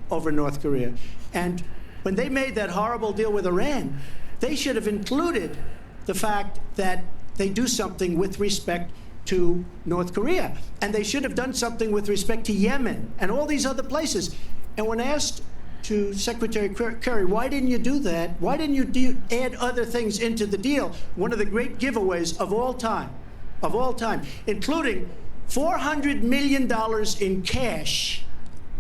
Over North Korea. And when they made that horrible deal with Iran, they should have included the fact that they do something with respect to North Korea. And they should have done something with respect to Yemen and all these other places. And when asked to Secretary Kerry, why didn't you do that? Why didn't you add other things into the deal? One of the great giveaways of all time, including $400 million in cash.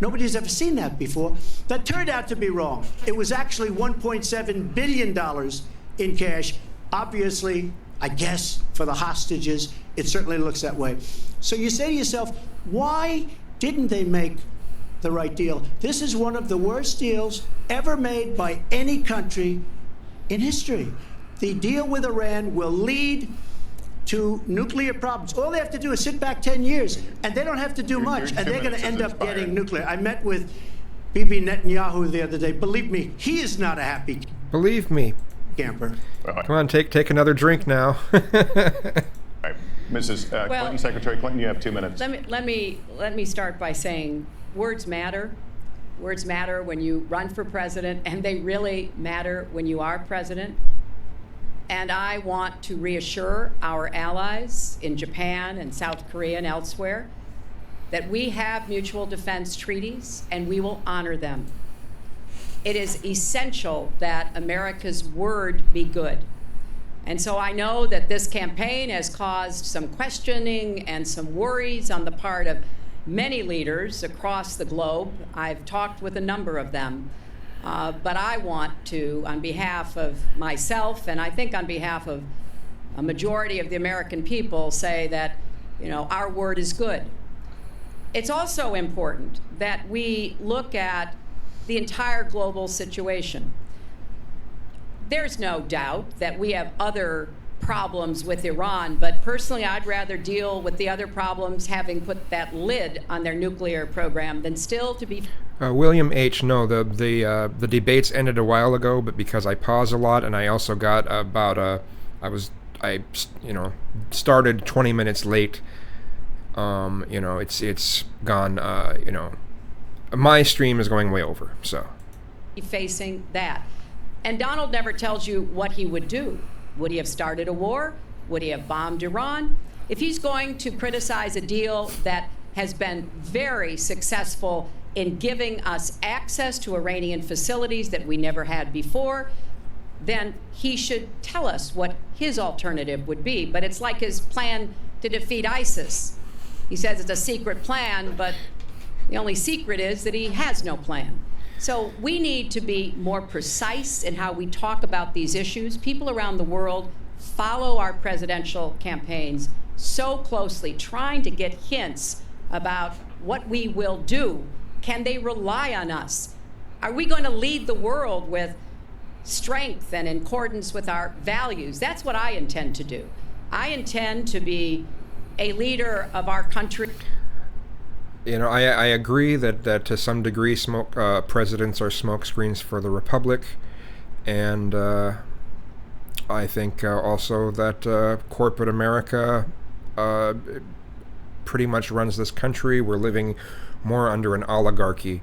Nobody's ever seen that before. That turned out to be wrong. It was actually $1.7 billion in cash. Obviously, I guess, for the hostages, it certainly looks that way. So you say to yourself, why didn't they make the right deal? This is one of the worst deals ever made by any country in history. The deal with Iran will lead to nuclear problems. All they have to do is sit back 10 years, and they don't have to do much, and they're going to end up getting nuclear. I met with Bibi Netanyahu the other day. Believe me, he is not a happy Believe me. camper. Come on, take another drink now. Right. Mrs. Clinton, Secretary Clinton, you have 2 minutes. Let me start by saying words matter. Words matter when you run for president, and they really matter when you are president. And I want to reassure our allies in Japan and South Korea and elsewhere that we have mutual defense treaties and we will honor them. It is essential that America's word be good. And so I know that this campaign has caused some questioning and some worries on the part of many leaders across the globe. I've talked with a number of them. But I want to, on behalf of myself, and I think on behalf of a majority of the American people, say that, our word is good. It's also important that we look at the entire global situation. There's no doubt that we have other problems with Iran, but personally, I'd rather deal with the other problems having put that lid on their nuclear program than still to be. William H. No, the debates ended a while ago, but because I paused a lot, and I also got about I started 20 minutes late. It's gone. My stream is going way over. So Facing that, and Donald never tells you what he would do. Would he have started a war? Would he have bombed Iran? If he's going to criticize a deal that has been very successful in giving us access to Iranian facilities that we never had before, then he should tell us what his alternative would be. But it's like his plan to defeat ISIS. He says it's a secret plan, but the only secret is that he has no plan. So we need to be more precise in how we talk about these issues. People around the world follow our presidential campaigns so closely, trying to get hints about what we will do. Can they rely on us? Are we going to lead the world with strength and in accordance with our values? That's what I intend to do. I intend to be a leader of our country. You know, I agree that to some degree presidents are smokescreens for the republic, and I think also that corporate America pretty much runs this country. We're living more under an oligarchy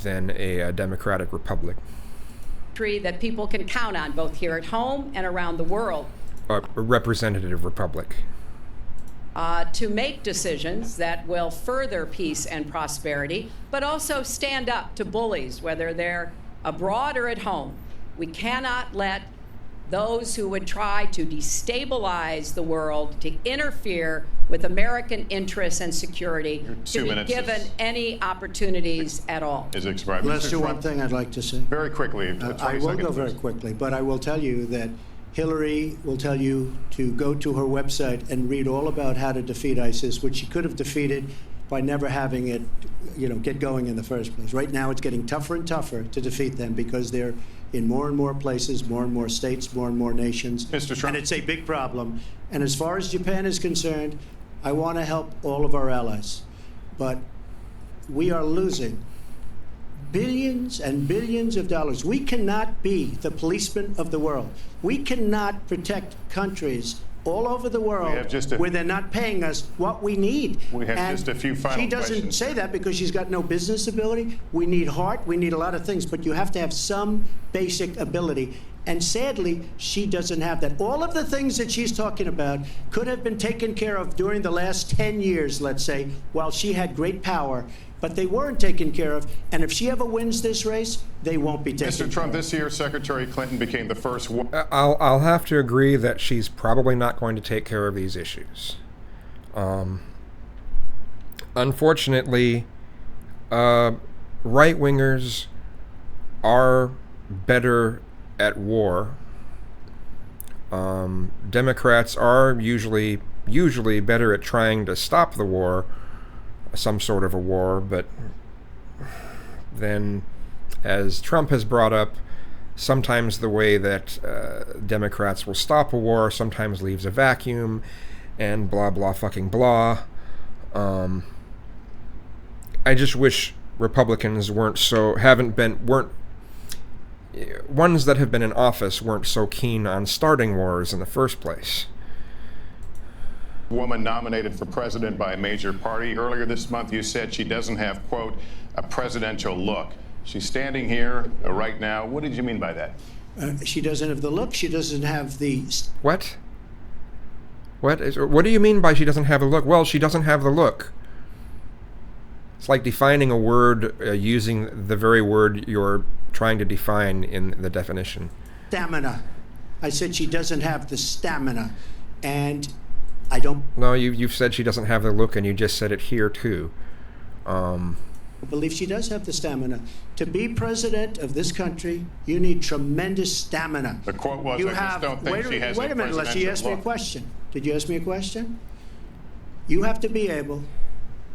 than a democratic republic. That people can count on both here at home and around the world. A representative republic. To make decisions that will further peace and prosperity, but also stand up to bullies, whether they're abroad or at home. We cannot let those who would try to destabilize the world, to interfere with American interests and security, to be given any opportunities at all. Is expired. Let's Mr. do Trump, one thing I'd like to say. very quickly. I will go very quickly, but I will tell you that Hillary will tell you to go to her website and read all about how to defeat ISIS, which she could have defeated by never having it, get going in the first place. Right now, it's getting tougher and tougher to defeat them because they're in more and more places, more and more states, more and more nations. Mr. Trump. And it's a big problem. And as far as Japan is concerned, I want to help all of our allies. But we are losing billions and billions of dollars. We cannot be the policeman of the world. We cannot protect countries all over the world where they're not paying us what we need. We have just a few final questions. She doesn't questions. say that because she's got no business ability. We need heart. We need a lot of things. But you have to have some basic ability. And sadly, she doesn't have that. All of the things that she's talking about could have been taken care of during the last 10 years, let's say, while she had great power. But they weren't taken care of. And if she ever wins this race, they won't be taken care of. Mr. Trump, this year, Secretary Clinton became the first I'll have to agree that she's probably not going to take care of these issues. Unfortunately, right-wingers are better at war. Democrats are usually better at trying to stop the war, some sort of a war, but then, as Trump has brought up, sometimes the way that Democrats will stop a war sometimes leaves a vacuum, and blah blah fucking blah. I just wish Republicans ones that have been in office weren't so keen on starting wars in the first place. Woman nominated for president by a major party. Earlier this month, you said she doesn't have, quote, a presidential look. She's standing here right now. What did you mean by that? She doesn't have the look. She doesn't have the... What? What do you mean by she doesn't have the look? Well, she doesn't have the look. It's like defining a word using the very word you're trying to define in the definition. Stamina. I said she doesn't have the stamina. And I don't... No, you've said she doesn't have the look, and you just said it here, too. I believe she does have the stamina. To be president of this country, you need tremendous stamina. The quote was, I just don't think she has a presidential look. Wait a minute, unless you asked me a question. Did you ask me a question? You have to be able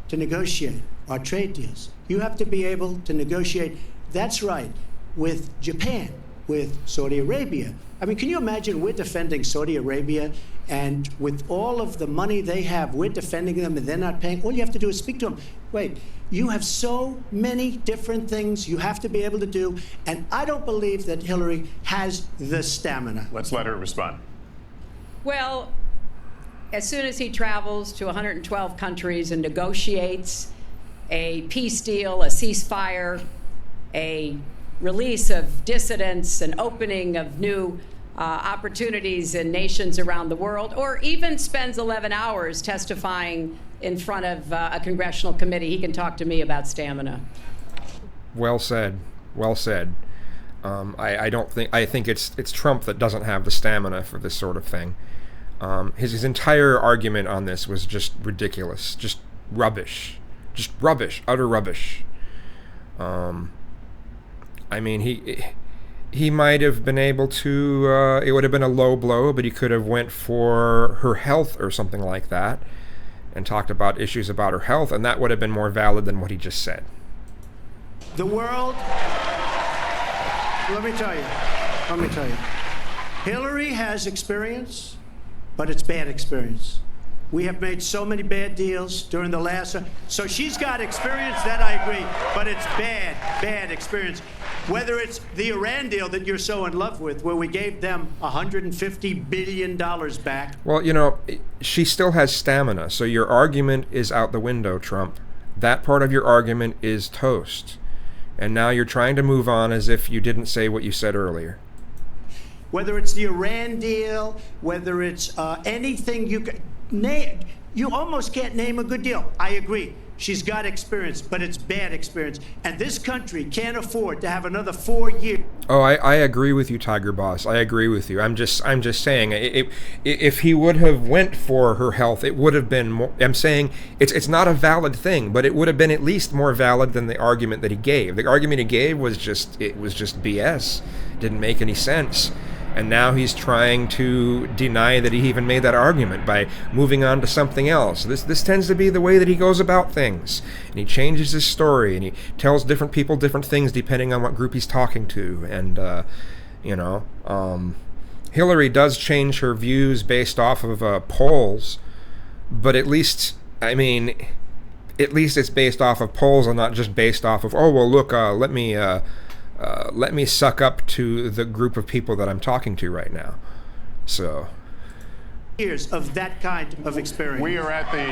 to negotiate our trade deals. You have to be able to negotiate, that's right, with Japan, with Saudi Arabia. I mean, can you imagine we're defending Saudi Arabia, and with all of the money they have, we're defending them and they're not paying? All you have to do is speak to them. Wait, you have so many different things you have to be able to do, and I don't believe that Hillary has the stamina. Let's let her respond. Well, as soon as he travels to 112 countries and negotiates a peace deal, a ceasefire, a release of dissidents, an opening of new opportunities in nations around the world, or even spends 11 hours testifying in front of a congressional committee, he can talk to me about stamina. Well said. Well said. I don't think I think it's Trump that doesn't have the stamina for this sort of thing. His entire argument on this was just ridiculous, just rubbish, utter rubbish. I mean, he might have been able to. It would have been a low blow, but he could have went for her health or something like that, and talked about issues about her health, and that would have been more valid than what he just said. The world, let me tell you, Hillary has experience, but it's bad experience. We have made so many bad deals during the last, so she's got experience, that I agree, but it's bad experience. Whether it's the Iran deal that you're so in love with, where we gave them $150 billion back. Well, you know, she still has stamina, so your argument is out the window, Trump. That part of your argument is toast. And now you're trying to move on as if you didn't say what you said earlier. Whether it's the Iran deal, whether it's anything you can name, you almost can't name a good deal. I agree. She's got experience, but it's bad experience. And this country can't afford to have another 4 years. Oh, I agree with you, Tiger Boss. I agree with you. I'm just saying, if he would have went for her health, it would have been more. I'm saying it's not a valid thing, but it would have been at least more valid than the argument that he gave. The argument he gave was just BS. Didn't make any sense. And now he's trying to deny that he even made that argument by moving on to something else. This tends to be the way that he goes about things. And he changes his story, and he tells different people different things depending on what group he's talking to. And, Hillary does change her views based off of polls, but at least it's based off of polls and not just based off of, oh, well, look, let me suck up to the group of people that I'm talking to right now. So. Years of that kind of experience. We are at the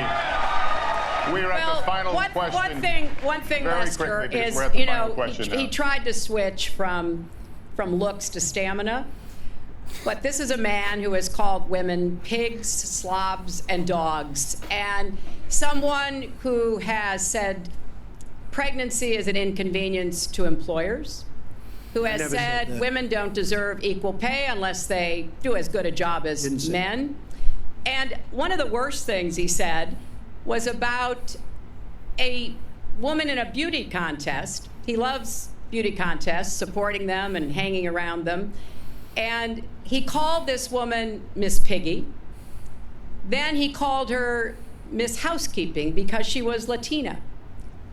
final question. One thing, Very Lester, quickly, is, we're at the you final know, question he now. tried to switch from looks to stamina. But this is a man who has called women pigs, slobs, and dogs. And someone who has said pregnancy is an inconvenience to employers, who has never said said that. women don't deserve equal pay unless they do as good a job as Didn't say men. And one of the worst things he said was about a woman in a beauty contest. He loves beauty contests, supporting them and hanging around them. And he called this woman Miss Piggy. Then he called her Miss Housekeeping because she was Latina.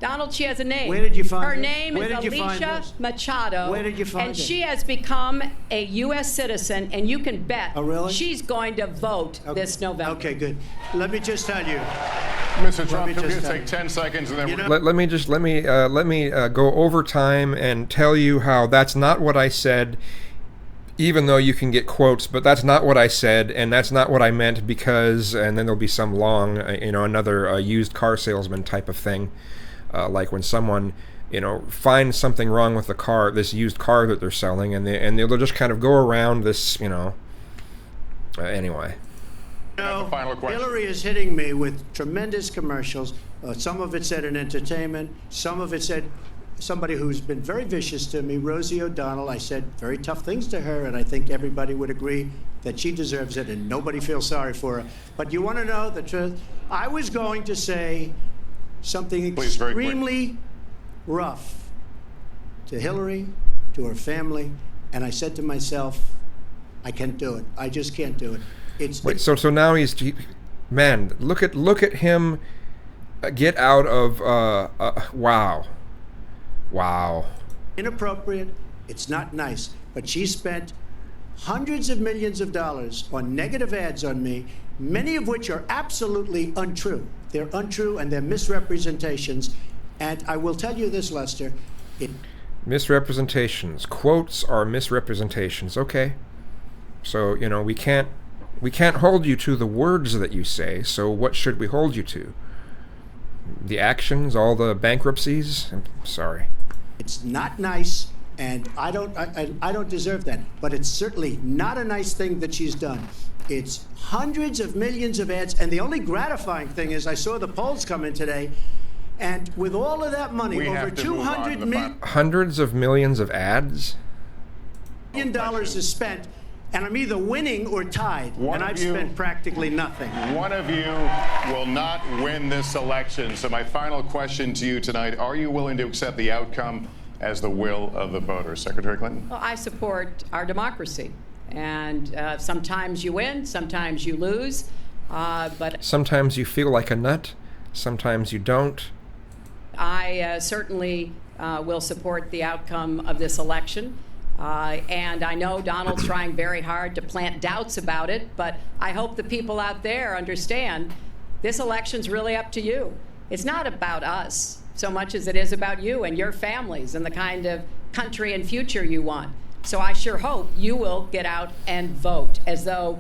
Donald, she has a name. Where did you find her this? name Where is did you find Alicia this? Machado. Where did you find and it? she has become a U.S. citizen, and you can bet Oh, really? she's going to vote this November. Okay, good. Let me just tell you. Mr. Trump, me could just you tell take you. 10 seconds and then You we're know- Let me go over time and tell you how that's not what I said. Even though you can get quotes, but that's not what I said, and that's not what I meant because, and then there'll be some long, another used car salesman type of thing, like when someone, finds something wrong with the car, this used car that they're selling, and they'll just kind of go around this, anyway. the final question. Hillary is hitting me with tremendous commercials. Some of it said in entertainment. Some of it said somebody who's been very vicious to me, Rosie O'Donnell. I said very tough things to her, and I think everybody would agree that she deserves it, and nobody feels sorry for her. But you want to know the truth? I was going to say something Please, very quick. extremely rough to Hillary, to her family, and I said to myself, I can't do it. I just can't do it. Wait, so now man, look at him get out of wow. Inappropriate. It's not nice. But she spent hundreds of millions of dollars on negative ads on me, many of which are absolutely untrue. They're untrue and they're misrepresentations. And I will tell you this, Lester. Misrepresentations. Quotes are misrepresentations. Okay. So, we can't hold you to the words that you say, so what should we hold you to? The actions, all the bankruptcies? I'm sorry. It's not nice, and I don't deserve that. But it's certainly not a nice thing that she's done. It's hundreds of millions of ads, and the only gratifying thing is I saw the polls come in today, and with all of that money, We over have to move on to 200 the million. Hundreds of millions of ads? $1 billion is spent, and I'm either winning or tied, and I've spent practically nothing. One of you will not win this election. So my final question to you tonight, are you willing to accept the outcome as the will of the voters? Secretary Clinton? Well, I support our democracy. And sometimes you win, sometimes you lose, but Sometimes you feel like a nut, sometimes you don't. I certainly will support the outcome of this election. And I know Donald's trying very hard to plant doubts about it, but I hope the people out there understand this election's really up to you. It's not about us so much as it is about you and your families and the kind of country and future you want. So I sure hope you will get out and vote as though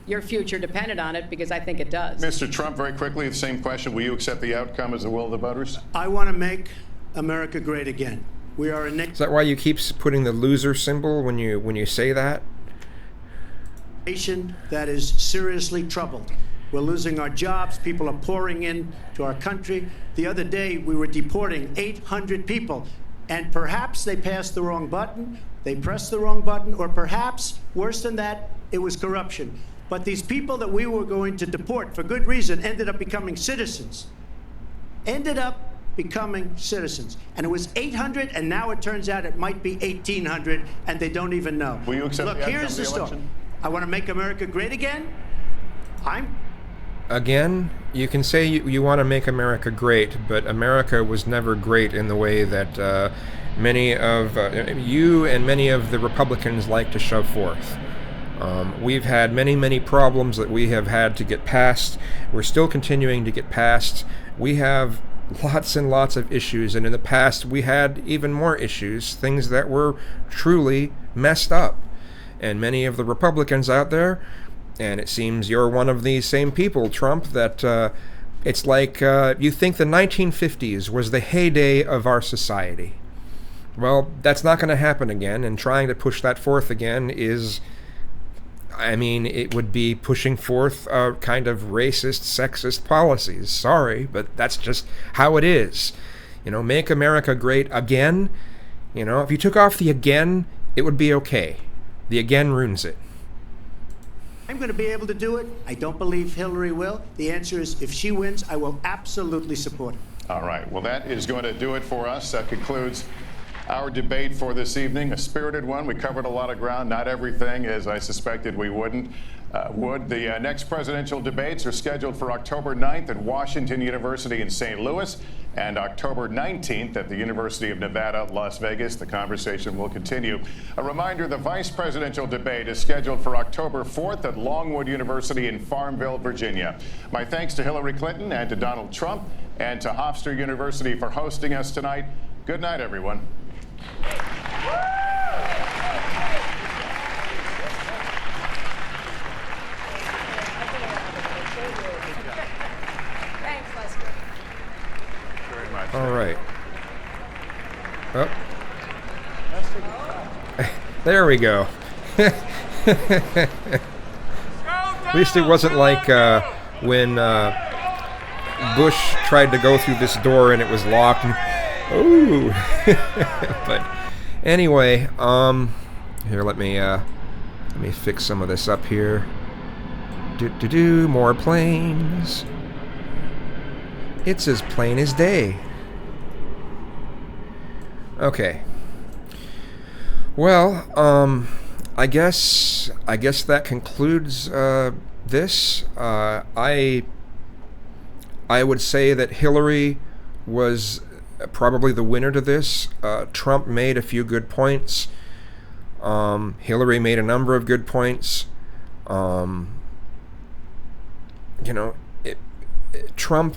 your future depended on it, because I think it does. Mr. Trump, very quickly, the same question. Will you accept the outcome as the will of the voters? I want to make America great again. We are a Is that why you keep putting the loser symbol when you say that? nation that is seriously troubled. We're losing our jobs. People are pouring in to our country. The other day, we were deporting 800 people, and perhaps they passed the wrong button, they pressed the wrong button, or perhaps, worse than that, it was corruption. But these people that we were going to deport for good reason ended up becoming citizens. And it was 800, and now it turns out it might be 1,800, and they don't even know. Will you accept Look, the outcome here's of the the story. election? I want to make America great again. Again, you can say you want to make America great, but America was never great in the way that many of you and many of the Republicans like to shove forth. We've had many problems that we have had to get past. We're still continuing to get past. We have lots and lots of issues, and in the past we had even more issues, things that were truly messed up. And many of the Republicans out there, and it seems you're one of these same people, Trump, that it's like you think the 1950s was the heyday of our society. Well, that's not going to happen again, and trying to push that forth again is, I mean, it would be pushing forth kind of racist, sexist policies. Sorry, but that's just how it is. You know, make America great again. You know, if you took off the again, it would be okay. The again ruins it. I'm going to be able to do it. I don't believe Hillary will. The answer is, if she wins, I will absolutely support her. All right. Well, that is going to do it for us. That concludes our debate for this evening. A spirited one. We covered a lot of ground. Not everything, as I suspected we would. The next presidential debates are scheduled for October 9th at Washington University in St. Louis and October 19th at the University of Nevada, Las Vegas. The conversation will continue. A reminder, the vice presidential debate is scheduled for October 4th at Longwood University in Farmville, Virginia. My thanks to Hillary Clinton and to Donald Trump and to Hofstra University for hosting us tonight. Good night, everyone. Thanks, Lester. Very much. All right. Oh. There we go. At least it wasn't like when Bush tried to go through this door and it was locked. Ooh. But anyway, here, let me fix some of this up here. More planes. It's as plain as day. Okay. Well, I guess that concludes this. I would say that Hillary was probably the winner to this. Trump made a few good points. Hillary made a number of good points. Trump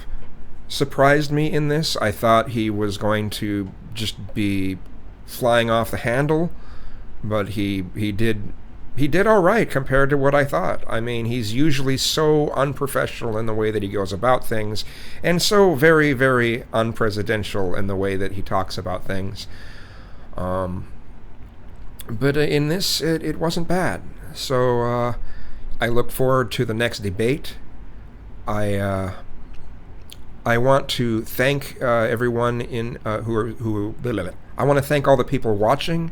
surprised me in this. I thought he was going to just be flying off the handle, but he did all right compared to what I thought. I mean, he's usually so unprofessional in the way that he goes about things, and so very, very unpresidential in the way that he talks about things. But in this, it wasn't bad. So I look forward to the next debate. I want to thank everyone I want to thank all the people watching.